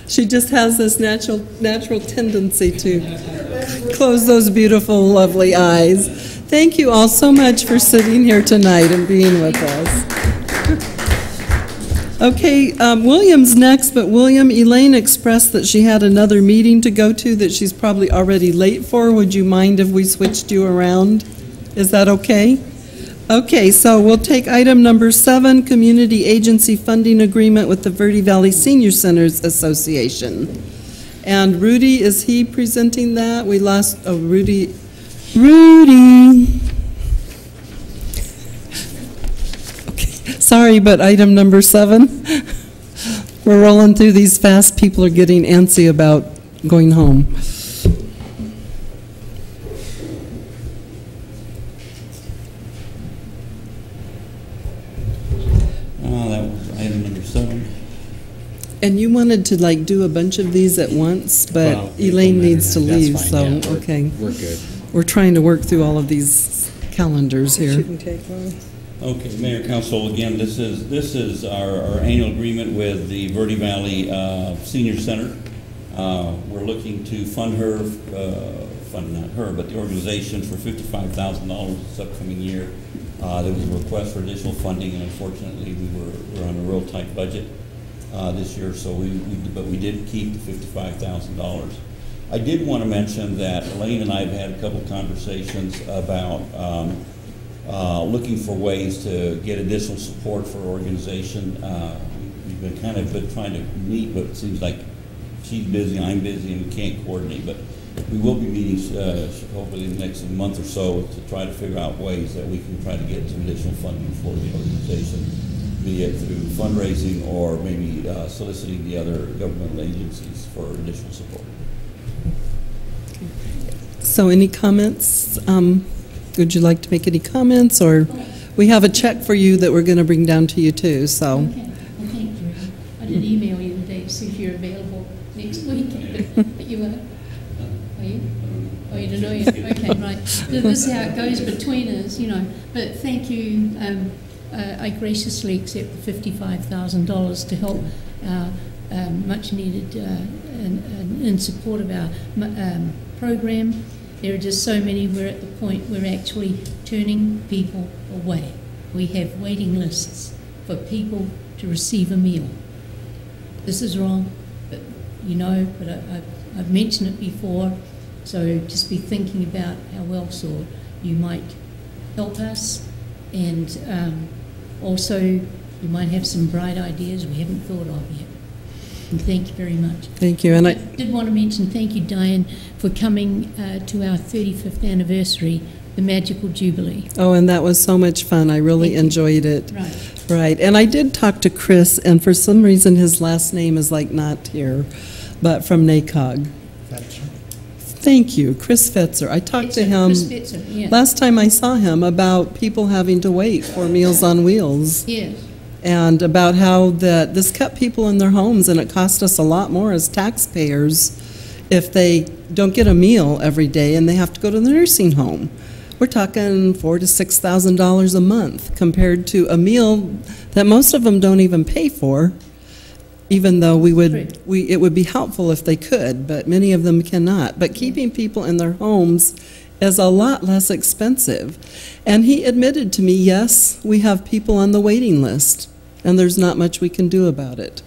She just has this natural tendency to close those beautiful, lovely eyes. Thank you all so much for sitting here tonight and being with us. Okay, William's next, but Elaine expressed that she had another meeting to go to that she's probably already late for. Would you mind if we switched you around? Is that okay? Okay, so we'll take item number 7, Community Agency Funding Agreement with the Verde Valley Senior Centers Association. And Rudy, is he presenting that? We lost, oh, Rudy. Sorry, but item number 7, we're rolling through these fast. People are getting antsy about going home. That was item number 7. And you wanted to like do a bunch of these at once, but well, Elaine needs to leave, fine, so yeah, okay. We're good. We're trying to work through all of these calendars here. Shouldn't take long. Okay, Mayor, Council, again, this is our annual agreement with the Verde Valley Senior Center. We're looking to fund her, not her, but the organization for $55,000 this upcoming year. There was a request for additional funding, and unfortunately, we're on a real tight budget this year, so but we did keep the $55,000. I did want to mention that Elaine and I have had a couple conversations about looking for ways to get additional support for our organization. We've been trying to meet, but it seems like she's busy, I'm busy, and we can't coordinate. But we will be meeting hopefully in the next month or so to try to figure out ways that we can try to get some additional funding for the organization, be it through fundraising or maybe soliciting the other governmental agencies for additional support. So any comments? Would you like to make any comments, or we have a check for you that we're going to bring down to you too, so. Okay, well, thank you. I did email you today to see if you're available next week, but you were, are you? Oh, you don't know yet? Okay, right. So this is how it goes between us, you know, but thank you. I graciously accept the $55,000 to help our much needed in support of our program. There are just so many. We're at the point we're actually turning people away. we have waiting lists for people to receive a meal. This is wrong, but but I've mentioned it before, so just be thinking about how else or you might help us, and also you might have some bright ideas we haven't thought of yet. And thank you very much. Thank you. And I did want to mention thank you, Diane, for coming to our 35th anniversary, the Magical Jubilee. Oh, and that was so much fun. I really enjoyed it. Right. Right. And I did talk to Chris, and for some reason his last name is like not here, but from NACOG. Thank you, Chris Fetzer. I talked to him Chris Fetzer, yeah. last time I saw him about people having to wait for Meals on Wheels. Yes. And about how that this kept people in their homes, and it cost us a lot more as taxpayers if they don't get a meal every day and they have to go to the nursing home. We're talking $4,000 to $6,000 a month compared to a meal that most of them don't even pay for, even though it would be helpful if they could, but many of them cannot. But keeping people in their homes is a lot less expensive. And he admitted to me, yes, we have people on the waiting list, and there's not much we can do about it.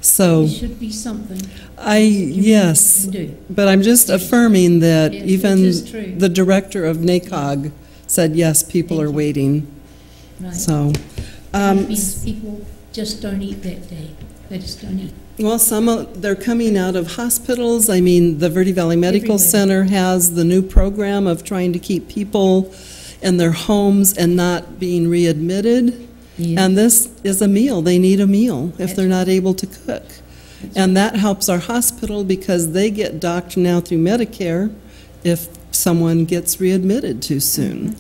So There should be something. Yes, but I'm just affirming that Yes, even it is true. the director of NACOG said, yes, people are waiting. Right. So, It means people just don't eat that day. They just don't eat. well, they're coming out of hospitals. I mean, the Verde Valley Medical Everywhere. Center has the new program of trying to keep people in their homes and not being readmitted. Yes. And this is a meal. They need a meal if they're not able to cook. And that helps our hospital because they get docked now through Medicare if someone gets readmitted too soon.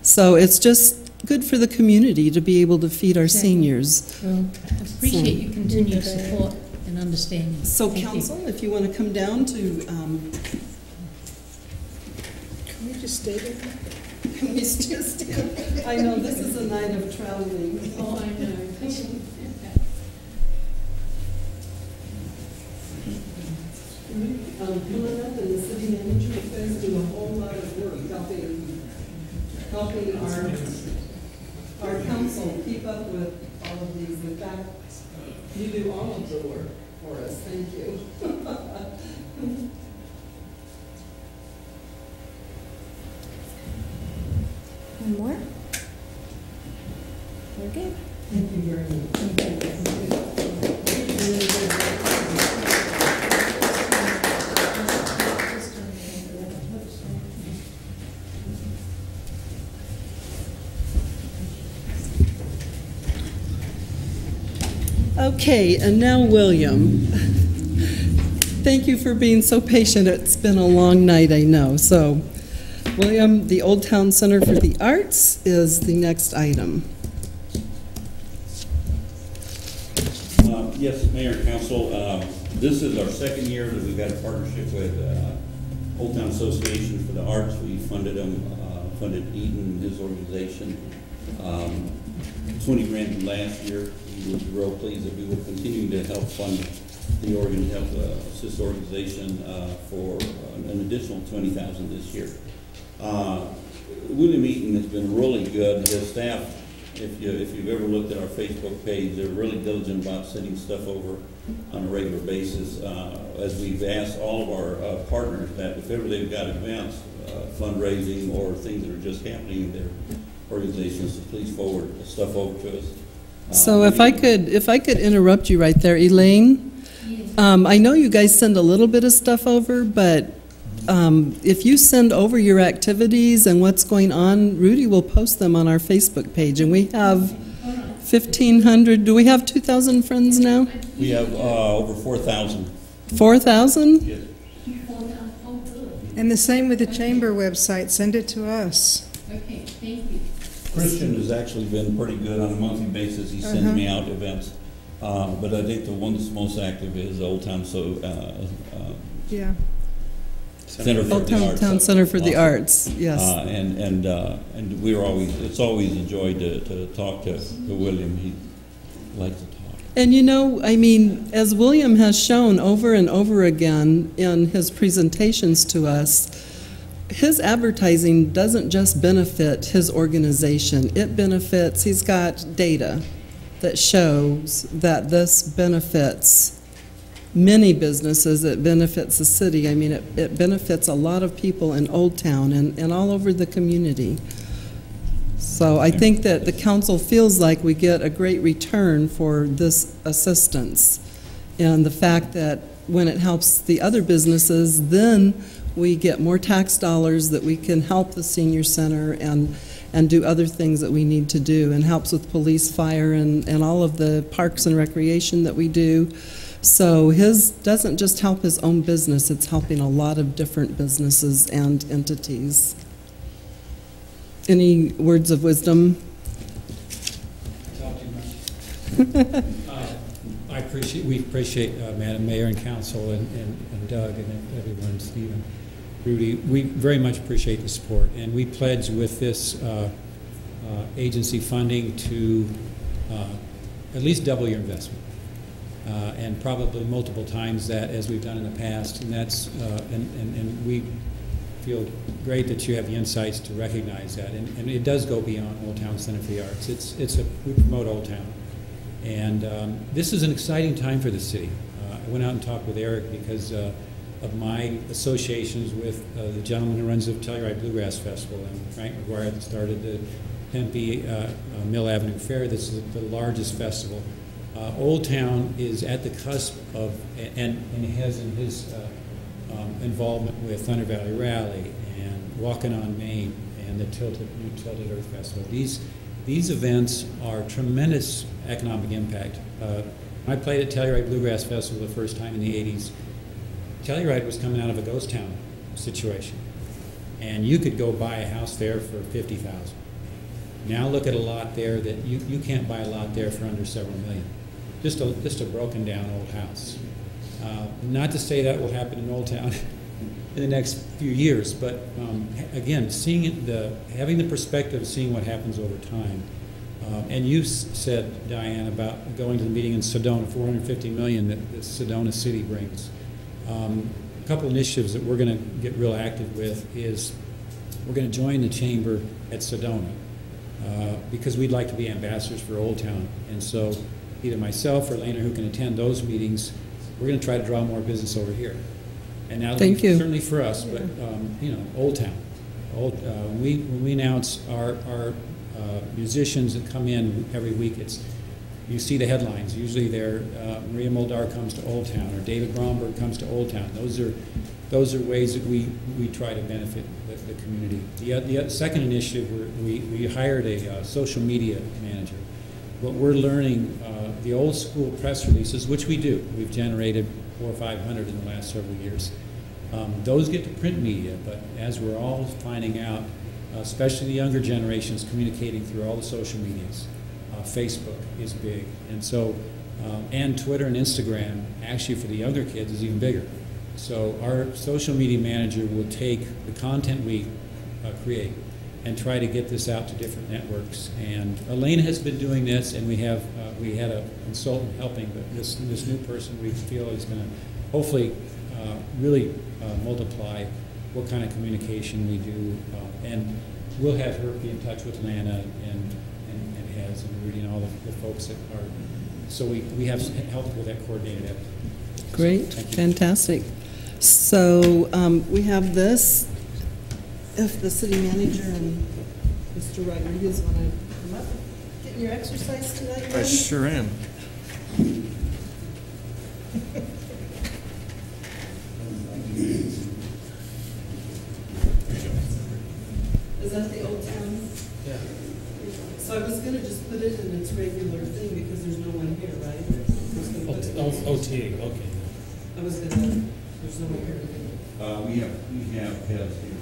So it's just good for the community to be able to feed our seniors. Well, I appreciate your continued support and understanding. So Thank you. council, if you want to come down to, can we just stay there? Can we just stand? I know, this is a night of traveling. Oh, I know. Filling up and the city manager guys do a whole lot of work helping our council keep up with all of these. In fact, you do all of the work for us. Thank you. One more? We're good. Thank you very much. Okay, and now William. Thank you for being so patient. It's been a long night, I know. So, William, the Old Town Center for the Arts is the next item. Yes, Mayor and Council, this is our second year that we've had a partnership with Old Town Association for the Arts. We funded them, funded Eaton and his organization. 20 grand last year. We were real pleased that we were continuing to help fund the assist organization for an additional $20,000 this year. William Eaton has been really good. His staff, if you've ever looked at our Facebook page, they're really diligent about sending stuff over on a regular basis. As we've asked all of our partners that if ever they've got events, fundraising or things that are just happening in their organizations, to please forward stuff over to us. So if I could interrupt you right there, Elaine. I know you guys send a little bit of stuff over, but if you send over your activities and what's going on, Rudy will post them on our Facebook page. And we have 1,500, do we have 2,000 friends now? We have over 4,000. 4,000? Yes. And the same with the chamber website. Send it to us. Okay, thank you. Christian has actually been pretty good on a monthly basis. He sends me out events. But I think the one that's most active is Old Town yeah. Center for Old the Arts. Town Center for the Arts, yes. And we're it's always a joy to talk to William. He likes to talk. And you know, I mean, as William has shown over and over again in his presentations to us, his advertising doesn't just benefit his organization, it benefits, he's got data that shows that this benefits many businesses, it benefits the city. I mean, it benefits a lot of people in Old Town and all over the community. So I think that the council feels like we get a great return for this assistance. And the fact that when it helps the other businesses, then we get more tax dollars that we can help the senior center and do other things that we need to do, and helps with police, fire, and all of the parks and recreation that we do. So his doesn't just help his own business, it's helping a lot of different businesses and entities. Any words of wisdom? We appreciate Madam Mayor and Council and Doug and everyone, Stephen, Rudy. We very much appreciate the support, and we pledge with this agency funding to at least double your investment. And probably multiple times that, as we've done in the past, and that's and we feel great that you have the insights to recognize that, and it does go beyond Old Town Center for the Arts. We promote Old Town, and this is an exciting time for the city. I went out and talked with Eric because of my associations with the gentleman who runs the Telluride Bluegrass Festival, and Frank McGuire that started the Tempe Mill Avenue Fair. This is the largest festival. Old Town is at the cusp of, and he has in his involvement with Thunder Valley Rally and Walking on Main and the New Tilted Earth Festival. These events are tremendous economic impact. When I played at Telluride Bluegrass Festival the first time in the 80s, Telluride was coming out of a ghost town situation, and you could go buy a house there for $50,000. Now look at a lot there that you can't buy a lot there for under several million. Just a broken down old house. Not to say that will happen in Old Town in the next few years, but again, seeing it, having the perspective of seeing what happens over time. And you said, Diane, about going to the meeting in Sedona, $450 million that the Sedona city brings. A couple initiatives that we're going to get real active with is we're going to join the chamber at Sedona. Because we'd like to be ambassadors for Old Town. And so either myself or Lena, who can attend those meetings, we're going to try to draw more business over here. And now, certainly for us, but you know, Old Town. When we announce our musicians that come in every week, you see the headlines. Usually they're Maria Moldar comes to Old Town, or David Bromberg comes to Old Town. Those are ways that we try to benefit the community. The second initiative, we hired a social media manager. What we're learning, the old school press releases, which we do, we've generated 400 or 500 in the last several years. Those get to print media, but as we're all finding out, especially the younger generations communicating through all the social medias, Facebook is big, and so, and Twitter and Instagram, actually for the younger kids, is even bigger. So our social media manager will take the content we create and try to get this out to different networks. And Elena has been doing this, and we had a consultant helping, but this new person we feel is going to hopefully really multiply what kind of communication we do. And we'll have her be in touch with Lana and Hez and Rudy and all the folks that are, so we have help with that coordinated effort. Great, fantastic. So we have this. If the city manager and Mr. Rodriguez want to come up, getting your exercise tonight? I sure am. Is that the Old Town? Yeah. So I was going to just put it in its regular thing because there's no one here, right? OTA, okay. I was going to, there's no one here. We have Hez here.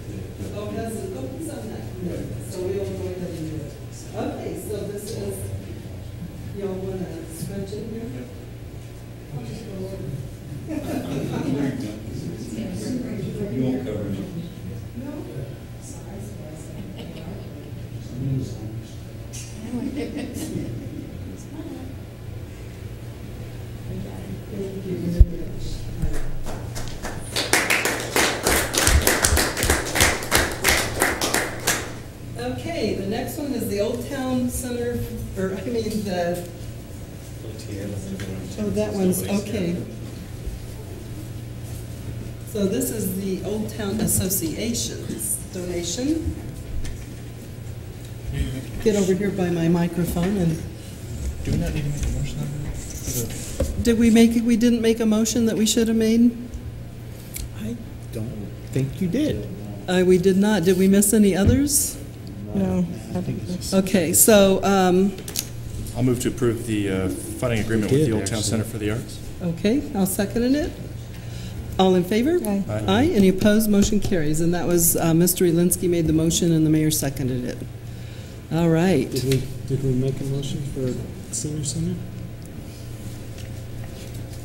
Oh, Hez is, oh, he's on that committee, so we'll go ahead and do it. Okay, so this is, y'all want to switch in here? I'll just go over. You won't cover me. No. Thank you very much. Town Center, or I mean the, oh, that one's, okay. So this is the Old Town Association's donation. Get over here by my microphone and. Do we not need to make a motion on that? Did we make it, we didn't make a motion that we should have made? I don't think you did. We did not. Did we miss any others? No. Okay, so, I'll move to approve the funding agreement with the Old Town Center for the Arts. okay, I'll second it. All in favor? Aye. Aye. Any opposed? Motion carries. And that was, Mr. Elinsky made the motion and the mayor seconded it. All right. Did we make a motion for senior center?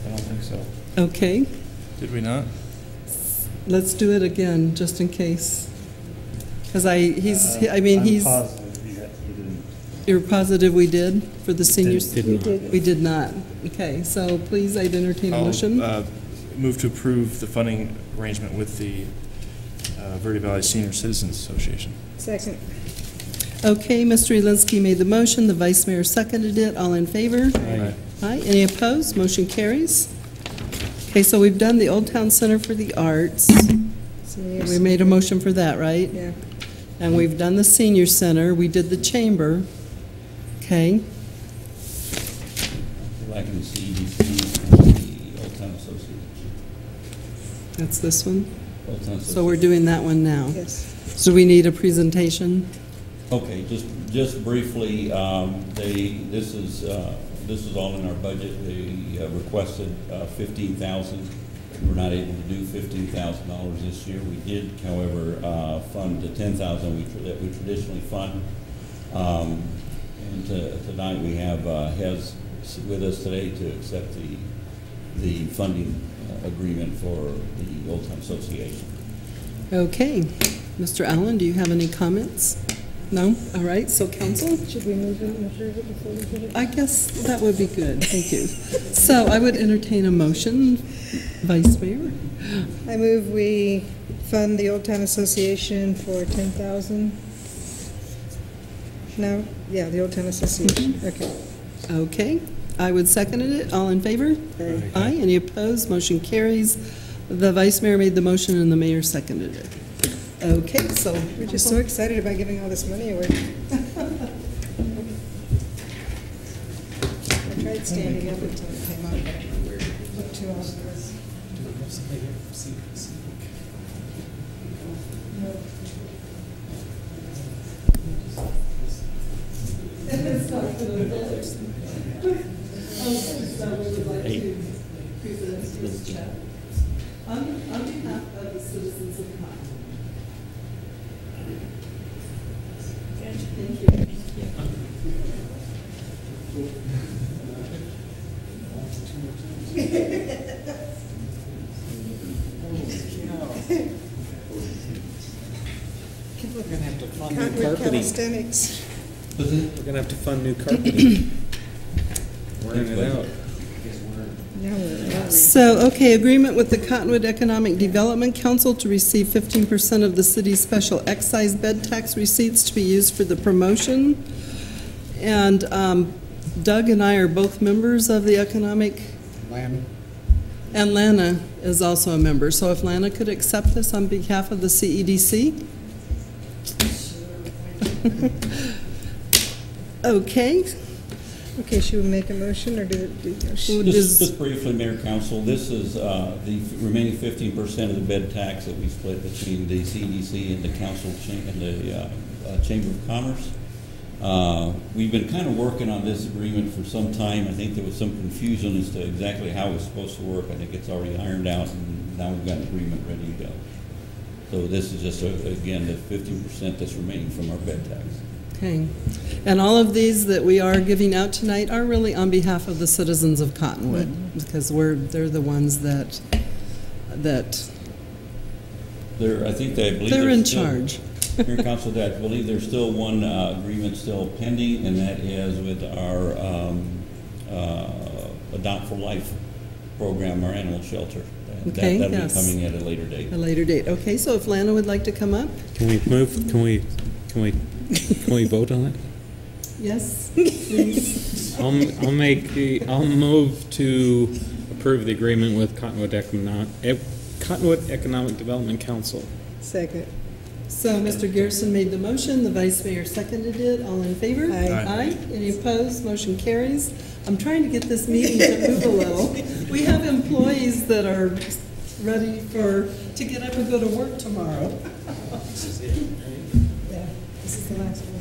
I don't think so. Okay, Did we not? let's do it again, just in case. Because I mean, I'm he's, positive you didn't. you're positive we did for the seniors? Did not. We did not. Okay, so please, I'd entertain a motion. I'll move to approve the funding arrangement with the Verde Valley Senior Citizens Association. Second. Okay, Mr. Elinsky made the motion, the vice mayor seconded it. All in favor? Aye. Aye. Any opposed? Motion carries. Okay, so we've done the Old Town Center for the Arts. We made a motion for that, right? Yeah. And we've done the senior center. We did the chamber. Okay. Lacking the CEDC and the Old Town Association. That's this one? Old Town So we're doing that one now. Yes. So we need a presentation? Okay, just briefly, this is all in our budget. They requested $15,000. We're not able to do $15,000 this year. We did, however, fund the $10,000 that we traditionally fund. And tonight we have Hez with us today to accept the funding agreement for the Old Town Association. Okay. Mr. Allen, do you have any comments? No? All right, so council? Should we move it and approve it before we put it? I guess that would be good, thank you. So I would entertain a motion, Vice Mayor. I move we fund the Old Town Association for $10,000. No? Yeah, the Old Town Association, okay. Okay, I would second it. All in favor? Aye. Aye. Any opposed? Motion carries. The Vice Mayor made the motion and the Mayor seconded it. Okay, so. We're just so excited about giving all this money away. I tried standing up until it came out. Looked too obvious. On behalf of the citizens of Cottonwood. Thank you. We're going to have to fund new Cottonwood carpeting. calisthenics. We're going to have to fund new carpeting. Wearing it out. So, okay, agreement with the Cottonwood Economic Development Council to receive 15% of the city's special excise bed tax receipts to be used for the promotion. And Doug and I are both members of the Economic. Lana. And Lana is also a member. So if Lana could accept this on behalf of the CEDC. Okay. Okay, should we make a motion or do Just briefly, Mayor, Council, this is the remaining 15% of the bed tax that we split between the CDC and the council and the Chamber of Commerce. We've been kind of working on this agreement for some time. I think there was some confusion as to exactly how it's supposed to work. I think it's already ironed out, and now we've got an agreement ready to go. So this is just, again, the 15% that's remaining from our bed tax. Okay. And all of these that we are giving out tonight are really on behalf of the citizens of Cottonwood, because they're the ones that I believe they're in charge. Mayor, Council, I believe there's still one agreement still pending, and that is with our Adopt for Life program, our animal shelter. Okay, that'll yes. be coming at a later date. A later date. Okay, so if Lana would like to come up? Can we move? Can we vote on it? Yes, please. I'll move to approve the agreement with Cottonwood Economic Development Council. Second. So Mr. Garrison made the motion, the vice mayor seconded it. All in favor? Aye. Aye. Any opposed? Motion carries. I'm trying to get this meeting to move a little. We have employees that are ready to get up and go to work tomorrow. This is it, right? Yeah, this is the last one.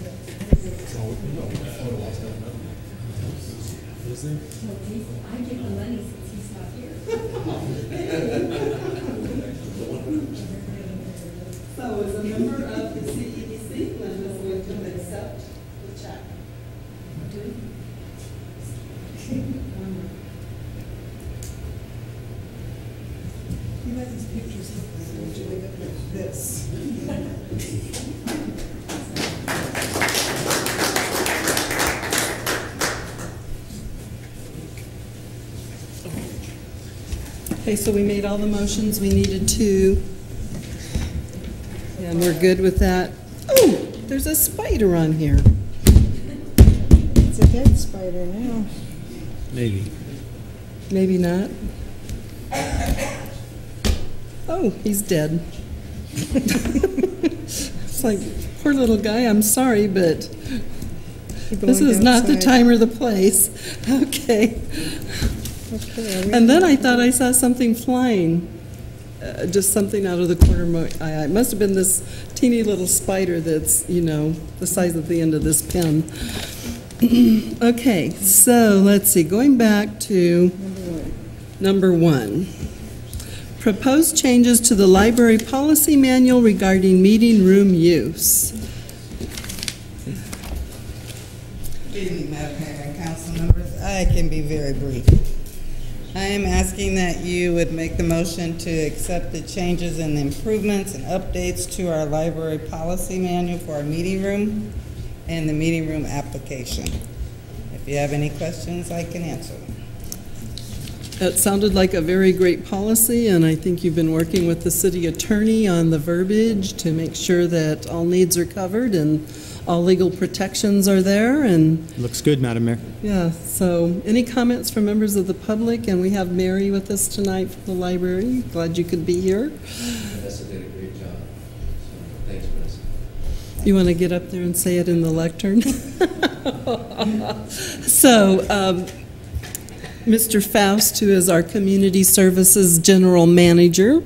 I get the money since he's not here. So as a member of the CEDC, Linda is going to accept the check. You let these pictures look like usually look like this. Okay, so we made all the motions we needed to. And we're good with that. Oh, there's a spider on here. It's a dead spider now. Maybe. Maybe not. Oh, he's dead. It's like, poor little guy, I'm sorry, but this is not the time or the place. Okay. Okay. And then I thought I saw something flying. Just something out of the corner of my eye. It must have been this teeny little spider that's, the size of the end of this pen. Okay, so let's see. Going back to number one. Proposed changes to the library policy manual regarding meeting room use. Good evening, Madam Mayor and council members. I can be very brief. I am asking that you would make the motion to accept the changes and improvements and updates to our library policy manual for our meeting room and the meeting room application. If you have any questions, I can answer them. That sounded like a very great policy, and I think you've been working with the city attorney on the verbiage to make sure that all needs are covered and all legal protections are there. And Looks good, Madam Mayor. yeah, so any comments from members of the public? And we have Mary with us tonight from the library. Glad you could be here. Vanessa did a great job. So, thanks, Vanessa. You want to get up there and say it in the lectern? So, Mr. Faust, who is our Community Services General Manager,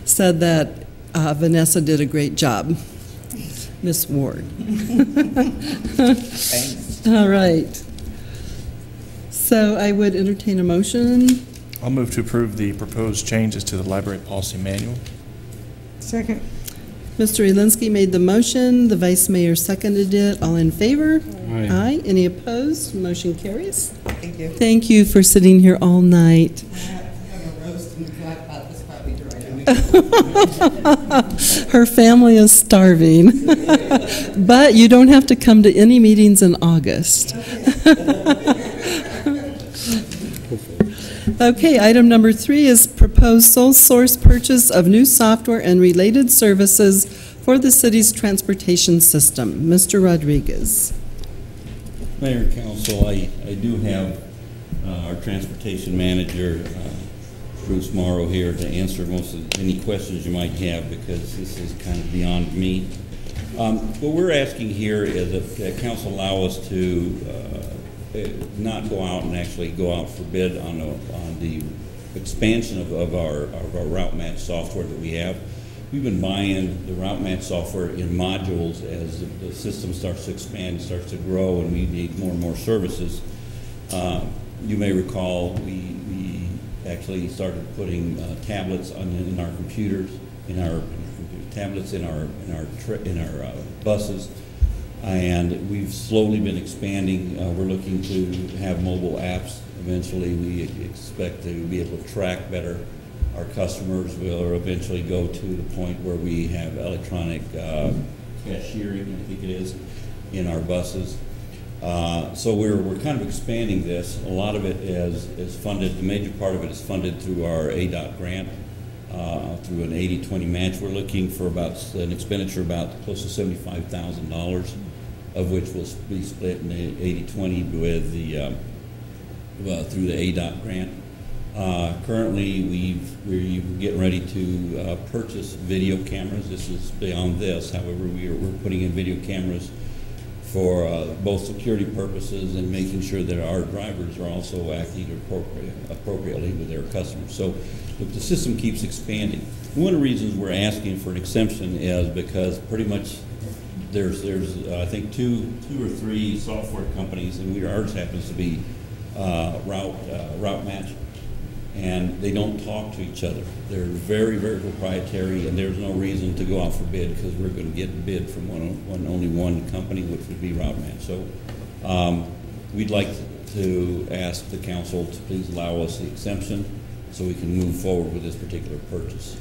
said that Vanessa did a great job. Miss Ward. Thanks. All right. So I would entertain a motion. I'll move to approve the proposed changes to the library policy manual. Second. Mr. Elinsky made the motion. The Vice Mayor seconded it. All in favor? Aye. Aye. Any opposed? Motion carries. Thank you. Thank you for sitting here all night. I have a roast in the black pot that's probably dry. Her family is starving. But you don't have to come to any meetings in August. Okay, item number 3 is proposed sole source purchase of new software and related services for the city's transportation system. Mr. Rodriguez. Mayor and Council, I do have our transportation manager, Bruce Morrow, here to answer most of any questions you might have, because this is kind of beyond me. What we're asking here is that council allow us to not go out and actually go out for bid on the expansion of our route match software that we have. We've been buying the route match software in modules as the system starts to expand, starts to grow, and we need more and more services. You may recall we actually started putting tablets in our computers, in our buses. And we've slowly been expanding. We're looking to have mobile apps. Eventually, we expect to be able to track better our customers. We'll eventually go to the point where we have electronic cashiering, I think it is, in our buses. So we're kind of expanding this. A lot of it is funded. The major part of it is funded through our ADOT grant. Through an 80-20 match. We're looking for about an expenditure about close to $75,000 of which will be split in the 80-20 with the through the ADOT grant. Currently, we're getting ready to purchase video cameras. This is beyond this. However, we're putting in video cameras for both security purposes and making sure that our drivers are also acting appropriately with their customers. So the system keeps expanding. One of the reasons we're asking for an exemption is because pretty much there's I think two or three software companies, and ours happens to be Route Match, and they don't talk to each other. They're very, very proprietary, and there's no reason to go out for bid because we're going to get a bid from only one company, which would be Route Match. So we'd like to ask the council to please allow us the exemption so we can move forward with this particular purchase.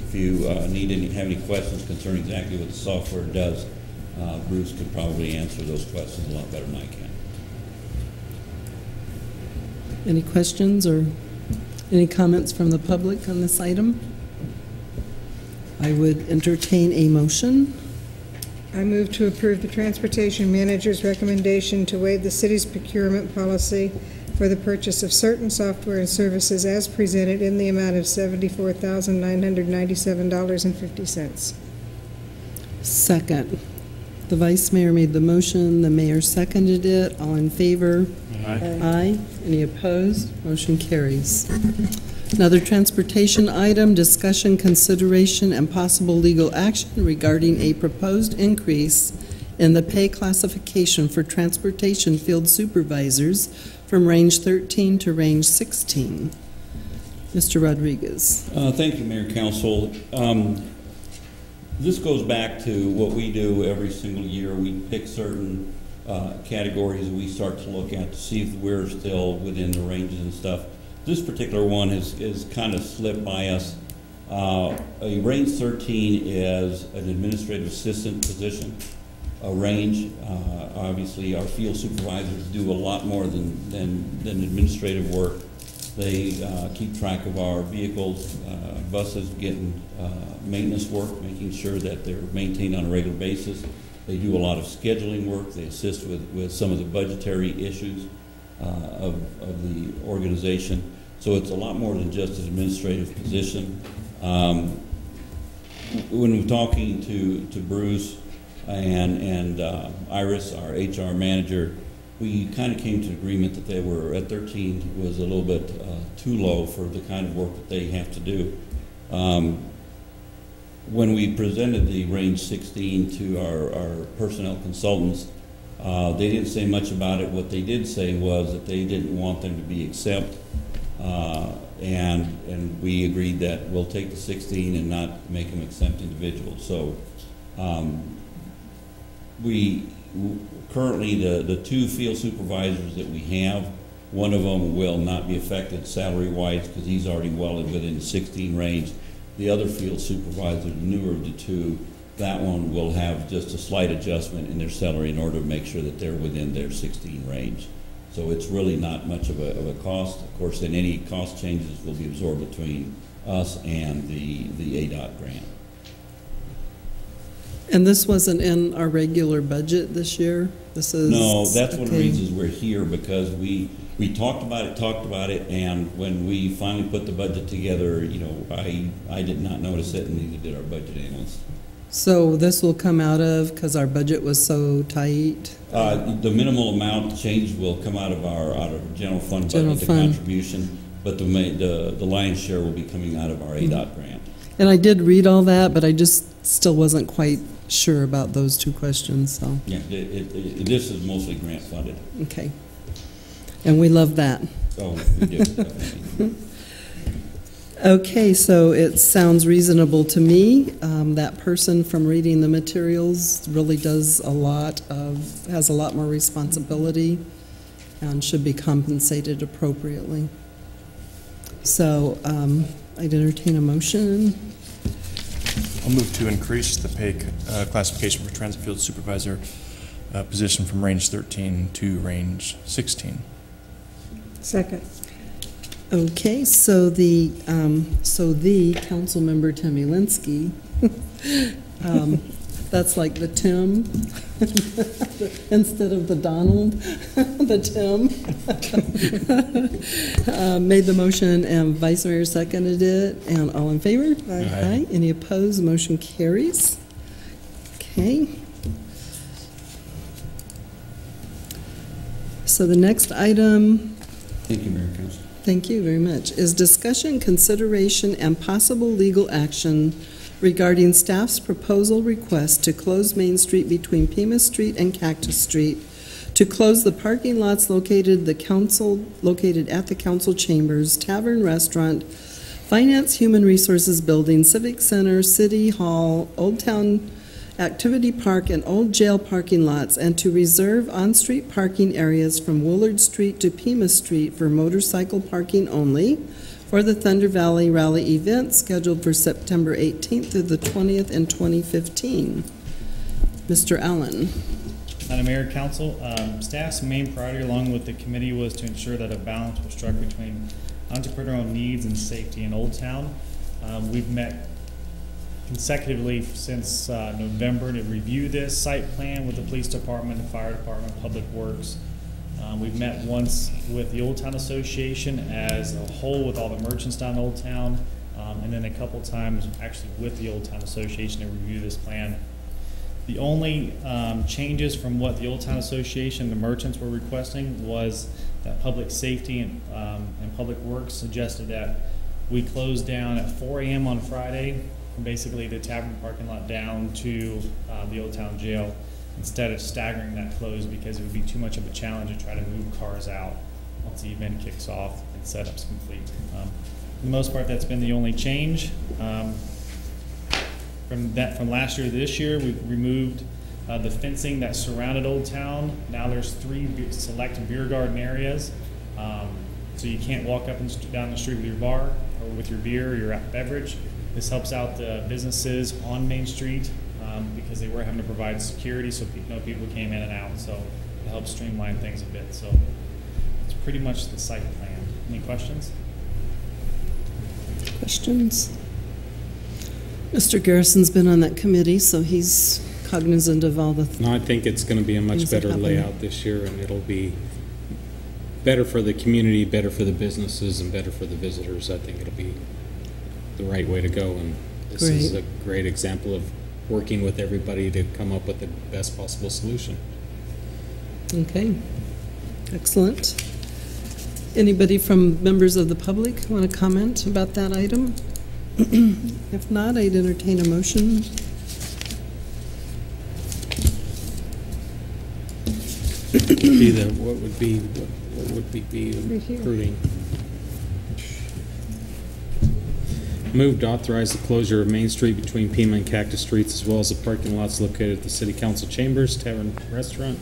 If you have any questions concerning exactly what the software does, Bruce could probably answer those questions a lot better than I can. Any questions or any comments from the public on this item? I would entertain a motion. I move to approve the transportation manager's recommendation to waive the city's procurement policy for the purchase of certain software and services as presented in the amount of $74,997.50. Second. The vice mayor made the motion, the mayor seconded it. All in favor? Aye. Aye. Any opposed? Motion carries. Another transportation item, discussion, consideration, and possible legal action regarding a proposed increase in the pay classification for transportation field supervisors from range 13 to range 16. Mr. Rodriguez. Thank you, Mayor, Council. This goes back to what we do every single year. We pick certain categories we start to look at to see if we're still within the ranges and stuff. This particular one is kind of slipped by us. A range 13 is an administrative assistant position. A range, obviously our field supervisors do a lot more than administrative work. They keep track of our vehicles, buses, getting maintenance work, making sure that they're maintained on a regular basis. They do a lot of scheduling work. They assist with some of the budgetary issues of the organization. So it's a lot more than just an administrative position. When we're talking to Bruce and Iris, our HR manager, we kind of came to an agreement that they were at 13 was a little bit too low for the kind of work that they have to do. When we presented the range 16 to our personnel consultants, they didn't say much about it. What they did say was that they didn't want them to be exempt, and we agreed that we'll take the 16 and not make them exempt individuals. So currently the two field supervisors that we have, one of them will not be affected salary-wise because he's already well within the 16 range. The other field supervisor, the newer of the two, that one will have just a slight adjustment in their salary in order to make sure that they're within their 16 range. So it's really not much of a cost. Of course, then any cost changes will be absorbed between us and the ADOT grant. And this wasn't in our regular budget this year? This is no, that's one of the reasons we're here, because we talked about it, and when we finally put the budget together, you know, I did not notice it, and neither did our budget analyst. So this will come out of, because our budget was so tight? The minimal amount change will come out of our general fund budget, the contribution, but the lion's share will be coming out of our ADOT grant. And I did read all that, but I just still wasn't quite sure about those two questions. So yeah, this is mostly grant funded. Okay, and we love that. Oh, we do. Okay, so it sounds reasonable to me. That person, from reading the materials, really has a lot more responsibility and should be compensated appropriately. So I'd entertain a motion. I'll move to increase the pay classification for transit field supervisor position from range 13 to range 16. Second. Okay, so the council member Temilinski That's like the Tim, instead of the Donald, the Tim. Made the motion and Vice Mayor seconded it, and all in favor? Aye. Any opposed? Motion carries. Okay. So the next item. Thank you, Mayor and Council. Thank you very much. Is discussion, consideration, and possible legal action regarding staff's proposal request to close Main Street between PIMA Street and Cactus Street, to close the parking lots located at the council chambers, tavern, restaurant, finance, human resources building, civic center, city hall, Old Town Activity Park, and Old Jail parking lots, and to reserve on-street parking areas from Willard Street to Pima Street for motorcycle parking only for the Thunder Valley Rally event scheduled for September 18th through the 20th in 2015. Mr. Allen. Madam Mayor, Council, staff's main priority along with the committee was to ensure that a balance was struck between entrepreneurial needs and safety in Old Town. We've met consecutively since November to review this site plan with the police department, the fire department, public works. We've met once with the Old Town Association as a whole with all the merchants down in Old Town, and then a couple times actually with the Old Town Association to review this plan. The only changes from what the Old Town Association, the merchants were requesting was that public safety and public works suggested that we close down at 4 a.m. on Friday, from basically the tavern parking lot down to the Old Town Jail, instead of staggering that close because it would be too much of a challenge to try to move cars out once the event kicks off and setup's complete. For the most part, that's been the only change. From last year to this year, we've removed the fencing that surrounded Old Town. Now there's 3 select beer garden areas, so you can't walk up and down the street with your bar or with your beer or your beverage. This helps out the businesses on Main Street because they were having to provide security so people came in and out. So it helps streamline things a bit. So it's pretty much the site plan. Any questions? Questions? Mr. Garrison's been on that committee, so he's cognizant of all the No, I think it's going to be a much better layout this year, and it'll be better for the community, better for the businesses, and better for the visitors. I think it'll be the right way to go, and this is a great example of working with everybody to come up with the best possible solution. Okay, excellent. Anybody from members of the public want to comment about that item? If not, I'd entertain a motion. What would be approving? Move to authorize the closure of Main Street between Pima and Cactus Streets, as well as the parking lots located at the City Council Chambers, Tavern, Restaurant,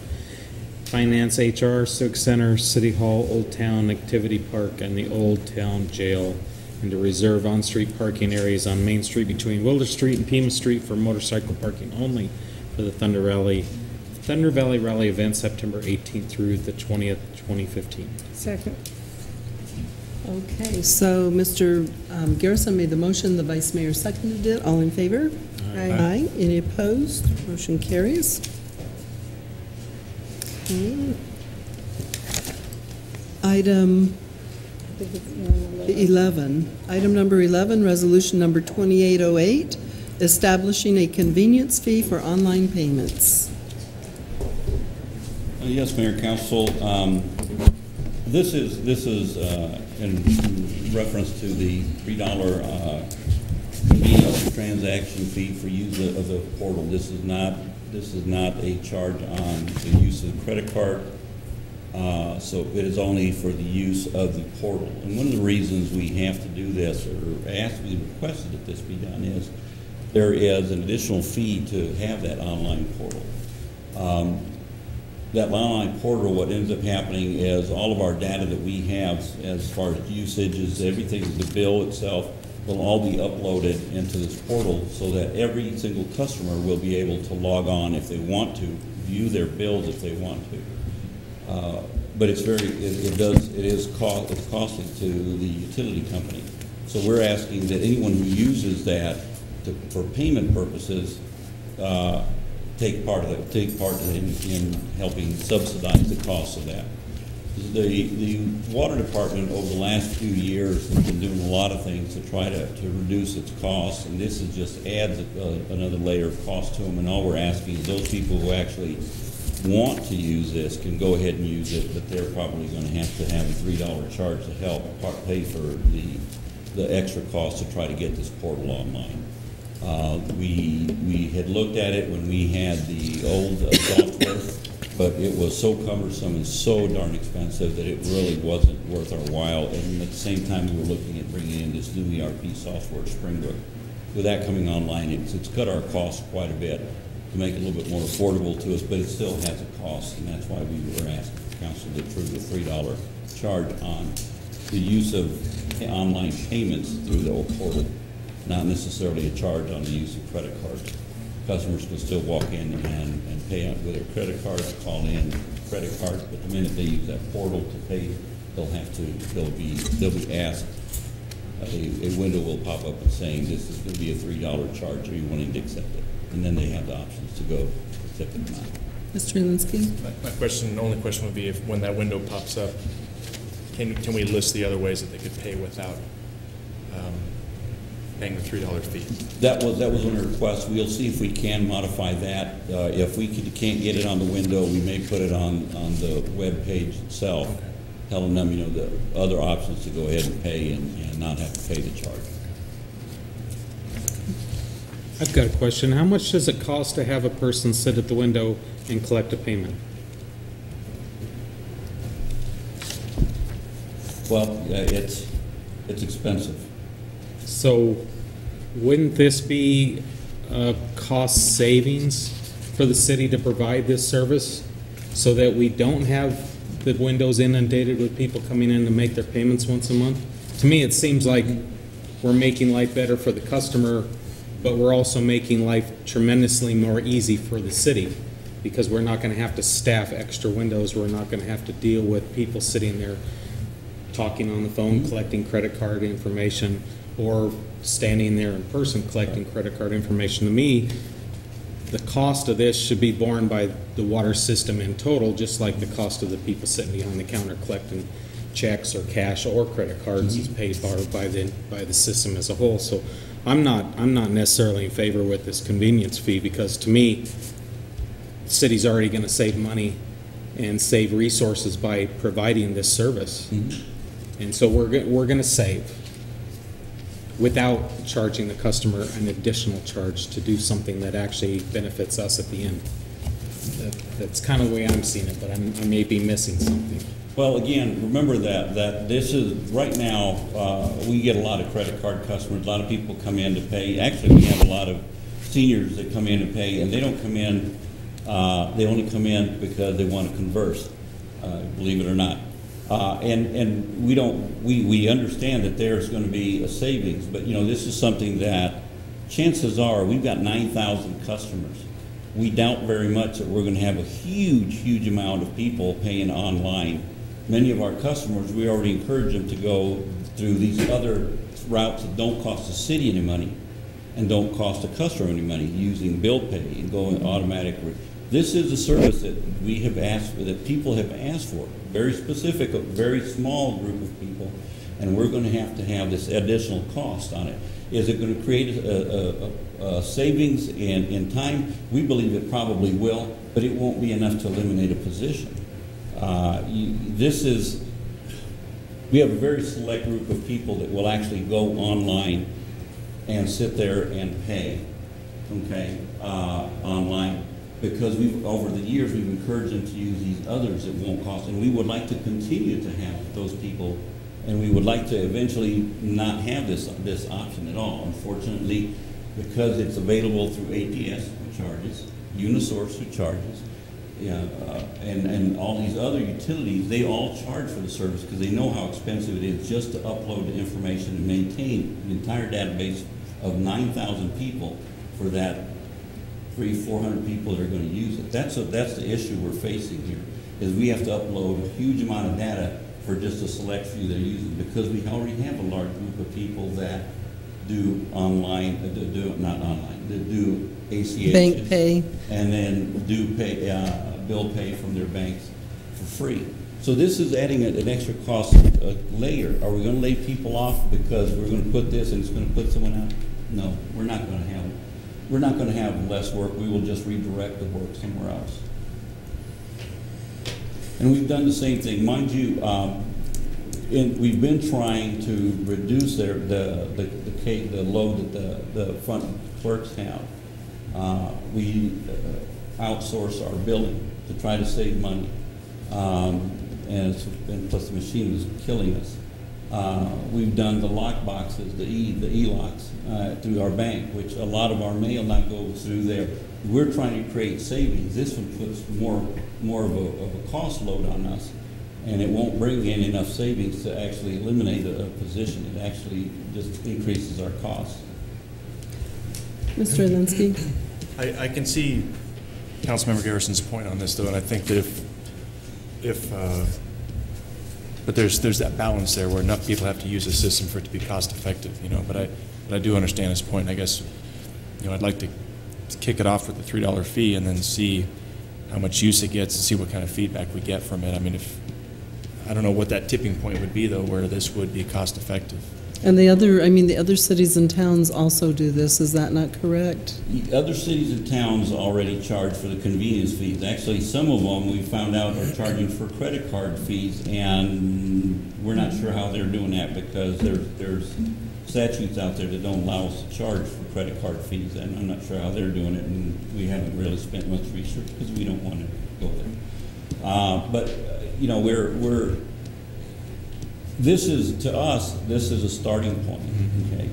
Finance, HR, Civic Center, City Hall, Old Town Activity Park, and the Old Town Jail, and to reserve on-street parking areas on Main Street between Willard Street and Pima Street for motorcycle parking only for the Thunder Valley Rally event September 18th through the 20th, 2015. Second. Okay, so Mr. Garrison made the motion, the Vice Mayor seconded it. All in favor? Aye. Aye. Any opposed? Motion carries. Okay. Item 11. Item number 11, resolution number 2808, establishing a convenience fee for online payments. Yes, Mayor and Council. This is in reference to the $3 convenience transaction fee for use of the portal. This is not a charge on the use of the credit card. So it is only for the use of the portal. And one of the reasons we have to do this, or we requested that this be done, is there is an additional fee to have that online portal. That online portal, what ends up happening is all of our data that we have as far as usages, everything, the bill itself, will all be uploaded into this portal so that every single customer will be able to log on if they want to, view their bills if they want to. But it's costly to the utility company. So we're asking that anyone who uses that for payment purposes take part in helping subsidize the cost of that. The water department over the last few years has been doing a lot of things to try to reduce its costs, and this is just adds another layer of cost to them. And all we're asking is those people who actually want to use this can go ahead and use it, but they're probably going to have a $3 charge to help pay for the extra cost to try to get this portal online. We had looked at it when we had the old software, but it was so cumbersome and so darn expensive that it really wasn't worth our while. And at the same time, we were looking at bringing in this new ERP software, Springbrook. With that coming online, it's cut our costs quite a bit to make it a little bit more affordable to us, but it still has a cost, and that's why we were asking council to approve the $3 charge on the use of online payments through the portal, not necessarily a charge on the use of credit cards. Customers can still walk in and pay out with their credit cards, call in credit cards, but the minute they use that portal to pay, they'll be asked. A window will pop up and saying this is going to be a $3 charge. Are you wanting to accept it? And then they have the options to go accept it or not. Mr. Linsky? My only question would be if when that window pops up, can we list the other ways that they could pay without paying the $3 fee? That was on a request. We'll see if we can modify that. If we can't get it on the window, we may put it on the web page itself, okay, telling them the other options to go ahead and pay and not have to pay the charge. I've got a question. How much does it cost to have a person sit at the window and collect a payment? Well, it's expensive. So wouldn't this be a cost savings for the city to provide this service so that we don't have the windows inundated with people coming in to make their payments once a month? To me, it seems like we're making life better for the customer, but we're also making life tremendously more easy for the city because we're not going to have to staff extra windows. We're not going to have to deal with people sitting there talking on the phone, collecting credit card information, or standing there in person collecting credit card information. To me, the cost of this should be borne by the water system in total, just like the cost of the people sitting behind the counter collecting checks or cash or credit cards is paid by the system as a whole. So I'm not necessarily in favor with this convenience fee because to me, the city's already going to save money and save resources by providing this service. And so we're going to save without charging the customer an additional charge to do something that actually benefits us at the end. That's kind of the way I'm seeing it, but I may be missing something. Well, again, remember that this is, right now, we get a lot of credit card customers. A lot of people come in to pay. Actually, we have a lot of seniors that come in and pay, and they don't come in, they only come in because they want to converse, believe it or not. And we understand that there's going to be a savings, but this is something that chances are we've got 9,000 customers. We doubt very much that we're going to have a huge amount of people paying online. Many of our customers, we already encourage them to go through these other routes that don't cost the city any money and don't cost the customer any money, using bill pay and going automatic. This is a service that we have asked for, that people have asked for. Very specific, a very small group of people, and we're going to have this additional cost on it. Is it going to create a savings in time? We believe it probably will, but it won't be enough to eliminate a position. We have a very select group of people that will actually go online and sit there and pay, okay, online. Because over the years, we've encouraged them to use these others that won't cost, and we would like to continue to have those people, and we would like to eventually not have this option at all. Unfortunately, because it's available through APS, who charges, Unisource, who charges, and all these other utilities, they all charge for the service because they know how expensive it is just to upload the information and maintain an entire database of 9,000 people for that 300-400 people that are going to use it. That's the issue we're facing here, is we have to upload a huge amount of data for just a select few that are using it, because we already have a large group of people that do online, not online, to do ACH. Bank pay. And then do pay, bill pay from their banks for free. So this is adding an extra cost layer. Are we going to lay people off because we're going to put this and it's going to put someone out? No, we're not going to have. We're not going to have less work. We will just redirect the work somewhere else. And we've done the same thing, mind you. We've been trying to reduce the load that the front clerks have. We outsource our billing to try to save money. And plus the machine is killing us. We've done the lock boxes, the e-locks through our bank, which a lot of our mail now goes through there. We're trying to create savings. This one puts more of a cost load on us, and it won't bring in enough savings to actually eliminate a position. It actually just increases our costs. Mr. Alinsky? I can see Councilmember Garrison's point on this, though, and I think that but there's that balance there where enough people have to use the system for it to be cost effective, you know. But I do understand his point. I guess, you know, I'd like to kick it off with the $3 fee and then see how much use it gets and see what kind of feedback we get from it. I mean, I don't know what that tipping point would be, though, where this would be cost effective. And the other cities and towns also do this, is that not correct? Other cities and towns already charge for the convenience fees. Actually, some of them we found out are charging for credit card fees, and we're not sure how they're doing that because there's statutes out there that don't allow us to charge for credit card fees, and I'm not sure how they're doing it, and we haven't really spent much research because we don't want to go there. But you know, this is, to us, this is a starting point, okay?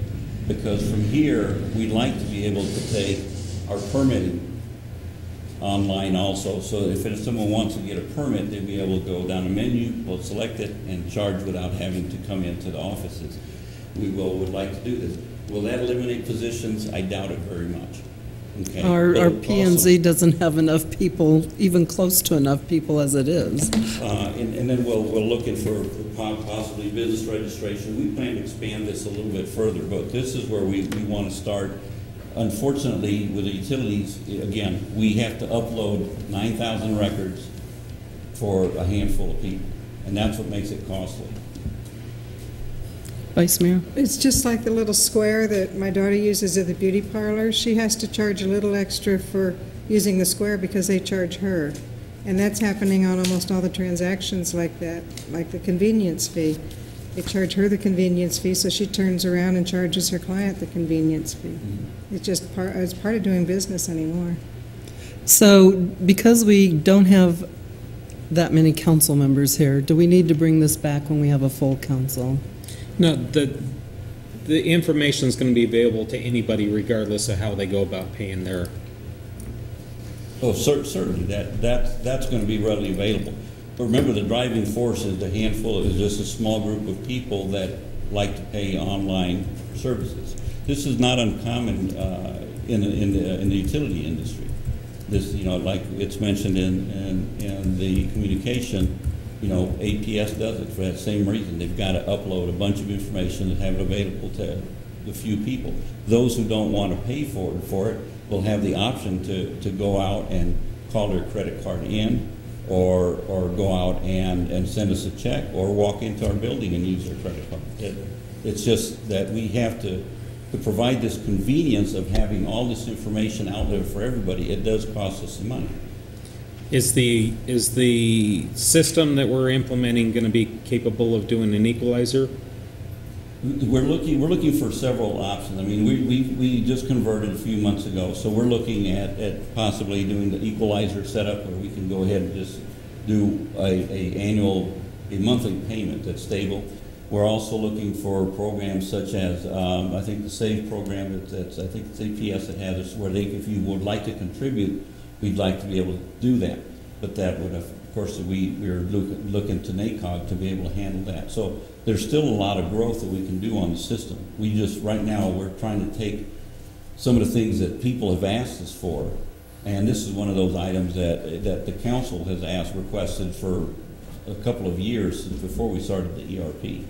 Because from here, we'd like to be able to take our permitting online also, so if someone wants to get a permit, they'd be able to go down a menu, we'll select it, and charge without having to come into the offices. We would like to do this. Will that eliminate positions? I doubt it very much. Okay. Our P&Z doesn't have enough people, even close to enough people as it is. And then we're looking for possibly business registration. We plan to expand this a little bit further, but this is where we want to start. Unfortunately, with the utilities, again, we have to upload 9,000 records for a handful of people, and that's what makes it costly. Vice Mayor? It's just like the little square that my daughter uses at the beauty parlor. She has to charge a little extra for using the square because they charge her. And that's happening on almost all the transactions like that, like the convenience fee. They charge her the convenience fee, so she turns around and charges her client the convenience fee. It's just it's part of doing business anymore. So because we don't have that many council members here, do we need to bring this back when we have a full council? No, the information is going to be available to anybody regardless of how they go about paying their. Oh, certainly, that's going to be readily available. But remember, the driving force is the handful, is just a small group of people that like to pay online services. This is not uncommon in the utility industry. This, you know, like it's mentioned in the communication. You know, APS does it for that same reason. They've got to upload a bunch of information and have it available to the few people. Those who don't want to pay for it will have the option to go out and call their credit card in, or go out and send us a check, or walk into our building and use their credit card. It's just that we have to provide this convenience of having all this information out there for everybody. It does cost us some money. Is the system that we're implementing going to be capable of doing an equalizer? We're looking for several options. I mean, we just converted a few months ago, so we're looking at possibly doing the equalizer setup where we can go ahead and just do a monthly payment that's stable. We're also looking for programs such as I think the SAVE program that's I think it's APS that has it, where if you would like to contribute, we'd like to be able to do that. But that would, of course, we're looking to NACOG to be able to handle that. So there's still a lot of growth that we can do on the system. We just, right now, we're trying to take some of the things that people have asked us for, and this is one of those items that the council has requested for a couple of years before we started the ERP.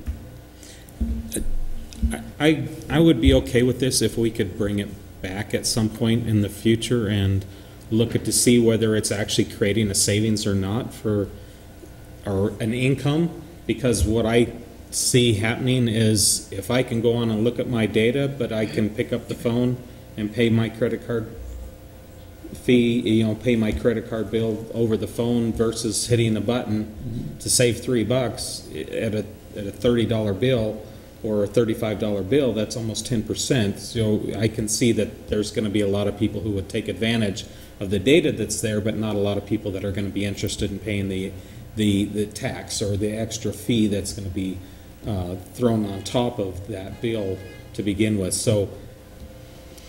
I would be okay with this if we could bring it back at some point in the future and look at to see whether it's actually creating a savings or not for, or an income, because what I see happening is if I can go on and look at my data, but I can pick up the phone and pay my credit card fee, you know, pay my credit card bill over the phone versus hitting a button to save $3 at a $30 bill or a $35 bill, that's almost 10%. So I can see that there's going to be a lot of people who would take advantage of the data that's there, but not a lot of people that are going to be interested in paying the tax or the extra fee that's going to be thrown on top of that bill to begin with. So,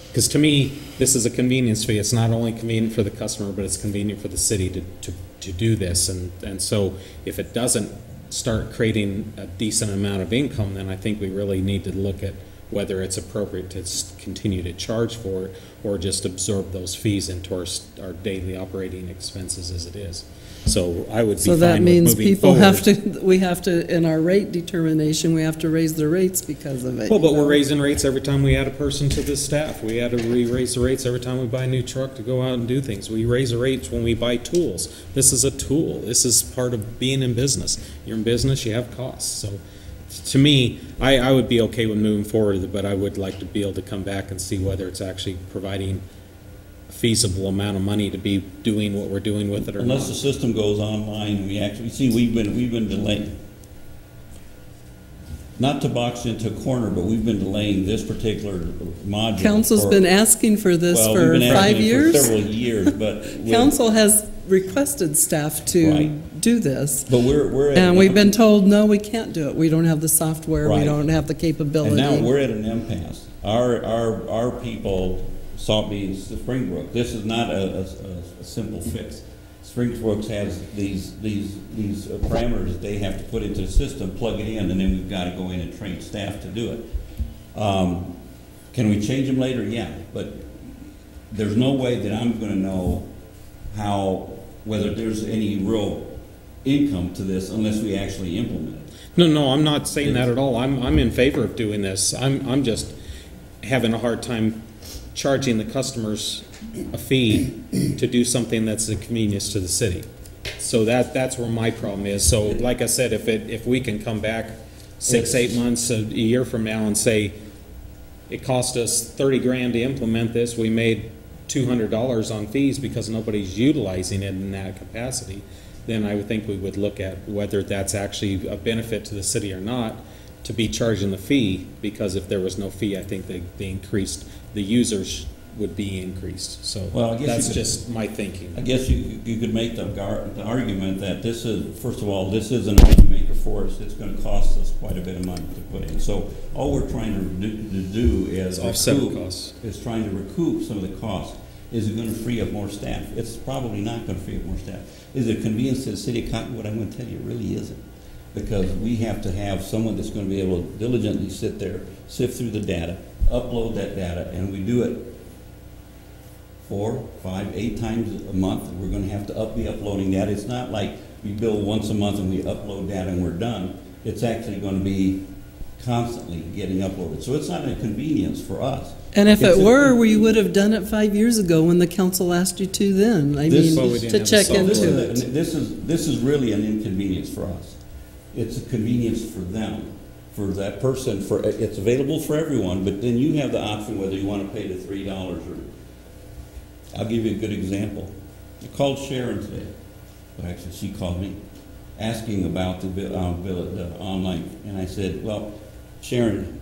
because to me, this is a convenience fee. It's not only convenient for the customer, but it's convenient for the city to do this. And so if it doesn't start creating a decent amount of income, then I think we really need to look at whether it's appropriate to continue to charge for it or just absorb those fees into our daily operating expenses as it is. So I would be So fine that with means moving people forward. we have to, in our rate determination, we have to raise the rates because of it. Well, but we're raising rates every time we add a person to the staff. We had to raise the rates every time we buy a new truck to go out and do things. We raise the rates when we buy tools. This is a tool. This is part of being in business. You're in business, you have costs. So to me, I would be okay with moving forward, but I would like to be able to come back and see whether it's actually providing a feasible amount of money to be doing what we're doing with it or Unless not. the system goes online, we actually see we've been delaying. Not to box into a corner, but we've been delaying this particular module. Council's been asking for this for 5 years? For several years, but Council has requested staff to do this. But we're at and we've been told, no, we can't do it. We don't have the software. We don't have the capability. And now we're at an impasse. Our people saw me in Springbrook. This is not a simple fix. Springbrook has these parameters they have to put into the system, plug it in, and then we've got to go in and train staff to do it. Can we change them later? Yeah, but there's no way that I'm going to know whether there's any real income to this unless we actually implement it. No, I'm not saying that at all. I'm in favor of doing this. I'm just having a hard time charging the customers a fee to do something that's a convenience to the city. So that's where my problem is. So like I said, if we can come back 6-8 months, a year from now and say it cost us 30 grand to implement this, we made $200 on fees because nobody's utilizing it in that capacity, then I would think we would look at whether that's actually a benefit to the city or not to be charging the fee, because if there was no fee, I think the users would be increased. So that's just my thinking. I guess you could make the argument that this is, first of all, this is an moneymaker for us. It's going to cost us quite a bit of money to put in. So all we're trying to do is offset costs. Is trying to recoup some of the costs. Is it going to free up more staff? It's probably not going to free up more staff. Is it convenience to the city of Cottonwood? I'm going to tell you, it really isn't. Because we have to have someone that's going to be able to diligently sit there, sift through the data, upload that data, and we do it 4, 5, 8 times a month. We're going to have to be uploading that. It's not like we bill once a month and we upload data and we're done. It's actually going to be constantly getting uploaded. So it's not a convenience for us. And if it were, we would have done it 5 years ago when the council asked you to then. I mean, to check into it. This is really an inconvenience for us. It's a convenience for them, for that person. It's available for everyone, but then you have the option whether you want to pay the $3 or. I'll give you a good example. I called Sharon today. Well, actually, she called me, asking about the online, and I said, "Well, Sharon,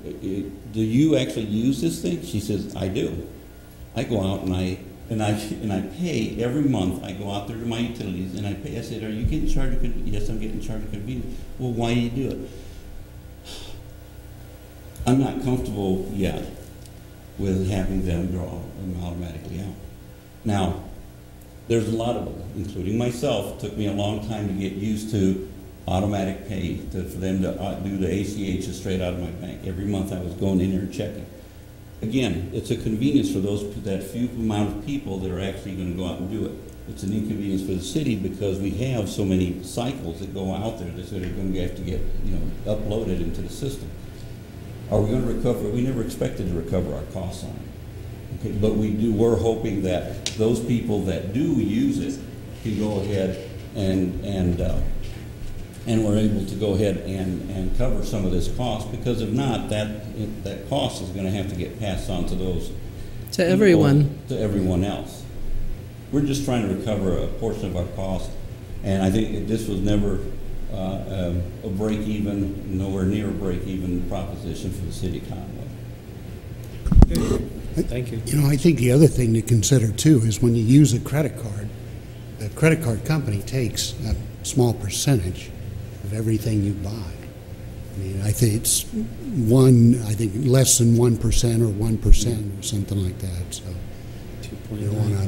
do you actually use this thing?" She says, "I do. I go out and I pay every month. I go out there to my utilities and I pay." I said, "Are you getting charged?" "Yes, I'm getting charged convenience." "Well, why do you do it?" I'm not comfortable yet with having them draw them automatically out. Now, there's a lot of them, including myself. It took me a long time to get used to automatic pay, for them to do the ACH straight out of my bank. Every month I was going in there and checking. Again, it's a convenience for that few amount of people that are actually going to go out and do it. It's an inconvenience for the city because we have so many cycles that go out there that are going to have to get uploaded into the system. are we going to recover? We never expected to recover our costs on it. Okay, but we're hoping that those people that do use it can go ahead and we're able to go ahead and cover some of this cost, because if not, that cost is going to have to get passed on to those to everyone, to everyone else. We're just trying to recover a portion of our cost, and I think this was never a break-even, nowhere near a break-even proposition for the city of Cottonwood. Thank you. You know, I think the other thing to consider too is when you use a credit card, the credit card company takes a small percentage of everything you buy. I mean, I think it's less than 1% or 1% or something like that. So, you know, on a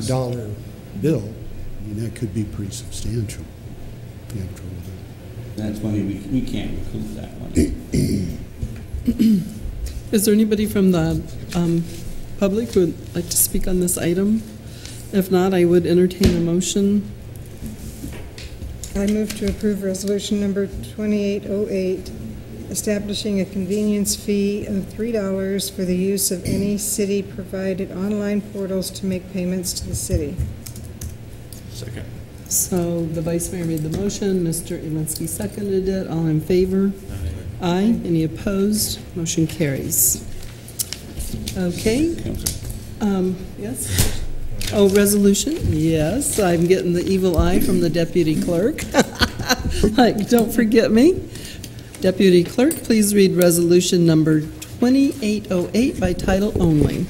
$100 bill, I mean, that could be pretty substantial. You have trouble with that. That's money we can't recoup that money. Is there anybody from the public who would like to speak on this item? If not, I would entertain a motion. I move to approve resolution number 2808, establishing a convenience fee of $3 for the use of any city-provided online portals to make payments to the city. Second. So the Vice Mayor made the motion, Mr. Elinsky seconded it. All in favor? Aye. Any opposed? Motion carries. Okay. Yes? Oh, resolution? Yes, I'm getting the evil eye from the deputy clerk. Like, don't forget me. Deputy Clerk, please read resolution number 2808 by title only.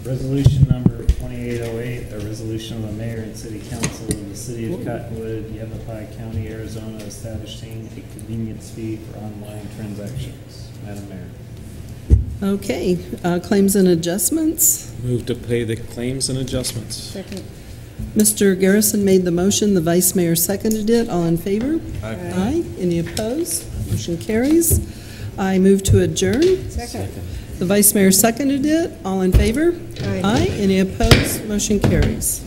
Resolution number 2808, a resolution of the Mayor and City Council of the City of Cottonwood, Yavapai County, Arizona, establishing a convenience fee for online transactions. Madam Mayor. Okay, claims and adjustments. Move to pay the claims and adjustments. Second. Mr. Garrison made the motion, the Vice Mayor seconded it. All in favor? Aye. Aye. Any opposed? Motion carries. I move to adjourn. Second. The Vice Mayor seconded it. All in favor? Aye. Aye. Any opposed? Motion carries.